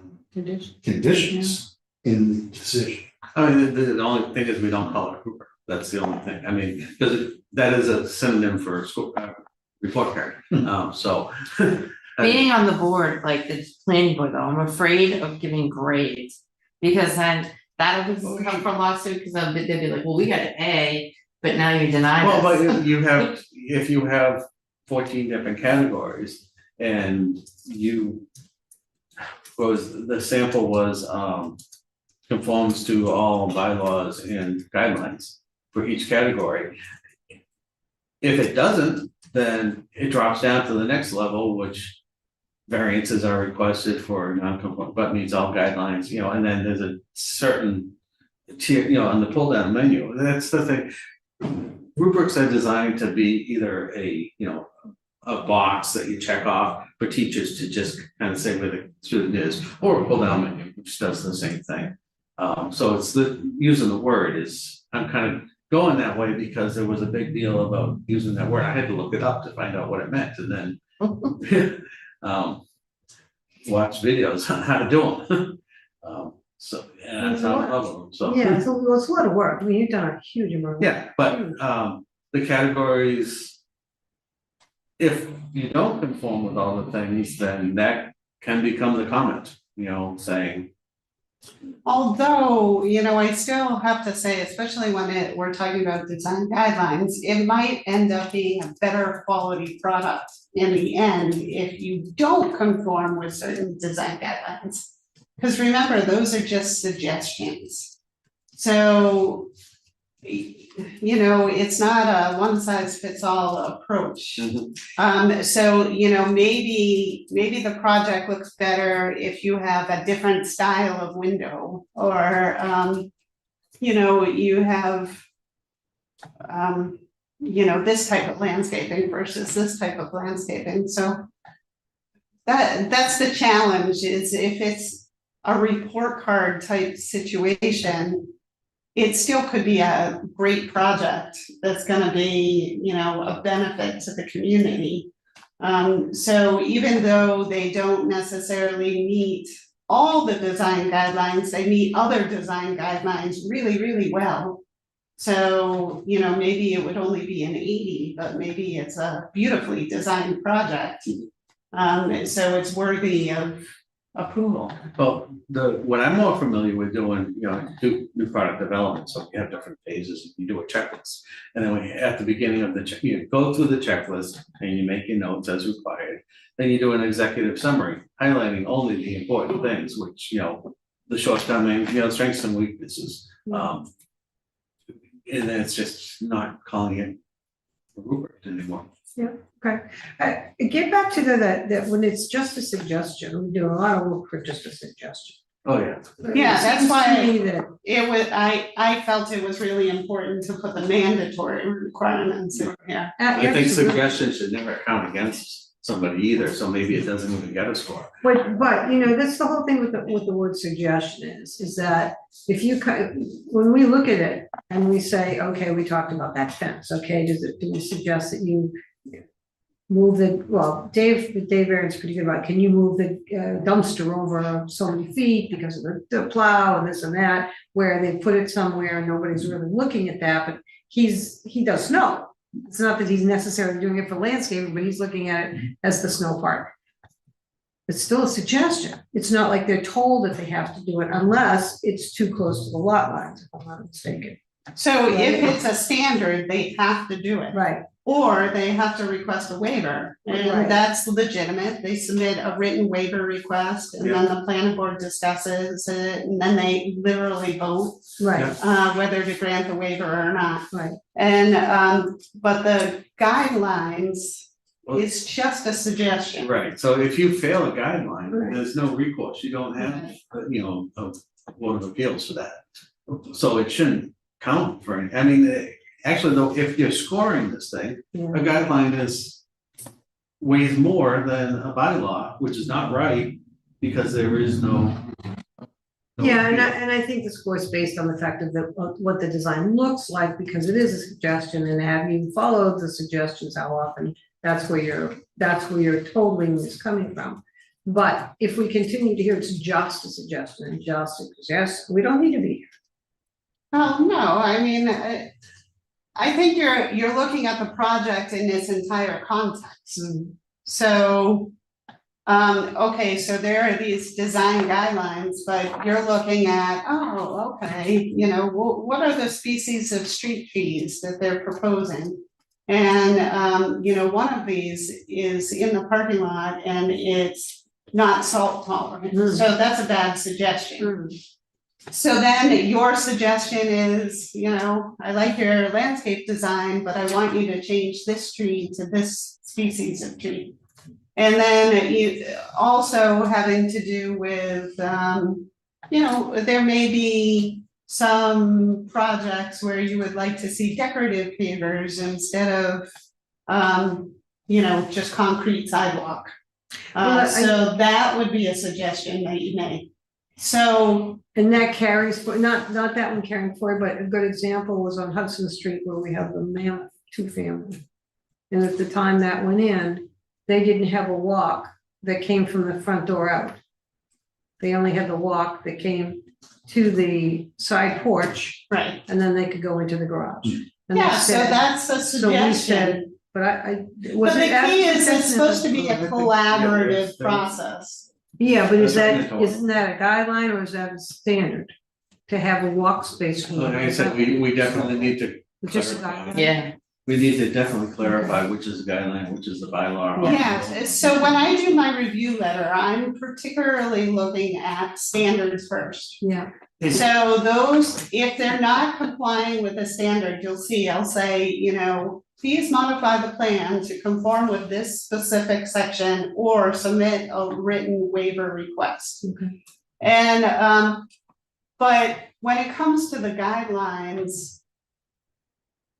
conditions in the decision. I mean, the only thing is we don't call it Hooper, that's the only thing, I mean, because that is a synonym for school, report card, so. Being on the board, like the planning board though, I'm afraid of giving grades. Because then that'll be come from lawsuit, because they'll be like, well, we got an A, but now you deny Well, us. but you have, if you have 14 different categories and the sample was, conforms to all bylaws and guidelines for each category. If it doesn't, then it drops down to the next level, which variances are requested for non-conform, but meets all guidelines, and then there's a certain tier, on the pull down menu, that's the thing. Rubrics are designed to be either a box that you check off for teachers to just kind of say where the student is, or a pull down menu, which does the same thing. So it's using the word is, I'm kind of going that way because there was a big deal about using that word. I had to look it up to find out what it meant, and then watch videos on how to do them. So, yeah, that's how I love them, so. Yeah, so it's a lot of work. I mean, you've done a huge amount. Yeah, but the categories, if you don't conform with all the things, then that can become the comment, saying. Although, I still have to say, especially when we're talking about design guidelines, it might end up being a better quality product in the end if you don't conform with certain design guidelines. Because remember, those are just suggestions. So, it's not a one size fits all approach. So, maybe the project looks better if you have a different style of window, or, you have, this type of landscaping versus this type of landscaping, so that's the challenge, is if it's a report card type situation, it still could be a great project that's gonna be, a benefit to the community. So even though they don't necessarily meet all the design guidelines, they meet other design guidelines really, really well. So, you know, maybe it would only be an 80, but maybe it's a beautifully designed project. So it's worthy of approval. Well, what I'm more familiar with doing, you know, do new product development, so you have different phases, you do a checklist. And then at the beginning of the you go through the checklist and you make your notes as required. Then you do an executive summary, highlighting only the important things, which, you know, the shortcomings, you know, strengths and weaknesses. And then it's just not calling it a rubric anymore. Okay, get back to that when it's just a suggestion, we do a lot of work for just a suggestion. Oh, yeah. Yeah, It that's seems to why me that, it was, I felt it was really important to put the mandatory requirements in here. I think absolutely. suggestions should never count against somebody either, so maybe it doesn't even get a score. But, you know, that's the whole thing with the word suggestion is that if you when we look at it and we say, okay, we talked about that fence, okay, do we suggest that you move Dave Aaron's pretty good about, can you move the dumpster over so many feet because of the plow and this and that, where they put it somewhere and nobody's really looking at that, but he does snow. It's not that he's necessarily doing it for landscaping, but he's looking at it as the snow part. It's still a suggestion. It's not like they're told that they have to do it unless it's too close to the lot lines, if I'm not mistaken. So if it's a standard, they have to do it. Right. Or they have to request a waiver, Right. and that's legitimate, they submit a written waiver request, and then the planning board discusses it, and then they literally vote. Right, Whether to grant the waiver or not. right. And, but the guidelines Well- is just a suggestion. Right, so if you fail a guideline, Right. there's no recourse, you don't have, you know, a board of appeals for that. So it shouldn't count for any, I mean, actually though, if you're scoring this thing, Yeah. a guideline is weighs more than a bylaw, which is not right, because there is no. Yeah, and I think the score is based on the fact of what the design looks like, because it is a suggestion, and have you followed the suggestions, how often? That's where your totaling is coming from. But if we continue to hear it's just a suggestion, and just a suggestion, we don't need to be here. Oh, no, I mean, I think you're looking at the project in its entire context. So, okay, so there are these design guidelines, but you're looking at, oh, okay, you know, what are the species of street trees that they're proposing? And, you know, one of these is in the parking lot and it's not salt tolerant, so that's a bad suggestion. So then your suggestion is, you know, I like your landscape design, but I want you to change this tree to this species of tree. And then you also having to do with, you know, there may be some projects where you would like to see decorative pavers instead of, you know, just concrete sidewalk. So that would be a suggestion that you make. So, And that carries, not that one carrying forward, but a good example was on Hudson Street where we have the Mammoth two-family. And at the time that went in, they didn't have a walk that came from the front door out. They only had the walk that came to the side porch, right, and then they could go into the garage. And they yeah, so said- that's a So we said, suggestion. but I. But was the it as key is it's suggestion? supposed to be I a think, collaborative yeah, it's- process. Yeah, but is That's that, what they told isn't that a guideline or is that a standard? To have a walk space? Like I said, we definitely need to, It's just a clarify. guideline. Yeah, we need to definitely clarify which is the guideline, which is the bylaw. Yeah, so when I do my review letter, I'm particularly looking at standards first. Yeah, So those, if they're not complying with the standard, you'll see, I'll say, you know, please modify the plan to conform with this specific section or submit a written waiver request. okay. And, but when it comes to the guidelines,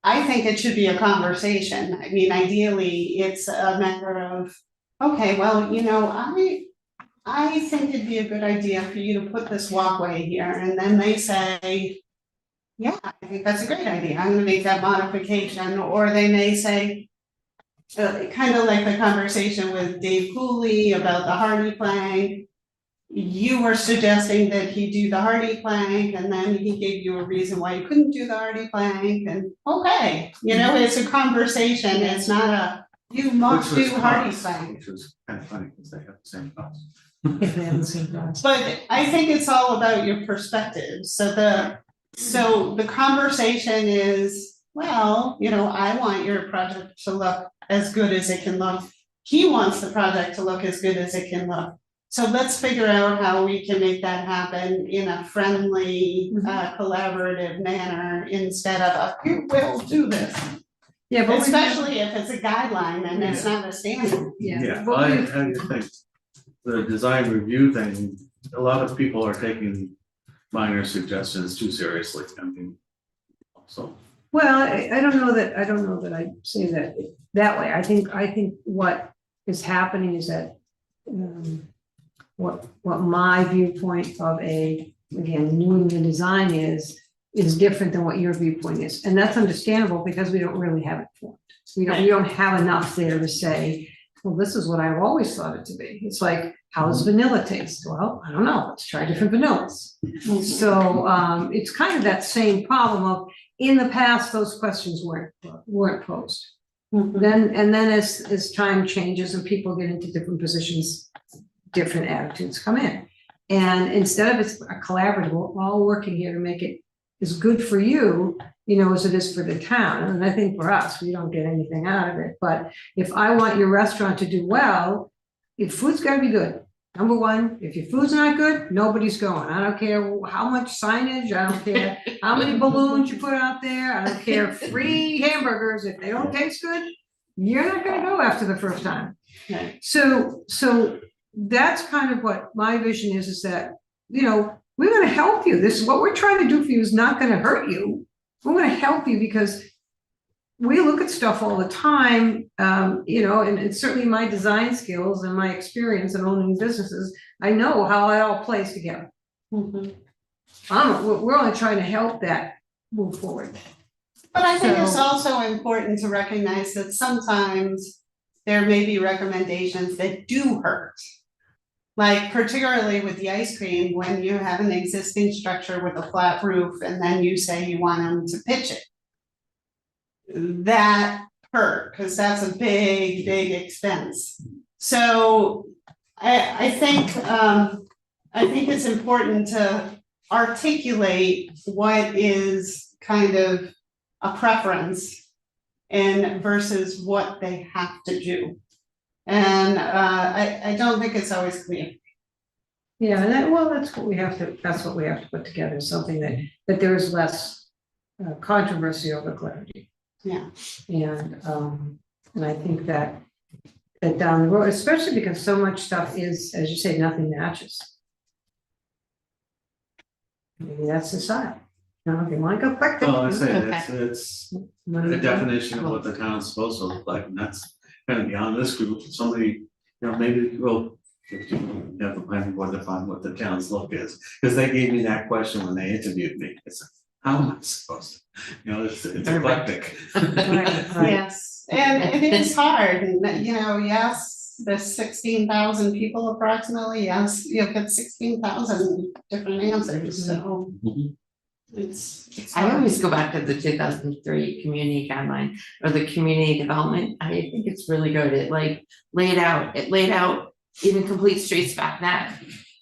I think it should be a conversation. I mean, ideally, it's a matter of, okay, well, you know, I think it'd be a good idea for you to put this walkway here, and then they say, yeah, I think that's a great idea, I'm gonna make that modification, or they may say, kind of like the conversation with Dave Cooley about the hardy plank. You were suggesting that he do the hardy plank, and then he gave you a reason why you couldn't do the hardy plank, and okay, it's a conversation, it's not a, you must Which was do hardy cost, plank. which was kind of funny, because they have the same cost. If they haven't seen that. But I think it's all about your perspective, so the conversation is, well, I want your project to look as good as it can look. He wants the project to look as good as it can look. So let's figure out how we can make that happen in a friendly, collaborative manner instead of a, you will do this. Yeah, but Especially if it's a guideline and it's not a standard. Yeah. Well, But we- how do you think? The design review thing, a lot of people are taking minor suggestions too seriously, I mean, so. Well, I don't know that I say that way. I think what is happening is that, what my viewpoint of again, doing the design is different than what your viewpoint is. And that's understandable because we don't really have it formed. We don't have enough there to say, well, this is what I've always thought it to be. It's like, how does vanilla taste? Well, I don't know, let's try different vanillas. So, it's kind of that same problem of, in the past, those questions weren't posed. Then as time changes and people get into different positions, different attitudes come in. And instead of it's a collaborative, we're all working here to make it as good for you, as it is for the town. And I think for us, we don't get anything out of it. But if I want your restaurant to do well, your food's gotta be good. Number one, if your food's not good, nobody's going. I don't care how much signage, I don't care how many balloons you put out there, I don't care, free hamburgers, if they don't taste good, you're not gonna go after the first time. Right. So that's kind of what my vision is that, we're gonna help you. This is what we're trying to do for you is not gonna hurt you. We're gonna help you because we look at stuff all the time, and it's certainly my design skills and my experience in owning businesses, I know how it all plays together. Mhm. We're only trying to help that move forward. But I think it's So- also important to recognize that sometimes there may be recommendations that do hurt. Like particularly with the ice cream, when you have an existing structure with a flat roof and then you say you want them to pitch it. That hurt, because that's a big, big expense. So I think it's important to articulate what is kind of a preference and versus what they have to do. And I don't think it's always clear. Yeah, and that's what we have to put together, something that there is less controversy over clarity. Yeah. And I think that down the road, especially because so much stuff is, as you say, nothing matches. Maybe that's the style. If you want to go quick. Well, I say, Okay. it's a definition of what the town's supposed to look like, and that's kind of beyond this group, somebody, maybe, well, if you have the planning board define what the town's look is, because they gave me that question when they interviewed me, it's like, how am I supposed to, it's eclectic. Right. Yes, and it is hard, and yes, there's 16,000 people approximately, yes, you'll get 16,000 different answers, so. Mhm. It's I hard. always go back to the 2003 community guideline or the community development. I think it's really good. It laid out even complete streets back then,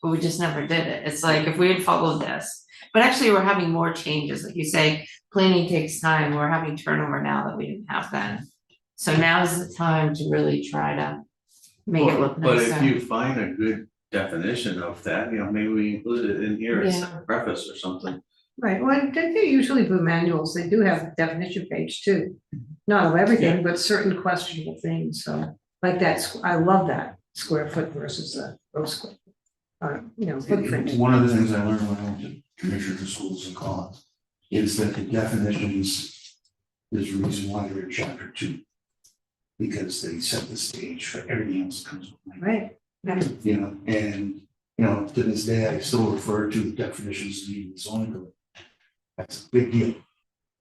but we just never did it. It's like if we had followed this, but actually we're having more changes. Like you say, planning takes time. We're having turnover now that we didn't have then. So now is the time to really try to make it look But nicer. if you find a good definition of that, maybe we include it in here as a preface or something. Right, well, they usually do manuals, they do have a definition page too. Not of everything, but certain questionable things, so like I love that square foot versus a gross square. Footprint. One of the things I learned when I went to commissioner of schools in college is that the definitions is the reason why they're in chapter 2. Because they set the stage for everything else that comes behind. Right, And to this day, I still refer to the definitions in the zoning code. That's a big deal.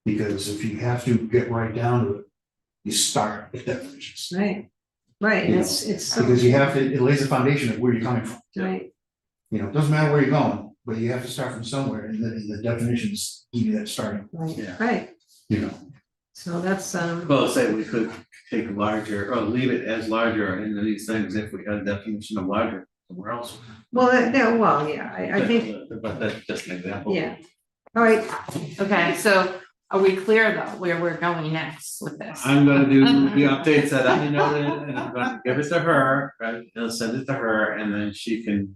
Because if you have to get right down to it, you start with definitions. Right, right, You it's so, Because you have to, it lays the foundation of where you're coming from. right, You know, it doesn't matter where you're going, but you have to start from somewhere, and the definitions give you that starting, right, Yeah. right, you know. so that's, Well, say we could take larger, or leave it as larger in these things if we had a definition of larger somewhere else. well, yeah, I think, But that's just an example. yeah. All right, Okay, so are we clear though, where we're going next with this? I'm gonna do the updates that I noted, and I'm gonna give it to her, right, I'll send it to her, and then she can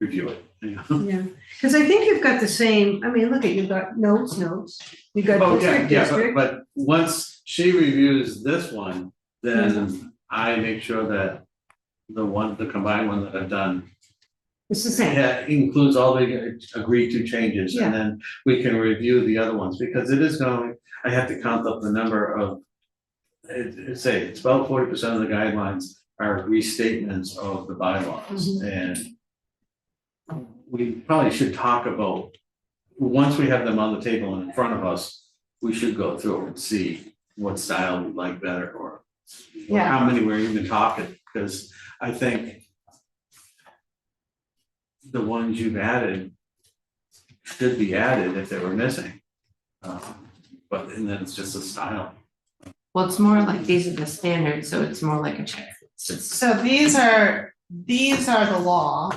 review it, you know? yeah, because I think you've got the same, I mean, look at, you've got notes, you've got Oh, yeah, district, but once she reviews this one, then I make sure that the combined one that I've done, it's the same, yeah, includes all the agreed to changes, Yeah. and then we can review the other ones, because it is going, I have to count up the number of. It's about 40% of the guidelines are restatements of the bylaws, and. We probably should talk about, once we have them on the table and in front of us, we should go through and see what style we like better, or Yeah. how many we're even talking, because I think the ones you've added should be added if they were missing. But, and then it's just a style. Well, it's more like these are the standards, so it's more like a checklist. It's- So these are the law.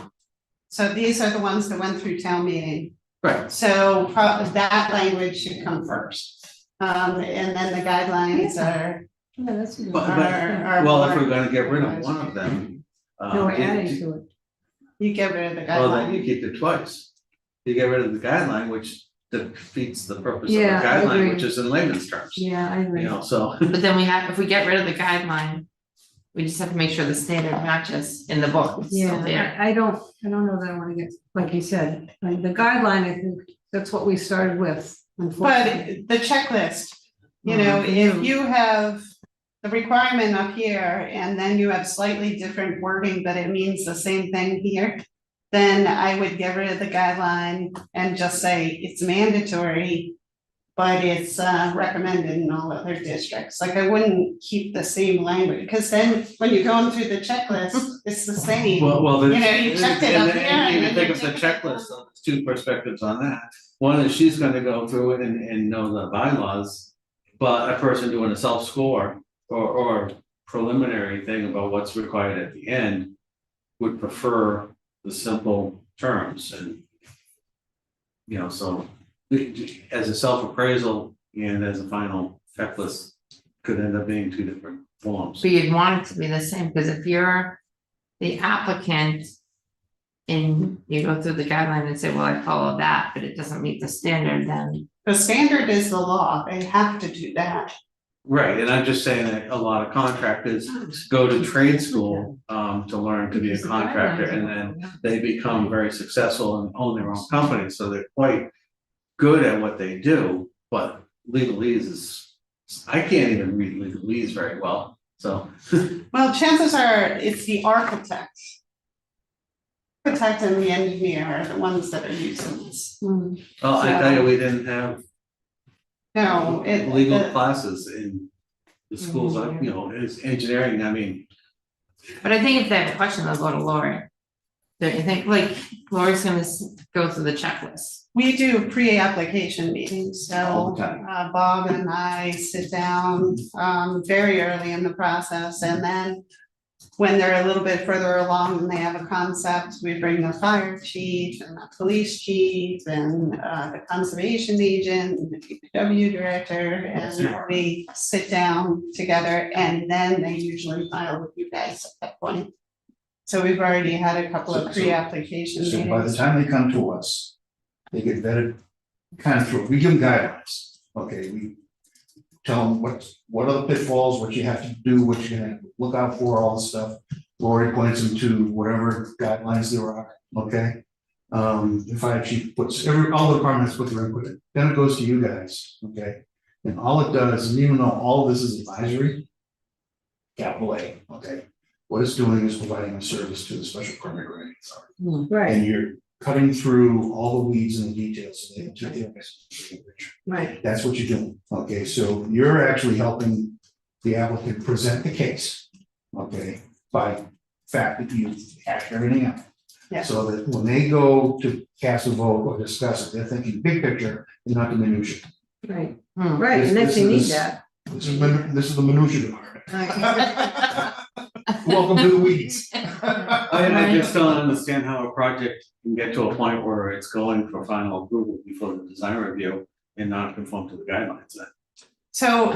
So these are the ones that went through town meeting. Right. So that language should come first. And then the guidelines are, yeah, that's. good. But- are. Well, if we're gonna get rid of one of them. No, we're adding to it, You get rid of the Well, then you guideline. keep it twice. You get rid of the guideline, which defeats the purpose of the Yeah, I guideline, agree. which is in layman's terms, yeah, I you agree. know, so. But then if we get rid of the guideline, we just have to make sure the standard matches in the book. It's still there. Yeah, I don't know that I wanna get, like you said, like the guideline, I think that's what we started with, unfortunately. But the checklist, you know, if you have the requirement up here and then you have slightly different wording, but it means the same thing here, then I would get rid of the guideline and just say it's mandatory, but it's recommended in all other districts. Like I wouldn't keep the same language, because then when you're going through the checklist, it's the same. Well, You know, you checked it up here and you then think you of the checked it. checklist, so there's two perspectives on that. One is she's gonna go through it and know the bylaws, but a person doing a self-score or preliminary thing about what's required at the end would prefer the simple terms and. You know, so as a self-appraisal and as a final checklist could end up being two different forms. So you'd want it to be the same, because if you're the applicant and you go through the guideline and say, well, I follow that, but it doesn't meet the standard, then The standard is the law, they have to do that. Right, and I'm just saying that a lot of contractors go to trade school to learn to be a Because the contractor, guidelines and are- then they become very successful and own their own company, so they're quite good at what they do, but legalese is, I can't even read legalese very well, so. Well, chances are it's the architect. Architect and the engineer are the ones that are using this. Hmm. Well, I tell you, we didn't have No, it. legal the- classes in the schools, you know, it's engineering, I mean. but I think if they have a question, they'll go to Lori. Don't you think, like, Lori's gonna go through the checklist? We do pre-application meetings, All so the time. Bob and I sit down very early in the process, and then. When they're a little bit further along and they have a concept, we bring the fire chief and the police chief and the conservation agent and the DPW director, and we sit down together, and then they usually file with you guys at that point. So we've already had a couple of So- pre-application So by the meetings. time they come to us, they get vetted kind of through, we give them guidelines, okay, we. Tell them what are the pitfalls, what you have to do, what you're gonna look out for, all the stuff. Lori points them to whatever guidelines there are, okay? The fire chief puts, all the departments put their input in, then it goes to you guys, okay? And all it does, and even though all of this is advisory. Capital A, okay, what it's doing is providing a service to the special permit granting authority. Right, And you're cutting through all the weeds and the details, so they can take their best. right, That's what you're doing, okay, so you're actually helping the applicant present the case, okay, by fact that you hashed everything out. Yeah. So that when they go to cast a vote or discuss it, they're thinking big picture and not the minutia. Right, Hmm. right, and This if you need is- that. This is the minutia department. Welcome to the weeds. I just don't understand how a project can get to a point where it's going for final approval before the design review and not conform to the guidelines. So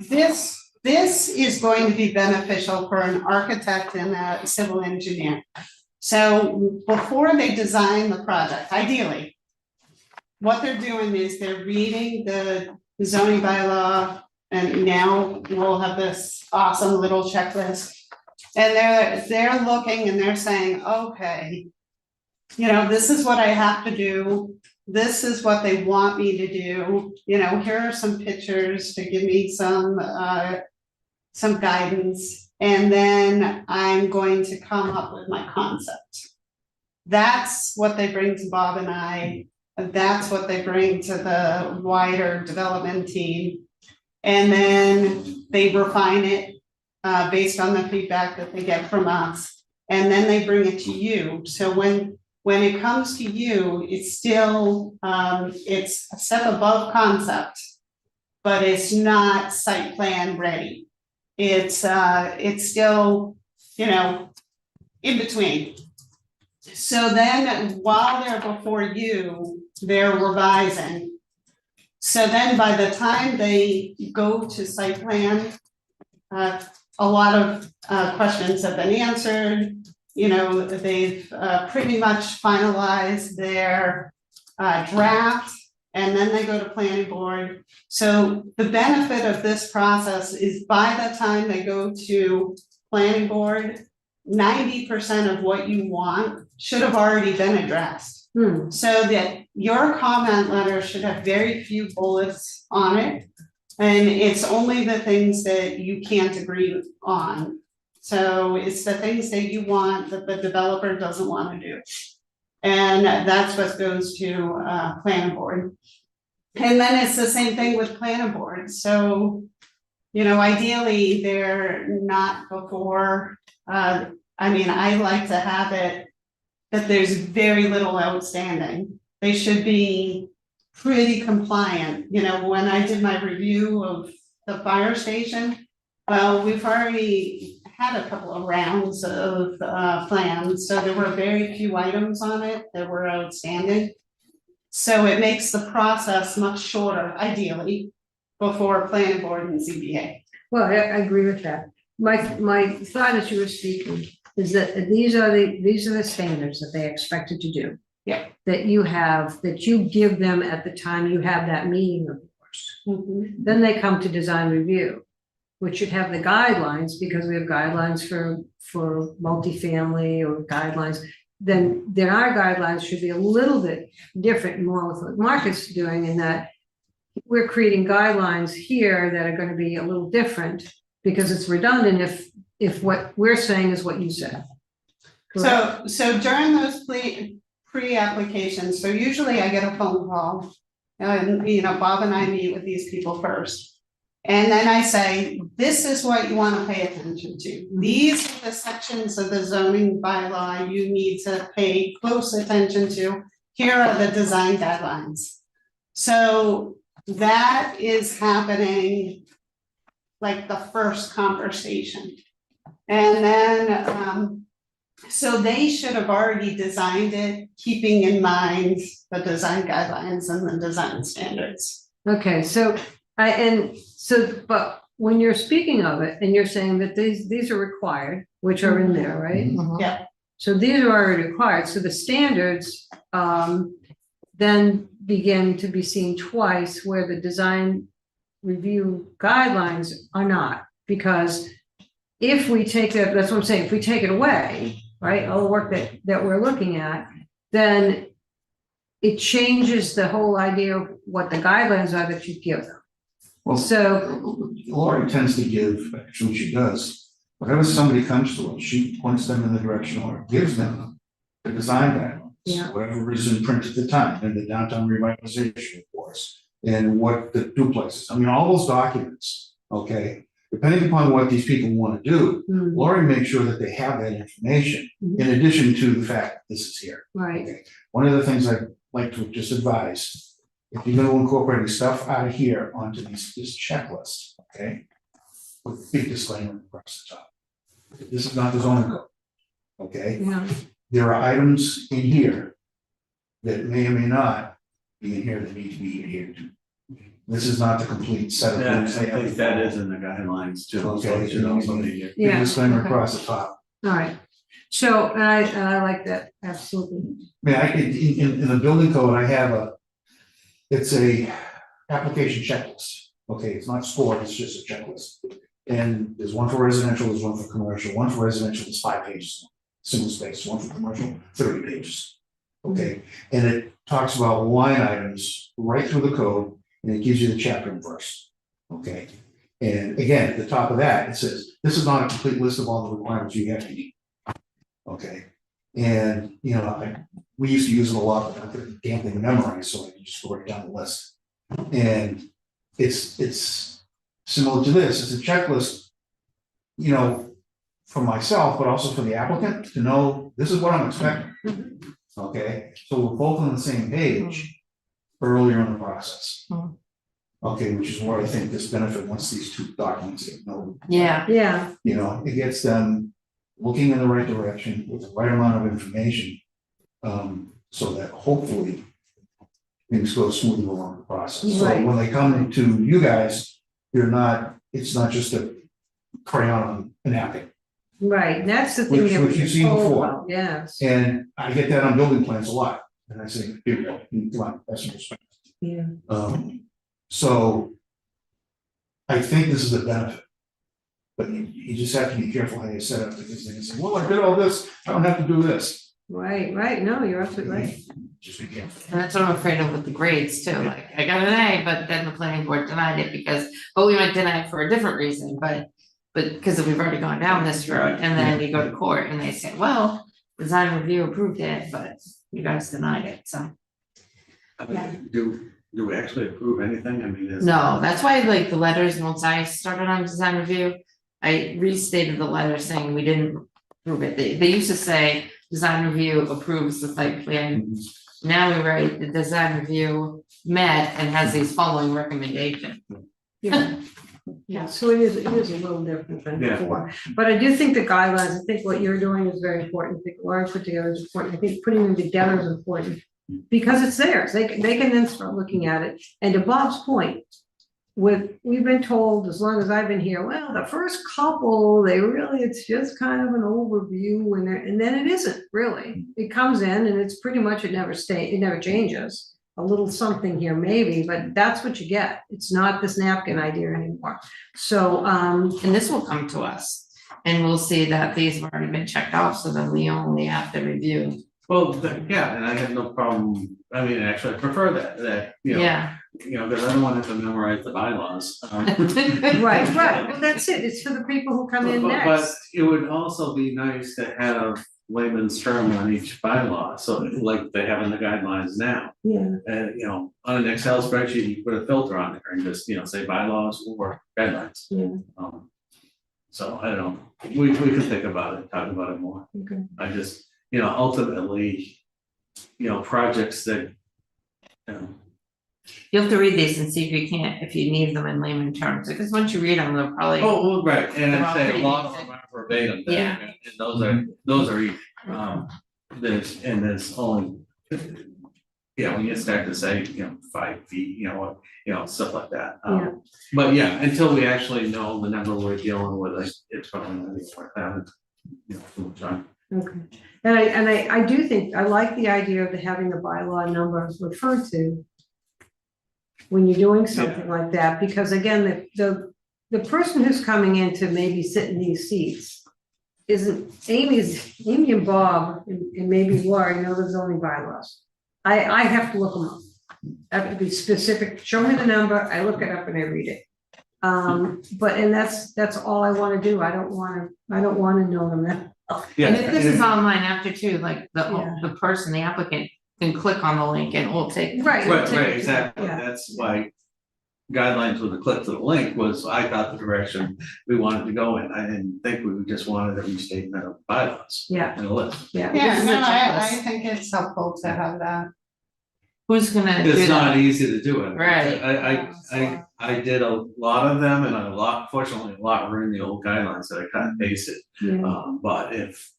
this is going to be beneficial for an architect and a civil engineer. So before they design the project, ideally, what they're doing is they're reading the zoning bylaw, and now we'll have this awesome little checklist. And they're looking and they're saying, okay, you know, this is what I have to do. This is what they want me to do. You know, here are some pictures to give me some guidance. And then I'm going to come up with my concept. That's what they bring to Bob and I. That's what they bring to the wider development team. And then they refine it based on the feedback that they get from us. And then they bring it to you. So when it comes to you, it's still, it's a step above concept, but it's not site plan ready. It's still, you know, in between. So then while they're before you, they're revising. So then by the time they go to site plan, a lot of questions have been answered. You know, they've pretty much finalized their draft, and then they go to planning board. So the benefit of this process is by the time they go to planning board, 90% of what you want should have already been addressed. So that your comment letter should have very few bullets on it. And it's only the things that you can't agree on. So it's the things that you want that the developer doesn't want to do. And that's what goes to planning board. And then it's the same thing with planning board. So, you know, ideally, they're not before, I mean, I like to have it that there's very little outstanding. They should be pretty compliant. You know, when I did my review of the fire station, well, we've already had a couple of rounds of plans, so there were very few items on it that were outstanding. So it makes the process much shorter, ideally, before planning board and ZBA. Well, I agree with that. My thought as you were speaking is that these are the standards that they expected to do. Yeah. That you give them at the time you have that meeting of yours. Then they come to design review, which should have the guidelines, because we have guidelines for multifamily or guidelines. Then our guidelines should be a little bit different, more with what Marcus is doing, in that we're creating guidelines here that are going to be a little different because it's redundant if what we're saying is what you said. Correct? So during those pre-applications, so usually I get a phone call. And, you know, Bob and I meet with these people first. And then I say, this is what you want to pay attention to. These are the sections of the zoning bylaw you need to pay close attention to. Here are the design guidelines. So that is happening like the first conversation. And then, so they should have already designed it, keeping in mind the design guidelines and the design standards. Okay, but when you're speaking of it and you're saying that these are required, which are in there, right? Yeah. So these are already required, so the standards then begin to be seen twice, where the design review guidelines are not. Because if we take it, that's what I'm saying, if we take it away, right, all the work that we're looking at, then it changes the whole idea of what the guidelines are that you give them. Well, So, Lori tends to give, actually she does, whenever somebody comes to her, she points them in the direction or gives them the design Yeah. guidelines, whatever is in print at the time, and the downtown revitalization, of course, and what the duplexes, I mean, all those documents, okay? Depending upon what these people wanna do, Hmm, Lori makes sure that they have that information, in addition to the fact that this is here. right, One of the things I'd like to just advise, if you're gonna incorporate stuff out of here onto this checklist, okay? With a big disclaimer across the top. This is not the zoning code, okay? yeah, There are items in here that may or may not be in here that need to be adhered to. This is not the complete set of Yeah, I rules. they have to think that follow. is in the guidelines too, so Okay, it should also be. Big yeah, disclaimer okay. across the top. all right. So, and I like that, absolutely. I mean, I could, in the building code, I have it's a application checklist. Okay, it's not scored, it's just a checklist. And there's one for residential, there's one for commercial, one for residential is 5 pages, single space, one for commercial, 30 pages. Okay, and it talks about line items right through the code, and it gives you the chapter and verse. Okay, and again, at the top of that, it says, this is not a complete list of all the requirements you have to meet. Okay, and, you know, we used to use it a lot, but I couldn't damn thing memorized, so I can just go right down the list. And it's similar to this, it's a checklist, you know, for myself, but also for the applicant to know, this is what I'm expecting. Okay, so we're both on the same page earlier in the process. Mhm. Okay, which is where I think this benefit, once these two documents get noted. Yeah, Yeah, You know, it gets them looking in the right direction with the right amount of information. So that hopefully things go smoothly along the process. So Right. when they come to you guys, it's not just a crayon on a napkin. right, that's the thing Which- that which we you've seen told before. about, yes, And I get that on building plans a lot. And I say, here we go, come on, that's some respect. yeah, So I think this is a benefit. But you just have to be careful how you set up because they can say, well, I did all this, I don't have to do this. right, no, you're absolutely right. Just be careful. and that's what I'm afraid of with the grades too, like, I got an A, but then the planning board denied it because, oh, we might deny it for a different reason, but because we've already gone down this road, and then you go to court and they say, well, design review approved it, but you guys denied it, so. I mean, do we actually approve anything? I mean, is. No, that's why like the letters, once I started on design review, I restated the letter saying we didn't approve it. They used to say, design review approves the site plan. Now we write, the design review met and has these following recommendations. Yeah, yeah, so it is a little different than Yeah. before, but I do think the guidelines, I think what you're doing is very important, I think Laura put together is important, I think putting them together is important. Because it's theirs, they can then start looking at it, and to Bob's point. We've been told, as long as I've been here, well, the first couple, it's just kind of an overview, and then it isn't, really. It comes in and it's pretty much, it never changes. A little something here maybe, but that's what you get, it's not this napkin idea anymore, so, And this will come to us and we'll see that these have already been checked off, so then we only have to review. Well, yeah, and I have no problem, I mean, actually, I prefer that, you know. Yeah. Because I don't want to have to memorize the bylaws. right, well, that's it, it's for the people who come in But next. it would also be nice to have layman's term on each bylaw, so like they have in the guidelines now. Yeah, And, you know, on an Excel spreadsheet, you put a filter on there and just, you know, say bylaws or guidelines. yeah, So I don't know, we can think about it, talk about it more. okay, I just, you know, ultimately, you know, projects that, you know, You have to read these and see if you need them in layman terms, because once you read them, they'll probably. oh, well, right, and They're all I say a pretty lot of basic. them are verbatim, then, Yeah. and those are easy. There's only, yeah, when you start to say, you know, 5 feet, you know, stuff like that. Yeah. But yeah, until we actually know the number we're dealing with, like, it's probably not even worth having, you know, too much time. okay. And I do think, I like the idea of having the bylaw numbers referred to when you're doing something like that, because again, the person who's coming in to maybe sit in these seats isn't, Amy and Bob, and maybe Laura, know the zoning bylaws. I have to look them up. I have to be specific, show me the number, I look it up and I read it. But, and that's all I wanna do, I don't wanna know them that. Yeah, And if this is online after too, like Yeah. the person, the applicant can click on the link and it will take. Right. Right, exactly, Yeah. that's why, guidelines with a click to the link was, I thought, the direction we wanted to go in. I didn't think we just wanted a restatement of bylaws Yeah, and a list. yeah. Yeah, This is a no, I checklist. think it's helpful to have that. Who's gonna do It's not that? easy to do it. Right. I did a lot of them and fortunately, a lot were in the old guidelines that I cut and pasted. Yeah. But if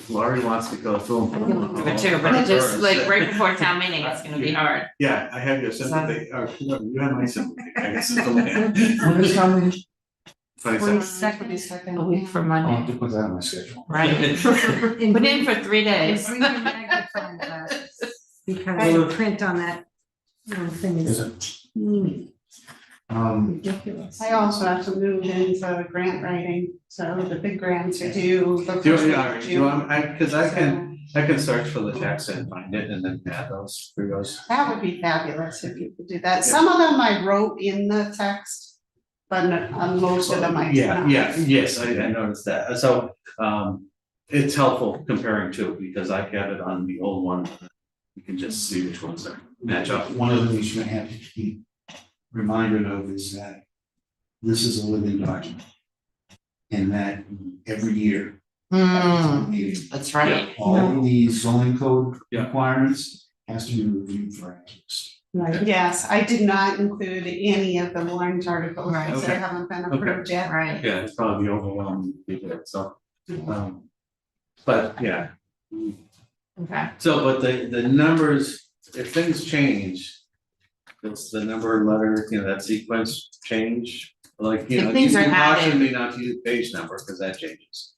Laurie wants to go through them. But too, but it just like right before town meeting, it's gonna be hard. Yeah, I have your sympathy, or you have my sympathy, I guess. When is town meeting? 22nd. A week from I'll have Monday, to put that on my schedule. right? Put in for 3 days. Bring your magnifying glasses, because the print on that thing Is is it? teeny, ridiculous. I also have to move into grant writing, so the big grants are due the Do first you, week all of right, do you June. want, cause I can search for the text and find it and then add those through those. That would be fabulous if you could do that. Some of them I wrote in the text, but most of them I did not. Yes, I noticed that, so, it's helpful comparing two, because I got it on the old one. You can just see which ones are match up. One of the things you're gonna have to keep reminded of is that this is a living document. And that every year, at the town meeting, That's right. all of the zoning code Yeah. requirements has to be reviewed for accuracy. Right. Yes, I did not include any of the warrant articles, Right. because they Okay. haven't been Okay. approved yet. Right. Yeah, it's probably overwhelming people, so, but yeah. Okay. So, but the numbers, if things change, it's the number, letter, that sequence change, like, If things you are can caution added. me not to use page number, cause that changes.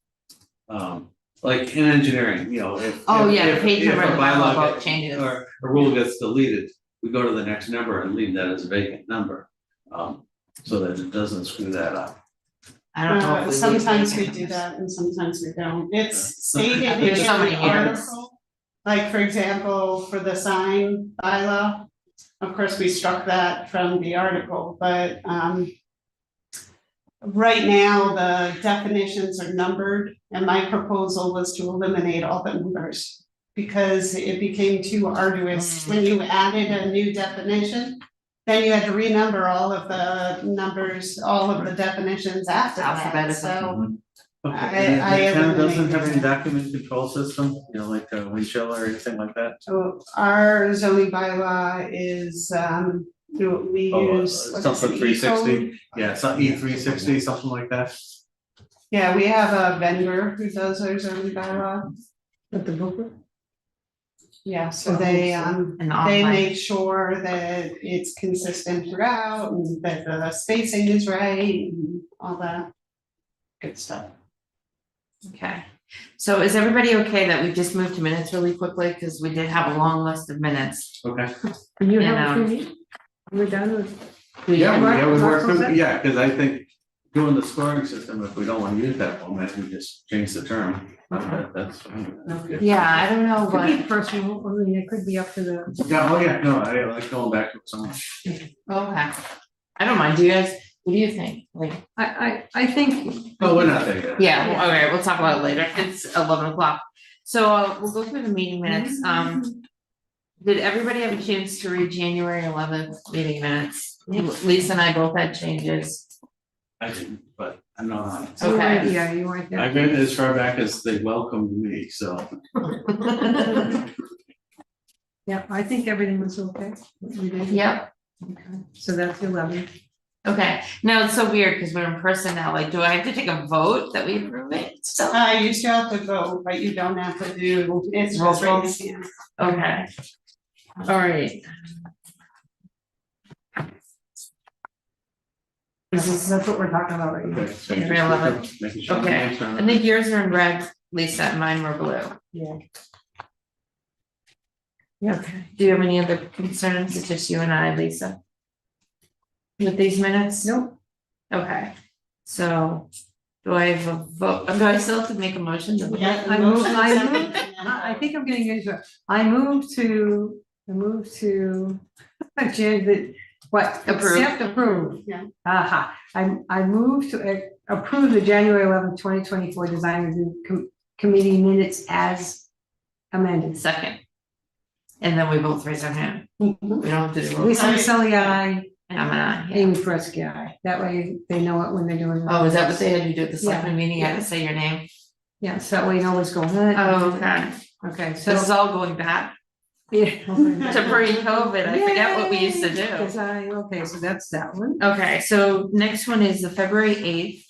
Like in engineering, if. Oh, yeah, the if- page if number a of the bylaw bylaw book gets- changes. Or a rule gets deleted, we go to the next number and leave that as a vacant number, so that it doesn't screw that up. I don't know. if we leave Sometimes we vacant do numbers. that and sometimes we don't. It's stated in There's so many the years. article. Like, for example, for the sign bylaw, of course, we struck that from the article, but right now, the definitions are numbered, and my proposal was to eliminate all the numbers. Because it became too arduous when you added a new definition, then you had to renumber all of the numbers, all of the definitions after that, Alphabetical. so. Okay, I and the town doesn't eliminated have any that. document control system, like a Windchill or anything like that? So our zoning bylaw is, we Oh, use. what is something it, 360? E-code? Yeah, some E360, something like that. Yeah, we have a vendor who does our zoning bylaw. But the booklet? Yeah, so they, And they online. make sure that it's consistent throughout and that the spacing is right and all that good stuff. Okay, so is everybody okay that we just moved to minutes really quickly, because we did have a long list of minutes? Okay. And you And, have a few, we're done with. Yeah, Mark- we Mark work, was that? yeah, cause I think doing the scoring system, if we don't wanna use that format, we just change the term. That's fine. Yeah, I don't know, Could be but, personal, I mean, it could be up to the, Yeah, oh yeah, no, I like going back to some. okay, I don't mind, do you guys, what do you think? Like, I think. Oh, we're not there yet. yeah, well, okay, we'll talk about it later, it's 11 o'clock. So we'll go through the meeting minutes, did everybody have a chance to read January 11th meeting minutes? Lisa and I both had changes. I didn't, but I'm not on it. You weren't- Okay. Yeah, you weren't there. I've been as far back as they welcomed me, so. Yeah, I think everything was okay. We did. Yep. So that's 11. Okay, now it's so weird because we're in person now, like, do I have to take a vote that we approve it? So, You still have to vote, but you don't have to do, it's Roll just call. raise your hand. okay. All right. That's what we're talking about right now. Okay, so January 11th. making sure Okay, I'm answering I think yours are in red, Lisa, and mine were blue. Yeah. Okay, do you have any other concerns? It's just you and I, Lisa? With these minutes? Nope. Okay, so do I have a vote, do I still have to make a motion? to- Yeah, I move- motion I second, move- I think I'm getting into it. I move to, what, Approve. accept, approve. Yeah. Aha, I move to approve the January 11th, 2024 design review committee minutes as amended. Second. and then we both raise our hand. We don't have to do. roll Lisa call. Maselli, aye. And I'm an aye, yeah. Amy Fresky, aye. That way they know it when they're doing. Oh, is that what they had you do at the Yeah, selectmen meeting? I had yeah. to say your name. Yeah, so that way you know what's going on. Oh, okay. Okay, So this is so. all going back Yeah. to pre-COVID. I forget what we used to Yay, 'cause do. okay, so that's that one. Okay, so next one is the February 8th.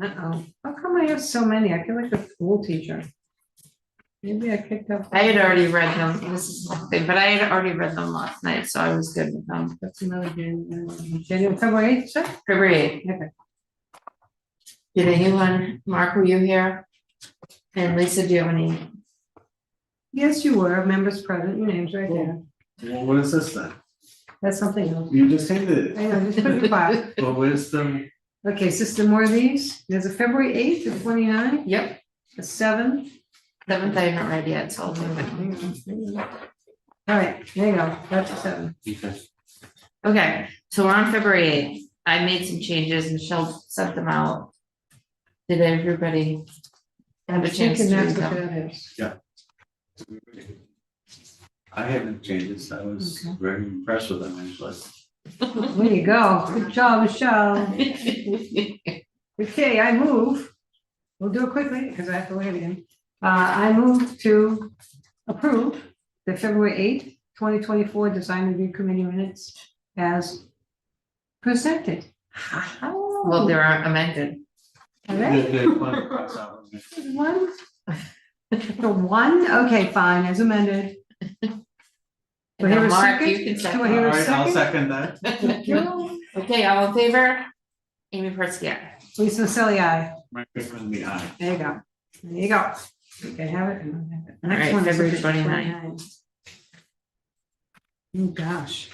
Uh-oh, how come I have so many? I feel like a school teacher. Maybe I picked up. I had already read them. This is nothing, but I had already read them last night, so I was good with them. That's another January, February 8th, sir? February 8th. Okay. Did anyone, Mark, were you here? And Lisa, do you have any? Yes, you were, members present, your name's right there. Well, what is this then? That's something else. You just handed I it. know, just put it in your file. Well, where's the, Okay, so some more of these. There's a February 8th, the 29th, Yep, the 7th. 7th I haven't read yet, so I'll do it. All right, there you go, that's the 7th. okay. Okay, so we're on February 8th. I made some changes. Michelle sent them out. Did everybody have a chance to Thinking read that's what them? that is. I haven't changed this. I was Okay. very impressed with them actually. There you go, good job, Michelle. Okay, I move, we'll do it quickly, because I have to wait again. I move to approve the February 8th, 2024 Design Review Committee minutes as presented. Well, they're amended. All right, one? The one, okay, fine, as amended. Do I hear a Mark, second? you can Do I second. hear a Alright, I'll second? second that. Thank you. Okay, all in favor? Amy Pertzky, aye. Lisa Maselli, aye. Mark Bickman, the aye. There you go. There you go. Okay, have it. and I have it. All Next right, one is February February 29. 29. Oh, gosh.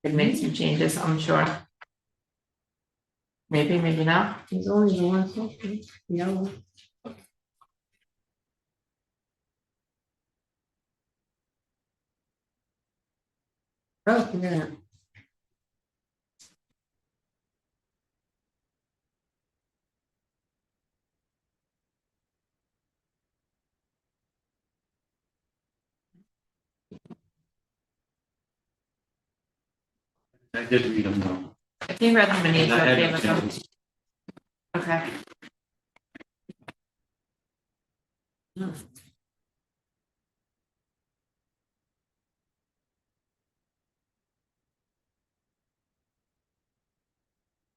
Could make some changes, I'm sure. Maybe, maybe not. There's only the one, so, yellow. Oh, look at that. I did read them though. If you read them, I need And to I had okay no with them. changes. Okay.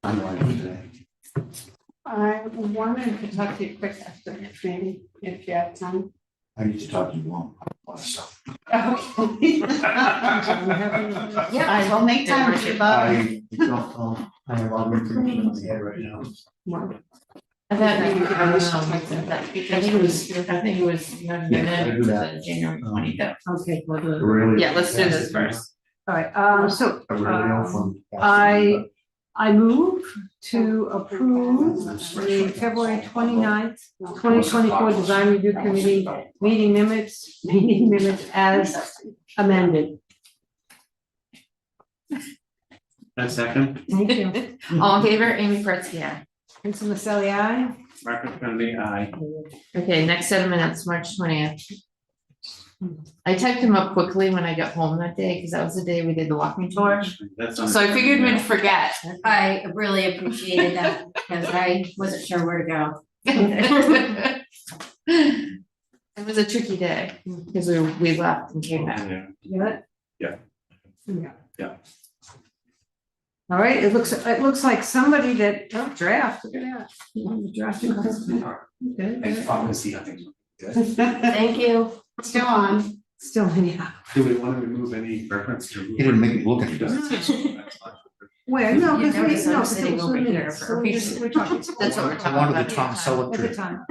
I'm like today. I wanted to talk to you quick after the meeting, if you have time. I need to talk to you long, a lot of stuff. Okay. Yeah, I will make time for you, Bob. I don't, I have a lot of information in my head right now. I thought maybe, I don't know, I think it was, you had a Yeah, I do minute, that. January 25th. Okay, well, the- Really. Yeah, let's do this first. all right, so, I really know from. I move to approve the February 29th, 2024 Design Review Committee meeting minutes as amended. A second, Thank you. All in favor, Amy Pertzky, aye. Lisa Maselli, aye. Mark Bickman, the aye. Okay, next set of minutes, March 20th. I typed them up quickly when I got home that day, because that was the day we did the walking tour. That's on. So I figured we'd forget. I really appreciated that because I wasn't sure where to go. It was a tricky day, because we left and came back. Yeah. You got it? Yeah. Yeah. Yeah. All right, it looks like somebody that, oh, draft, look at that. Drafting. Okay. Obviously, I think. Thank you. Still on. Still, yeah. Do we want to remove any reference to? He didn't make me look at it. Where, no, You because we, notice I'm no, sitting because over we're here minutes, for so a reason. we're talking. That's what we're talking One of about. the Tom Selleck At the tree. time.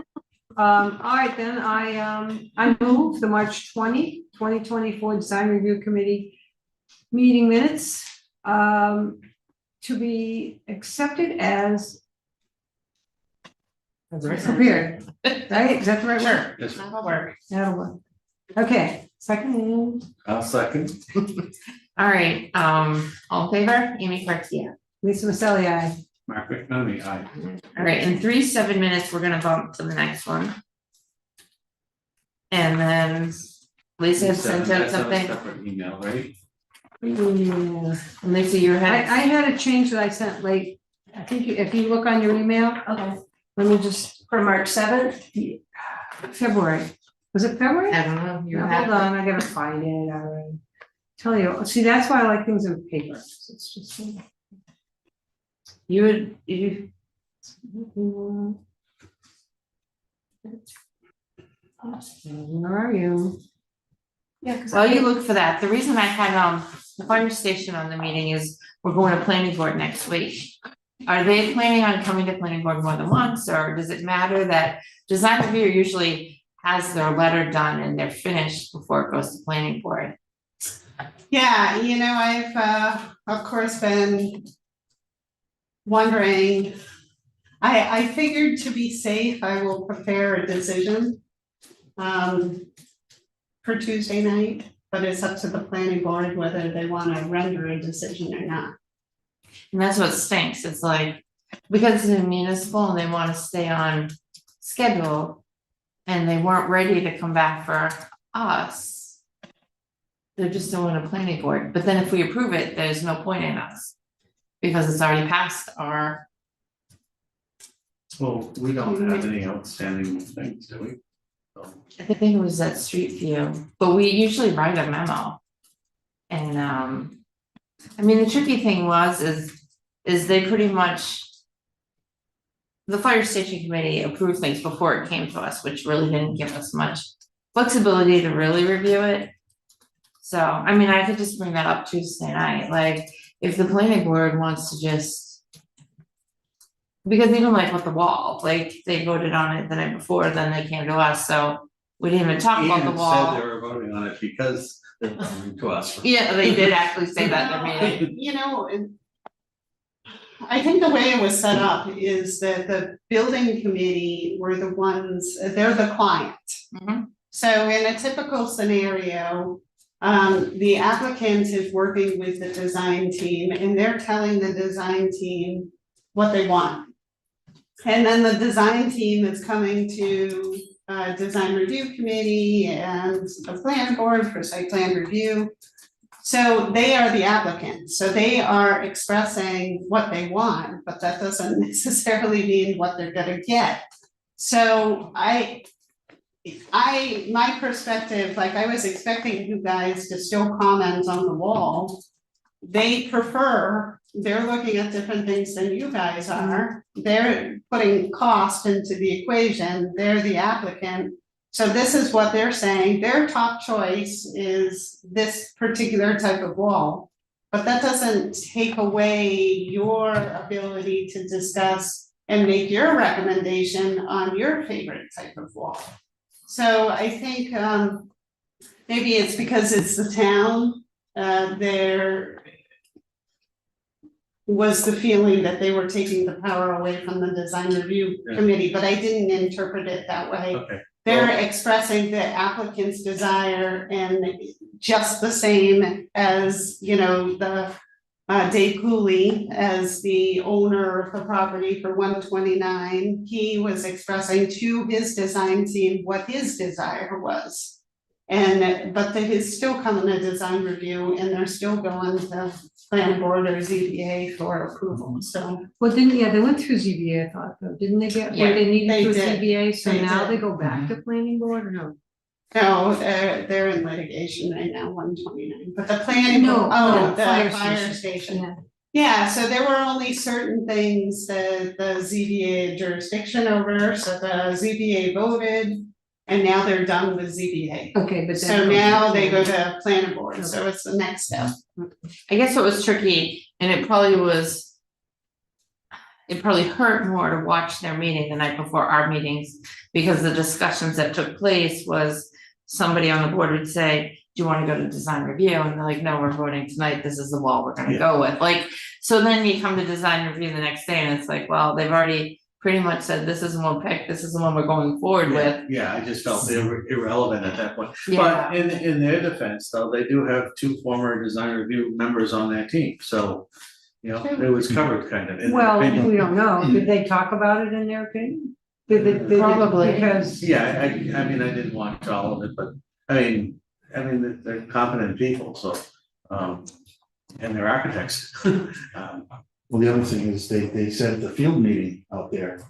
All right, then, I move the March 2024 Design Review Committee meeting minutes, to be accepted as prepared, right? Is that the right word? Yes, That'll work. That'll work. Okay, second, I'll second. All right, all in favor, Amy Pertzky, aye. Lisa Maselli, aye. Mark McNamee, aye. All right, in 7 minutes, we're gonna bump to the next one. And then Lisa has sent out That's on a something. separate email, right? Yeah, and Lisa, you I had. had a change that I sent late. I think if you look on your email, Okay. let me just, For March seventh? February. Was it February? I don't know, you No, had. hold on, I gotta find it, alright. Tell you, see, that's why I like things in paper. It's just. You would, you. Where are you? Yeah, cause While you look for that, the reason I had the fire station on the meeting is we're going to planning board next week. Are they planning on coming to planning board more than once, or does it matter that design review usually has their letter done and they're finished before it goes to planning board? Yeah, you know, I've of course been wondering. I figured to be safe, I will prepare a decision. For Tuesday night, but it's up to the planning board whether they wanna render a decision or not. And that's what stinks, it's like, because it's municipal and they wanna stay on schedule. And they weren't ready to come back for us. They're just doing a planning board, but then if we approve it, there's no point in us. Because it's already passed our, Well, we don't have any outstanding things, do we? So, I think it was at Street View, but we usually write a memo. And I mean, the tricky thing is they pretty much. The fire station committee approved things before it came to us, which really didn't give us much flexibility to really review it. So, I mean, I could just bring that up Tuesday night, like, if the planning board wants to just. Because even like with the wall, like, they voted on it the night before, then they came to us, so we didn't even talk about the Ian wall. said they were voting on it because they're coming to us. Yeah, they did actually say that in their meeting. You know, I think the way it was set up is that the building committee were the ones, they're the client. Mhm. So in a typical scenario, the applicant is working with the design team and they're telling the design team what they want. And then the design team is coming to design review committee and the planning board for site plan review. So they are the applicant, so they are expressing what they want, but that doesn't necessarily mean what they're gonna get. So my perspective, like I was expecting you guys to still comment on the wall. They're looking at different things than you guys are. They're putting cost into the equation, they're the applicant. So this is what they're saying, their top choice is this particular type of wall. But that doesn't take away your ability to discuss and make your recommendation on your favorite type of wall. So I think maybe it's because it's the town, there was the feeling that they were taking the power away from the design review Yeah. committee, but I didn't interpret it that way. Okay, They're expressing the applicant's desire and just the same as, you know, the Dave Cooley as the owner of the property for 129. He was expressing to his design team what his desire was. And but that is still coming to design review and they're still going to planning board or ZBA for approval, so. Well, they went through ZBA, I thought, though, didn't they get, Yeah, where they needed they through did. ZBA, so They now did. they go back to planning board or no? No, they're in litigation right now, 129, but the planning, No, oh, no, the fire fire station. station. Yeah. Yeah, so there were only certain things that the ZBA had jurisdiction over, so the ZBA voted. And now they're done with ZBA. Okay, but then. So now they go to planning board, so it's the next step. I guess what was tricky, and it probably hurt more to watch their meeting the night before our meetings, because the discussions that took place was somebody on the board would say, do you wanna go to design review? And they're like, no, we're voting tonight, this is the wall we're gonna go with, like, so then you come to design review the next day and it's like, well, they've already pretty much said, this is the one pick, this is the one we're going forward with. yeah, I just felt they were irrelevant at that point. Yeah. But in their defense, though, they do have two former design review members on their team, so. you know, it was covered kind of in their Well, opinion. we don't know. Did they talk about it in their opinion? Probably. Because, Yeah, I mean, I didn't watch all of it, but, I mean, they're competent people, so, and they're architects. Well, the other thing is they said at the field meeting out there,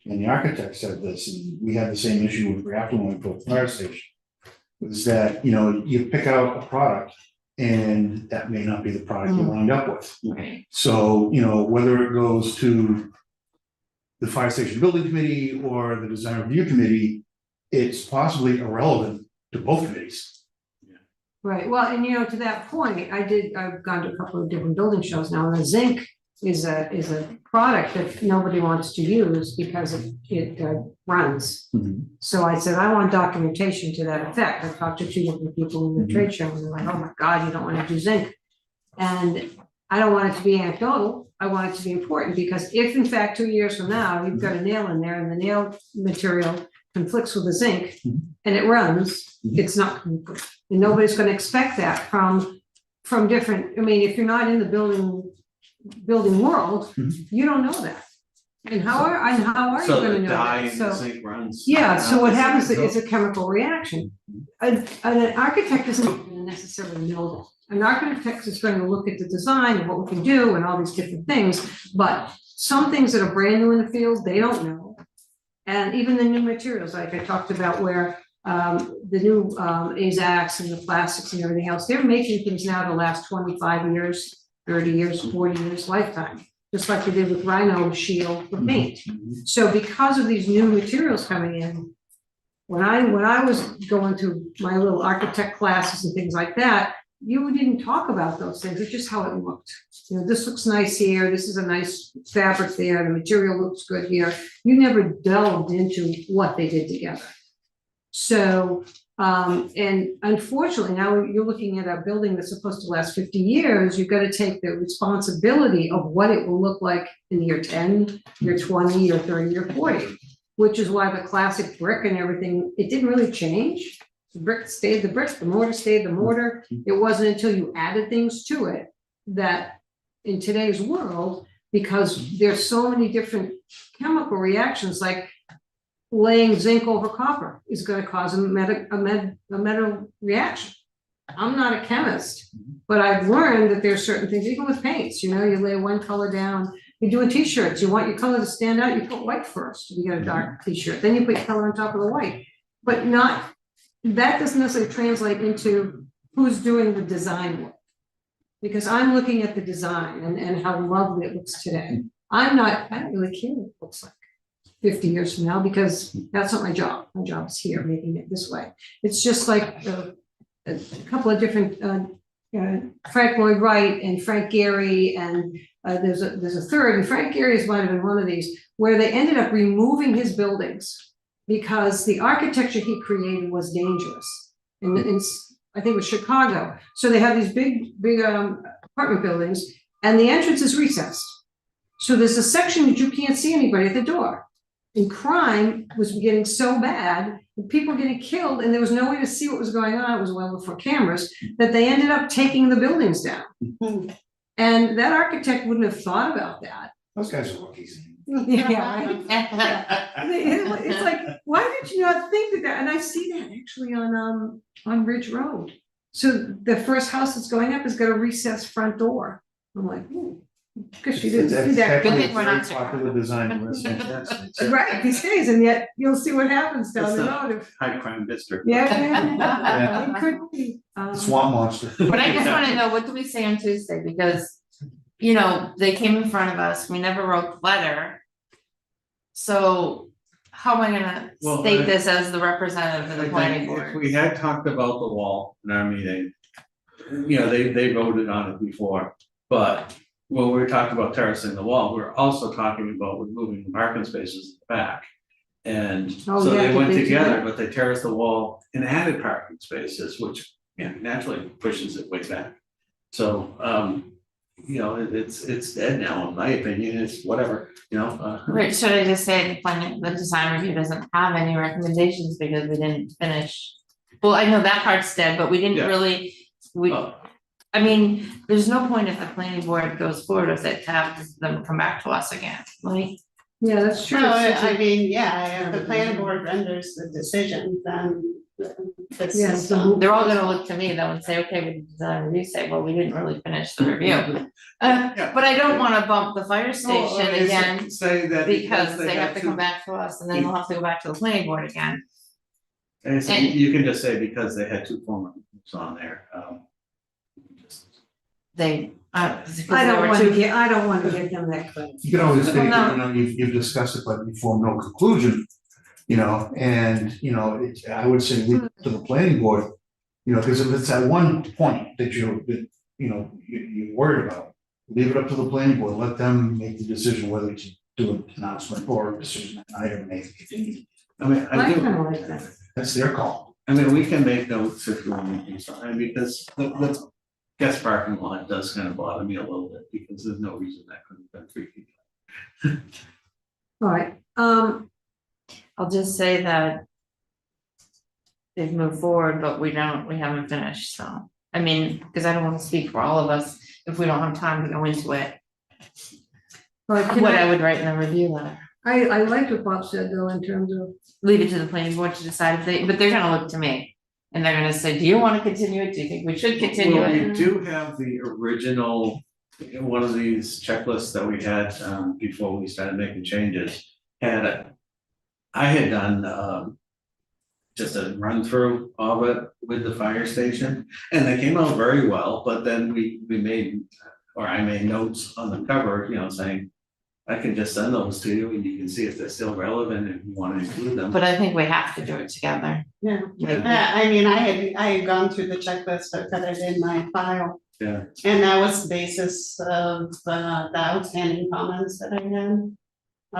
and the architect said this, and we had the same issue with Grafton when we built the fire station. Was that, you know, you pick out a product and that may not be the product you wind up with. Right. So, you know, whether it goes to the fire station building committee or the design review committee, it's possibly irrelevant to both committees. right, well, and you know, to that point, I've gone to a couple of different building shows now, and the zinc is a product that nobody wants to use because it runs. So I said, I want documentation to that effect. I talked to 2 different people in the trade show, and they're like, oh my God, you don't want to do zinc. And I don't want it to be anecdotal, I want it to be important, because if in fact 2 years from now, you've got a nail in there and the nail material conflicts with the zinc and it runs, it's not gonna be good. And nobody's gonna expect that from different, I mean, if you're not in the building world, you don't know that. And how are you So gonna the know dye that? and the So, zinc runs. yeah, so what happens is It's it's a chemical reaction. An architect isn't gonna necessarily know that. An architect is going to look at the design and what we can do and all these different things, but some things that are brand new in the field, they don't know. And even the new materials, like I talked about where the new AZACs and the plastics and everything else, they're making things now to last 25 years, 30 years, 40 years lifetime, just like they did with Rhino Shield for paint. So because of these new materials coming in, when I was going to my little architect classes and things like that, you didn't talk about those things, it's just how it looked. You know, this looks nice here, this is a nice fabric there, the material looks good here. You never delved into what they did together. So, and unfortunately, now you're looking at a building that's supposed to last 50 years, you've got to take the responsibility of what it will look like in year 10, year 20, year 30, year 40. Which is why the classic brick and everything, it didn't really change. The brick stayed the brick, the mortar stayed the mortar. It wasn't until you added things to it that in today's world, because there's so many different chemical reactions, like laying zinc over copper is gonna cause a metal reaction. I'm not a chemist, but I've learned that there's certain things, even with paints, you know, you lay one color down, you do a t-shirt, you want your color to stand out, you put white first, you get a dark t-shirt, then you put your color on top of the white. But that doesn't necessarily translate into who's doing the design work. Because I'm looking at the design and how lovely it looks today. I don't really care what it looks like 50 years from now, because that's not my job. My job is here, making it this way. It's just like a couple of different, Frank Lloyd Wright and Frank Gehry, and there's a third, and Frank Gehry's might have been one of these, where they ended up removing his buildings because the architecture he created was dangerous. And I think it was Chicago. So they have these big apartment buildings, and the entrance is recessed. So there's a section that you can't see anybody at the door. And crime was getting so bad, and people were getting killed, and there was no way to see what was going on. It was well before cameras, that they ended up taking the buildings down. And that architect wouldn't have thought about that. Those guys are rookies. Yeah, right. It's like, why did you not think of that? And I see that actually on Ridge Road. So the first house that's going up has got a recessed front door. I'm like, because you didn't see that. Good It's thing we're very not popular design. Right, these days, and yet you'll see what happens down It's the a road. high crime district. Yeah, it could be. Swamp monster. But I just wanna know, what do we say on Tuesday? Because, you know, they came in front of us, we never wrote the letter. So how am I gonna Well, state this as the representative of the planning If board? we had talked about the wall in our meeting, you know, they voted on it before, but when we were talking about terracing the wall, we were also talking about removing the parking spaces in the back. And Oh, so yeah, they did went they do together, that? but they terraced the wall and added parking spaces, which, naturally pushes it way back. So, you know, it's dead now, in my opinion, it's whatever, you know. Right, should I just say the design review doesn't have any recommendations because we didn't finish? Well, I know that part's dead, but we didn't Yeah. really, Well, I mean, there's no point if the planning board goes forward with it to have them come back to us again, like, Yeah, that's true. No, It's such I a- mean, yeah, if the planning board renders the decision, then this Yeah, is so done. they're all gonna look to me though and say, okay, we did design review, say, well, we didn't really finish the review. But I don't wanna bump the fire station again, Say that. because they have to had come back to us and then they'll have to go back to the planning board again. And so and- you can just say because they had two former groups on there, just- They, because I there don't were wanna two, give, I don't wanna give them that credit. You can always say, No. you know, you've discussed it, but you form no conclusion, you know, and, you know, it's, I would say leave it to the planning board. You know, because if it's at one point that you're worried about, leave it up to the planning board, let them make the decision whether to do an announcement or a decision item made. I mean, I I do, kinda like that. That's their call. I mean, we can make notes if we want to do something, because the guest parking lot does kind of bother me a little bit, because there's no reason that couldn't have been 3 feet. All right, I'll just say that they've moved forward, but we haven't finished, so, I mean, because I don't wanna speak for all of us if we don't have time to go into it. all right, can What I I would write in the review letter, I liked what Bob said though, in terms of, leave it to the planning board to decide if they, but they're gonna look to me. And they're gonna say, do you wanna continue it, do you think we should continue Well, it? we do have the original, one of these checklists that we had before we started making changes. I had done just a run through of it with the fire station, and they came out very well, but then we made, or I made notes on the cover, you know, saying, I can just send those to you and you can see if they're still relevant and you wanna include them. But I think we have to do it together. Yeah, Like, I mean, I had gone through the checklist, I've got it in my file. Yeah. And that was the basis of the outstanding comments that I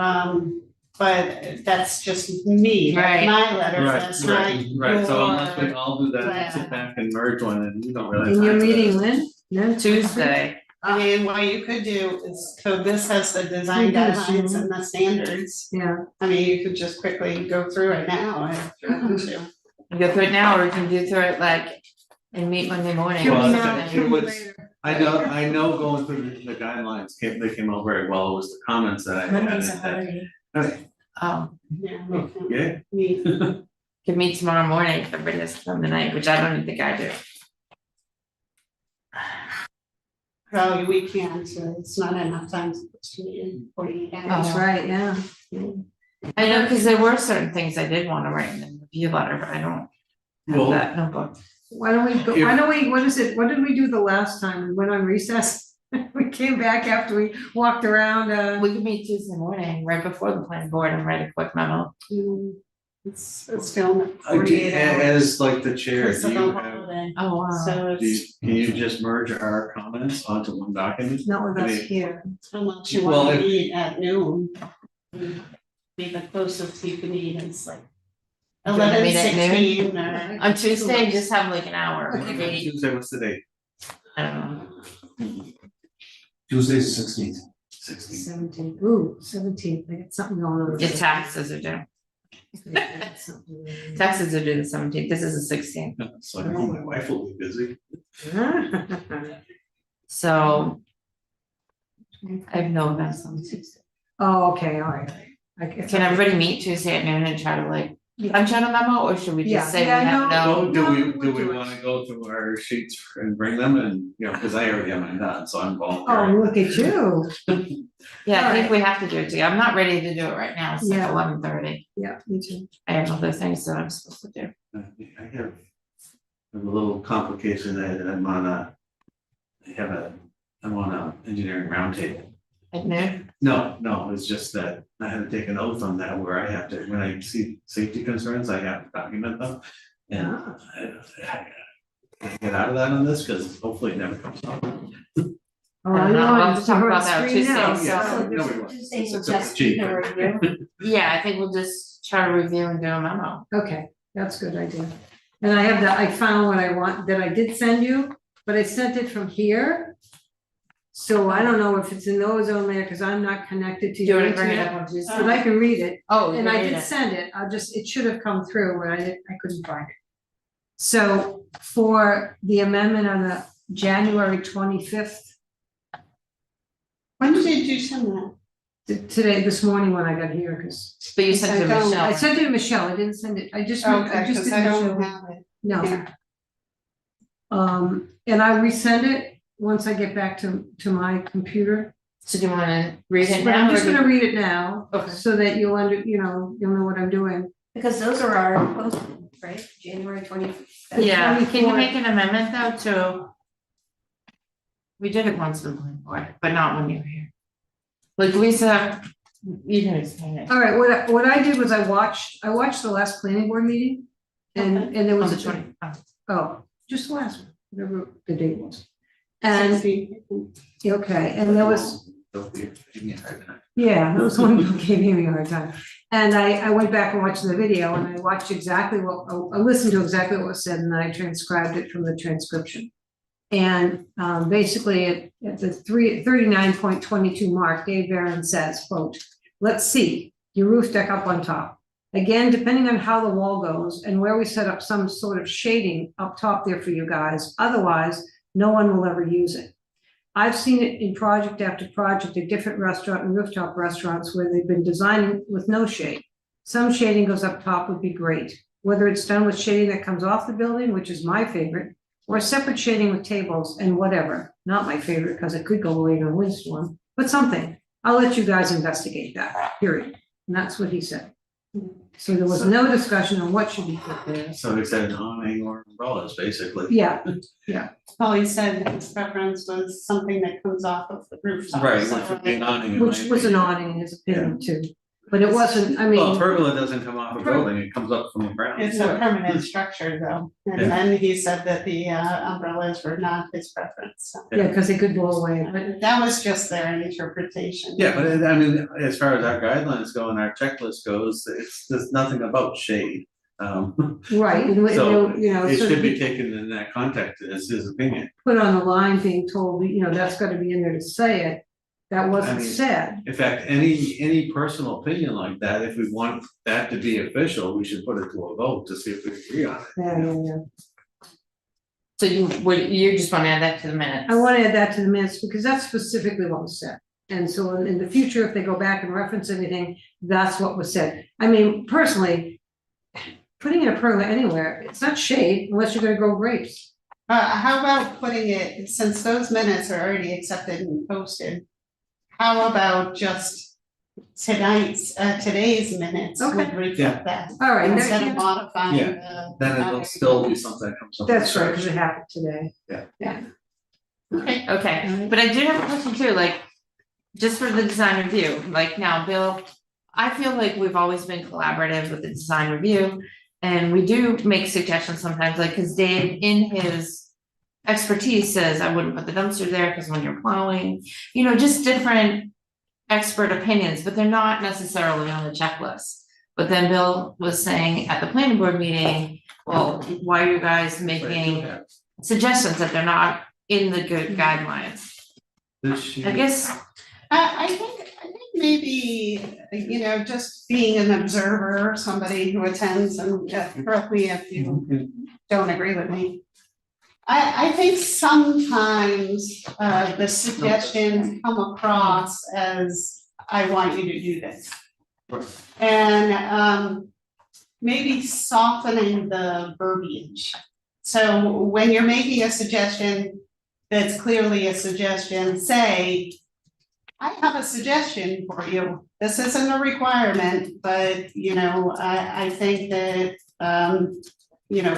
had. But that's just me, that's Right. my letter, that's not Right, so unless we your- all do that, Yeah. sit back and merge one, and we don't really. in your have time for meeting, this. Lynn? Tuesday, I mean, what you could do is, so this has the design guidelines and the standards. Yeah, I mean, you could just quickly go through it now if you want to. we go through it now, or we can do through it like, and meet Monday morning. Kill Well, me or now, it something. kill me was- later. I know going through the guidelines, they came out very well, it was the comments that I had. Monday's a holiday. Okay, Yeah, we can yeah, meet. Could meet tomorrow morning if everybody has to come tonight, which I don't even think I do. Well, we can't, so it's not enough time to meet in 48 hours. That's right, yeah. I know, cause there were certain things I did wanna write in the review letter, but I don't have Well- that notebook. Why don't we, what is it, what did we do the last time? We went on recess? We came back after we walked around, We could meet Tuesday morning, right before the planning board, and write a quick memo. It's still 48 hours. as like the chair, Because do of the you have, holiday. Oh, wow. So do you, it's can you just merge our comments onto one document? not with I us mean- here. how much you Well, want if- to eat at noon. Be the closest you can eat, it's like Do you wanna 11, meet at noon? 16 or. On Tuesday, just have like an hour, Okay. maybe, Tuesday, what's the date? I don't know. Tuesday's the 16th. 16th. 17th, ooh, 17th, I got something going on. Your taxes are due, taxes are due the 17th, this is the 16th, So I know my wife will be busy. so. I have no events on Tuesday. Oh, okay, all right. Can everybody meet Tuesday at noon and try to like, punch out a memo, or should we Yeah, just say we yeah, have no. no? Do we wanna go through our sheets and bring them and, you know, cause I already have mine done, so I'm Oh, volunteering. look at you. Yeah, I think Alright. we have to do it together, I'm not ready to do it right now, it's like Yeah. 11:30. Yeah, me too. I have other things that I'm supposed to do. I have a little complication that I'm on I'm on a engineering roundtable. At noon, No, it's just that I had to take an oath on that where I have to, when I see safety concerns, I have to document them. And Ah. I get out of that on this, cause hopefully it never comes up. Oh, I don't I know, know, we'll have I'm to talk on about that screen Tuesday, now, so- Yeah, so- no, we won't. Tuesday's It's just cheap. the review. yeah, I think we'll just try to review and do a memo. Okay, that's a good idea. And I have that, I found what I want, that I did send you, but I sent it from here. So I don't know if it's in those on there, cause I'm not connected to Do you your wanna bring it internet, up on Tuesday? but I can read it. Oh, you And I read did it. send it, it should have come through, but I couldn't find it. So for the amendment on the January 25th. When did you send that? Today, this morning when I got here, because But you sent it to I don't- Michelle. I sent it to Michelle, I didn't send it, I just Okay, did cause I don't Michelle. have it. No, here. and I resend it once I get back to my computer. So do you wanna read it But now? I'm or just do- gonna read it now, Okay. so that you'll you'll know what I'm doing. Because those are our posted, right, January 25th. Yeah, can you 24th. make an amendment though to? We did it once with the board, but not when you were here. Like Lisa, you can explain it. All right, what I did was I watched the last planning board meeting. And there On was the a 20 oh. oh, just the last one, whatever the date was. And, 16. okay, and there was, Don't be- yeah, I- yeah, that was one who gave me a hard time. And I went back and watched the video and I watched exactly what, I listened to exactly what was said and I transcribed it from the transcription. And basically at the 39.22 mark, Dave Barron says, quote, "Let's see, your roof deck up on top. Again, depending on how the wall goes and where we set up some sort of shading up top there for you guys, otherwise, no one will ever use it. I've seen it in project after project at different restaurant and rooftop restaurants where they've been designing with no shade. Some shading goes up top would be great, whether it's done with shading that comes off the building, which is my favorite, or separate shading with tables and whatever, not my favorite because it could go away in a windstorm, but something. I'll let you guys investigate that, period." And that's what he said. So there was no discussion on what should be put there. So he said awning or umbrellas, basically. Yeah, Well, he said his preference was something that comes off of the rooftop. Right, so, which would be an awning. in which my was an opinion. awning in his opinion too, but it wasn't, I Well, a mean, pergola doesn't come off a building, it comes up from the ground. It's a permanent structure though, and Yeah. then he said that the umbrellas were not his preference, so. yeah, because they could blow away, but That was just their interpretation. Yeah, but I mean, as far as our guidelines go and our checklist goes, there's nothing about shade. right, and So, It so should be he taken in that context as his opinion. put on the line being told, that's gotta be in there to say it. That wasn't mean, said. In fact, any personal opinion like that, if we want that to be official, we should put it to a vote to see if we agree on it. Yeah. So you just wanna add that to the minutes? I wanna add that to the minutes because that's specifically what was said. And so in the future, if they go back and reference anything, that's what was said. I mean, personally, putting in a pergola anywhere, it's not shade unless you're gonna grow grapes. How about putting it, since those minutes are already accepted and posted, how about just today's minutes would Okay. reflect that? All right, Instead of that- modifying Yeah. the. Then it'll still be something that comes up. that's right, because it happened today. Okay. Okay, but I do have a question too, like, just for the design review, like now, Bill, I feel like we've always been collaborative with the design review. And we do make suggestions sometimes, like, cause Dave in his expertise says, I wouldn't put the dumpster there, cause when you're plowing, just different expert opinions, but they're not necessarily on the checklist. But then Bill was saying at the planning board meeting, well, why are you guys making suggestions that they're not in the good guidelines? I guess, I think maybe, just being an observer, somebody who attends and correct me if you don't agree with me. I think sometimes the suggestions come across as, I want you to do this. Right. And maybe softening the verbiage. So when you're making a suggestion that's clearly a suggestion, say, I have a suggestion for you. This isn't a requirement, but I think that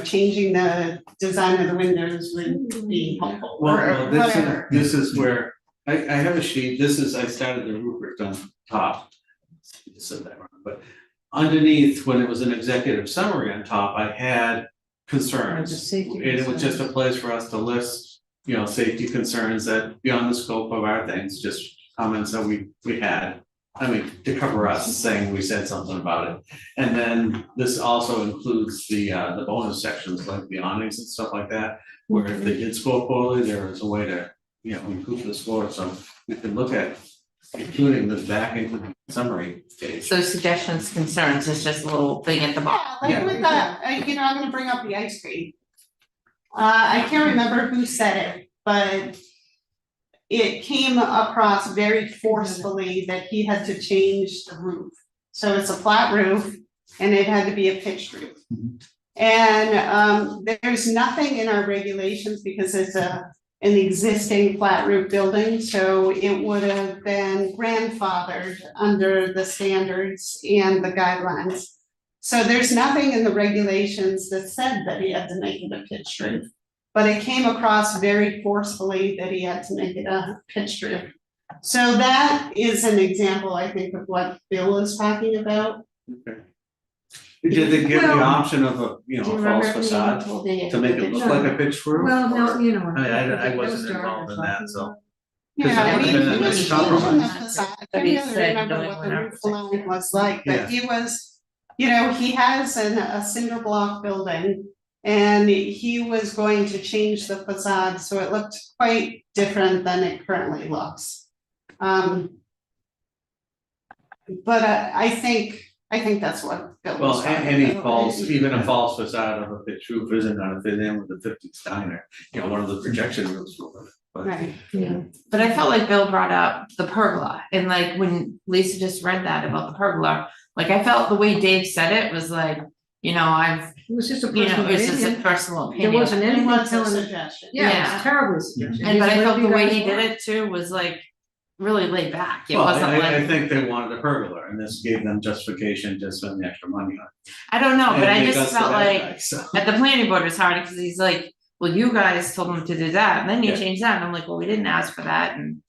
changing the design of the windows would be helpful or Well, whatever. this is where, I have a sheet, I started the rubric on top. I said that wrong, but underneath, when it was an executive summary on top, I had concerns. Just safety And it was just a concerns. place for us to list, safety concerns that beyond the scope of our things, just comments that we had. I mean, to cover us, saying we said something about it. And then this also includes the bonus sections, like the awnings and stuff like that, where if they did score poorly, there is a way to, improve the score, so we can look at including this back into the summary page. so suggestions, concerns is just a little thing at the bottom. Yeah, like with that, I'm gonna bring up the ice cream. I can't remember who said it, but it came across very forcefully that he had to change the roof. So it's a flat roof and it had to be a pitched roof. And there's nothing in our regulations because it's an existing flat roof building, so it would have been grandfathered under the standards and the guidelines. So there's nothing in the regulations that said that he had to make it a pitched roof. But it came across very forcefully that he had to make it a pitched roof. So that is an example, I think, of what Bill is talking about. Okay. Did they give the Well, option of a, you Do know, you a remember false when you facade told me to make it look like a pitched roof? Well, no, or- you know. I that was wasn't dark involved in that, so. Yeah, that he would've been a was nice changing the compromise. facade. I But he don't said remember no what one the ever roof line was like, Yeah. but he was, you know, he has a cinder block building. And he was going to change the facade, so it looked quite different than it currently looks. But I think that's what Bill Well, was talking any about. false, even a false facade of a pitched roof isn't gonna fit in with the fifties diner, you know, one of the projection roofs will. But Right, Yeah, But I felt like Bill brought up the pergola, and like when Lisa just read that about the pergola, like I felt the way Dave said it was like, you know, I've, it was just a you know, personal it's just a opinion. personal There opinion. wasn't it anything was a telling, suggestion. yeah, it Yeah. was terribly suggestion. And but I Just felt the whatever way you he guys did want. it too was like really laid back. It Well, wasn't I like, think they wanted a pergola and this gave them justification to spend the extra money on it. I don't know, but And I make just us the felt bad like guys, so. at the planning board was hard because he's like, well, you guys told him to do that, and then you Yeah. changed that, and I'm like, well, we didn't ask for that, and.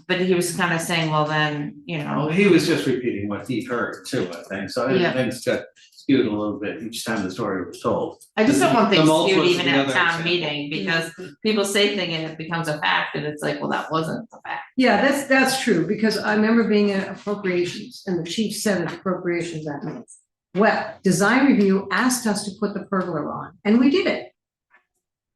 But he was kind of saying, well, then, you Well, know, he was just repeating what he heard too, I think, so Yeah. I think it's got skewed a little bit each time the story was told. I just don't want The things mulch skewed was even the at other town example. meeting, because people say thing and it becomes a fact, and it's like, well, that wasn't a fact. Yeah, that's true, because I remember being at appropriations and the chief said at appropriations that night. Well, design review asked us to put the pergola on, and we did it.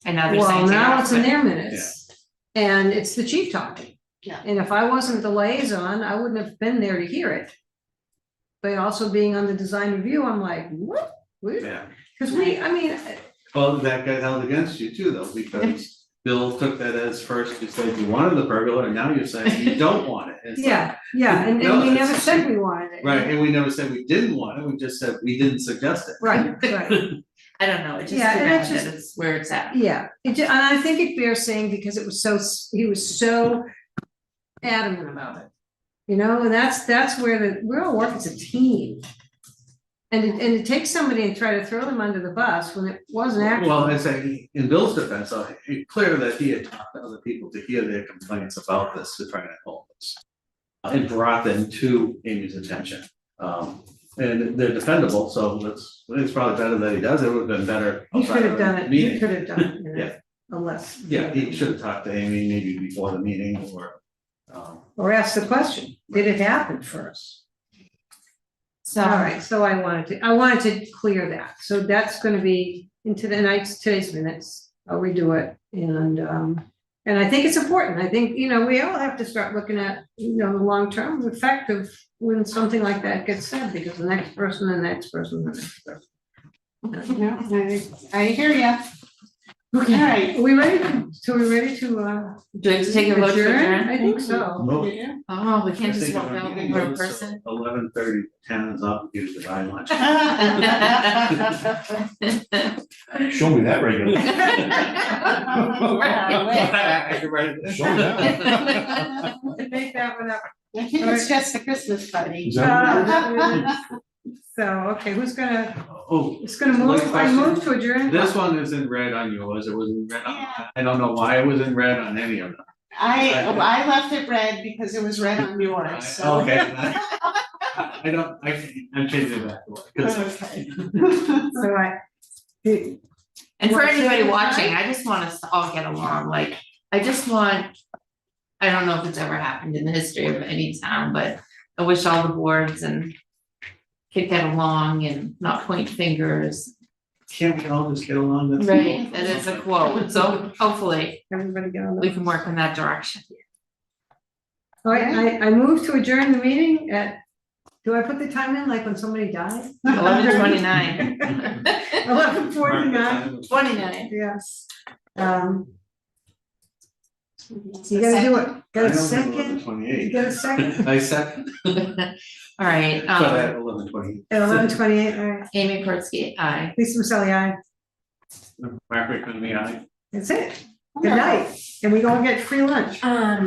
And now they're Well, saying. now take it's it in off, their minutes. And it's the chief talking. Yeah. And if I wasn't the liaison, I wouldn't have been there to hear it. But also being on the design review, I'm like, what? Yeah, Cause I mean, well, that got held against you too, though, because Bill took that as first, you said you wanted the pergola, and now you're saying you don't want it. It's like- yeah, and No, we never it's- said we wanted it. Right, and we never said we didn't want it, we just said we didn't suggest it. Right, right. I don't know, it just too Yeah, and bad it's that just- it's where it's at. Yeah, and I think it bears saying because it was so, he was so adamant about it. You know, and that's where we all work as a team. And it takes somebody and try to throw them under the bus when it wasn't actually. Well, I say, in Bill's defense, it's clear that he had talked to other people to hear their complaints about this, to try to help us. And brought them to Amy's attention. And they're defendable, so it's probably better that he does, it would have been better. He could have outside done of it, the he meeting. could have done it, you know, Yeah. unless. Yeah, he should have talked to Amy maybe before the meeting or, Or ask the question, did it happen first? So. All right, so I wanted to clear that, so that's gonna be into today's minutes, I'll redo it, and I think it's important, I think, you know, we all have to start looking at, you know, the long-term effect of when something like that gets said, because the next person, and the next person, and the next person. Yeah, I hear ya. Okay, All right. are we ready, so we ready to, Do we have to take a vote to adjourn? I think so. No. Oh, we I can't just think walk our out meeting for a goes person. 11:30, 10 is up, use the buy lunch. Show me that regularly. I could write it down. Show me that. Make that one up. I think it's just a Christmas party. Is that So, okay, who's gonna, Oh, it's gonna move, One I question. move to adjourn? this one is in red on yours, it was in red on, Yeah. I don't know why it was in red on any of them. I left it red because it was red on yours, so. Okay. I'm changing that. 'cause- Okay. So And for Wanna anybody say watching, goodbye? I just want us to all get along, like, I just want. I don't know if it's ever happened in the history of any town, but I wish all the boards and. Could get along and not point fingers. Can't we all just get along? That's- Right, that is a quote, so hopefully everybody get on we the. can work in that direction. All right, I move to adjourn the meeting at, do I put the time in like when somebody died? 11:29. 11:49, 29. yes. You gotta do it, got I a don't think second, you 11:28. got a second, I second, All right, but at 11:28. at 11:28, all right, Amy Pertzky, aye. Lisa Maselli, aye, Margaret, can we, aye? that's it, good night, and we go and get free lunch.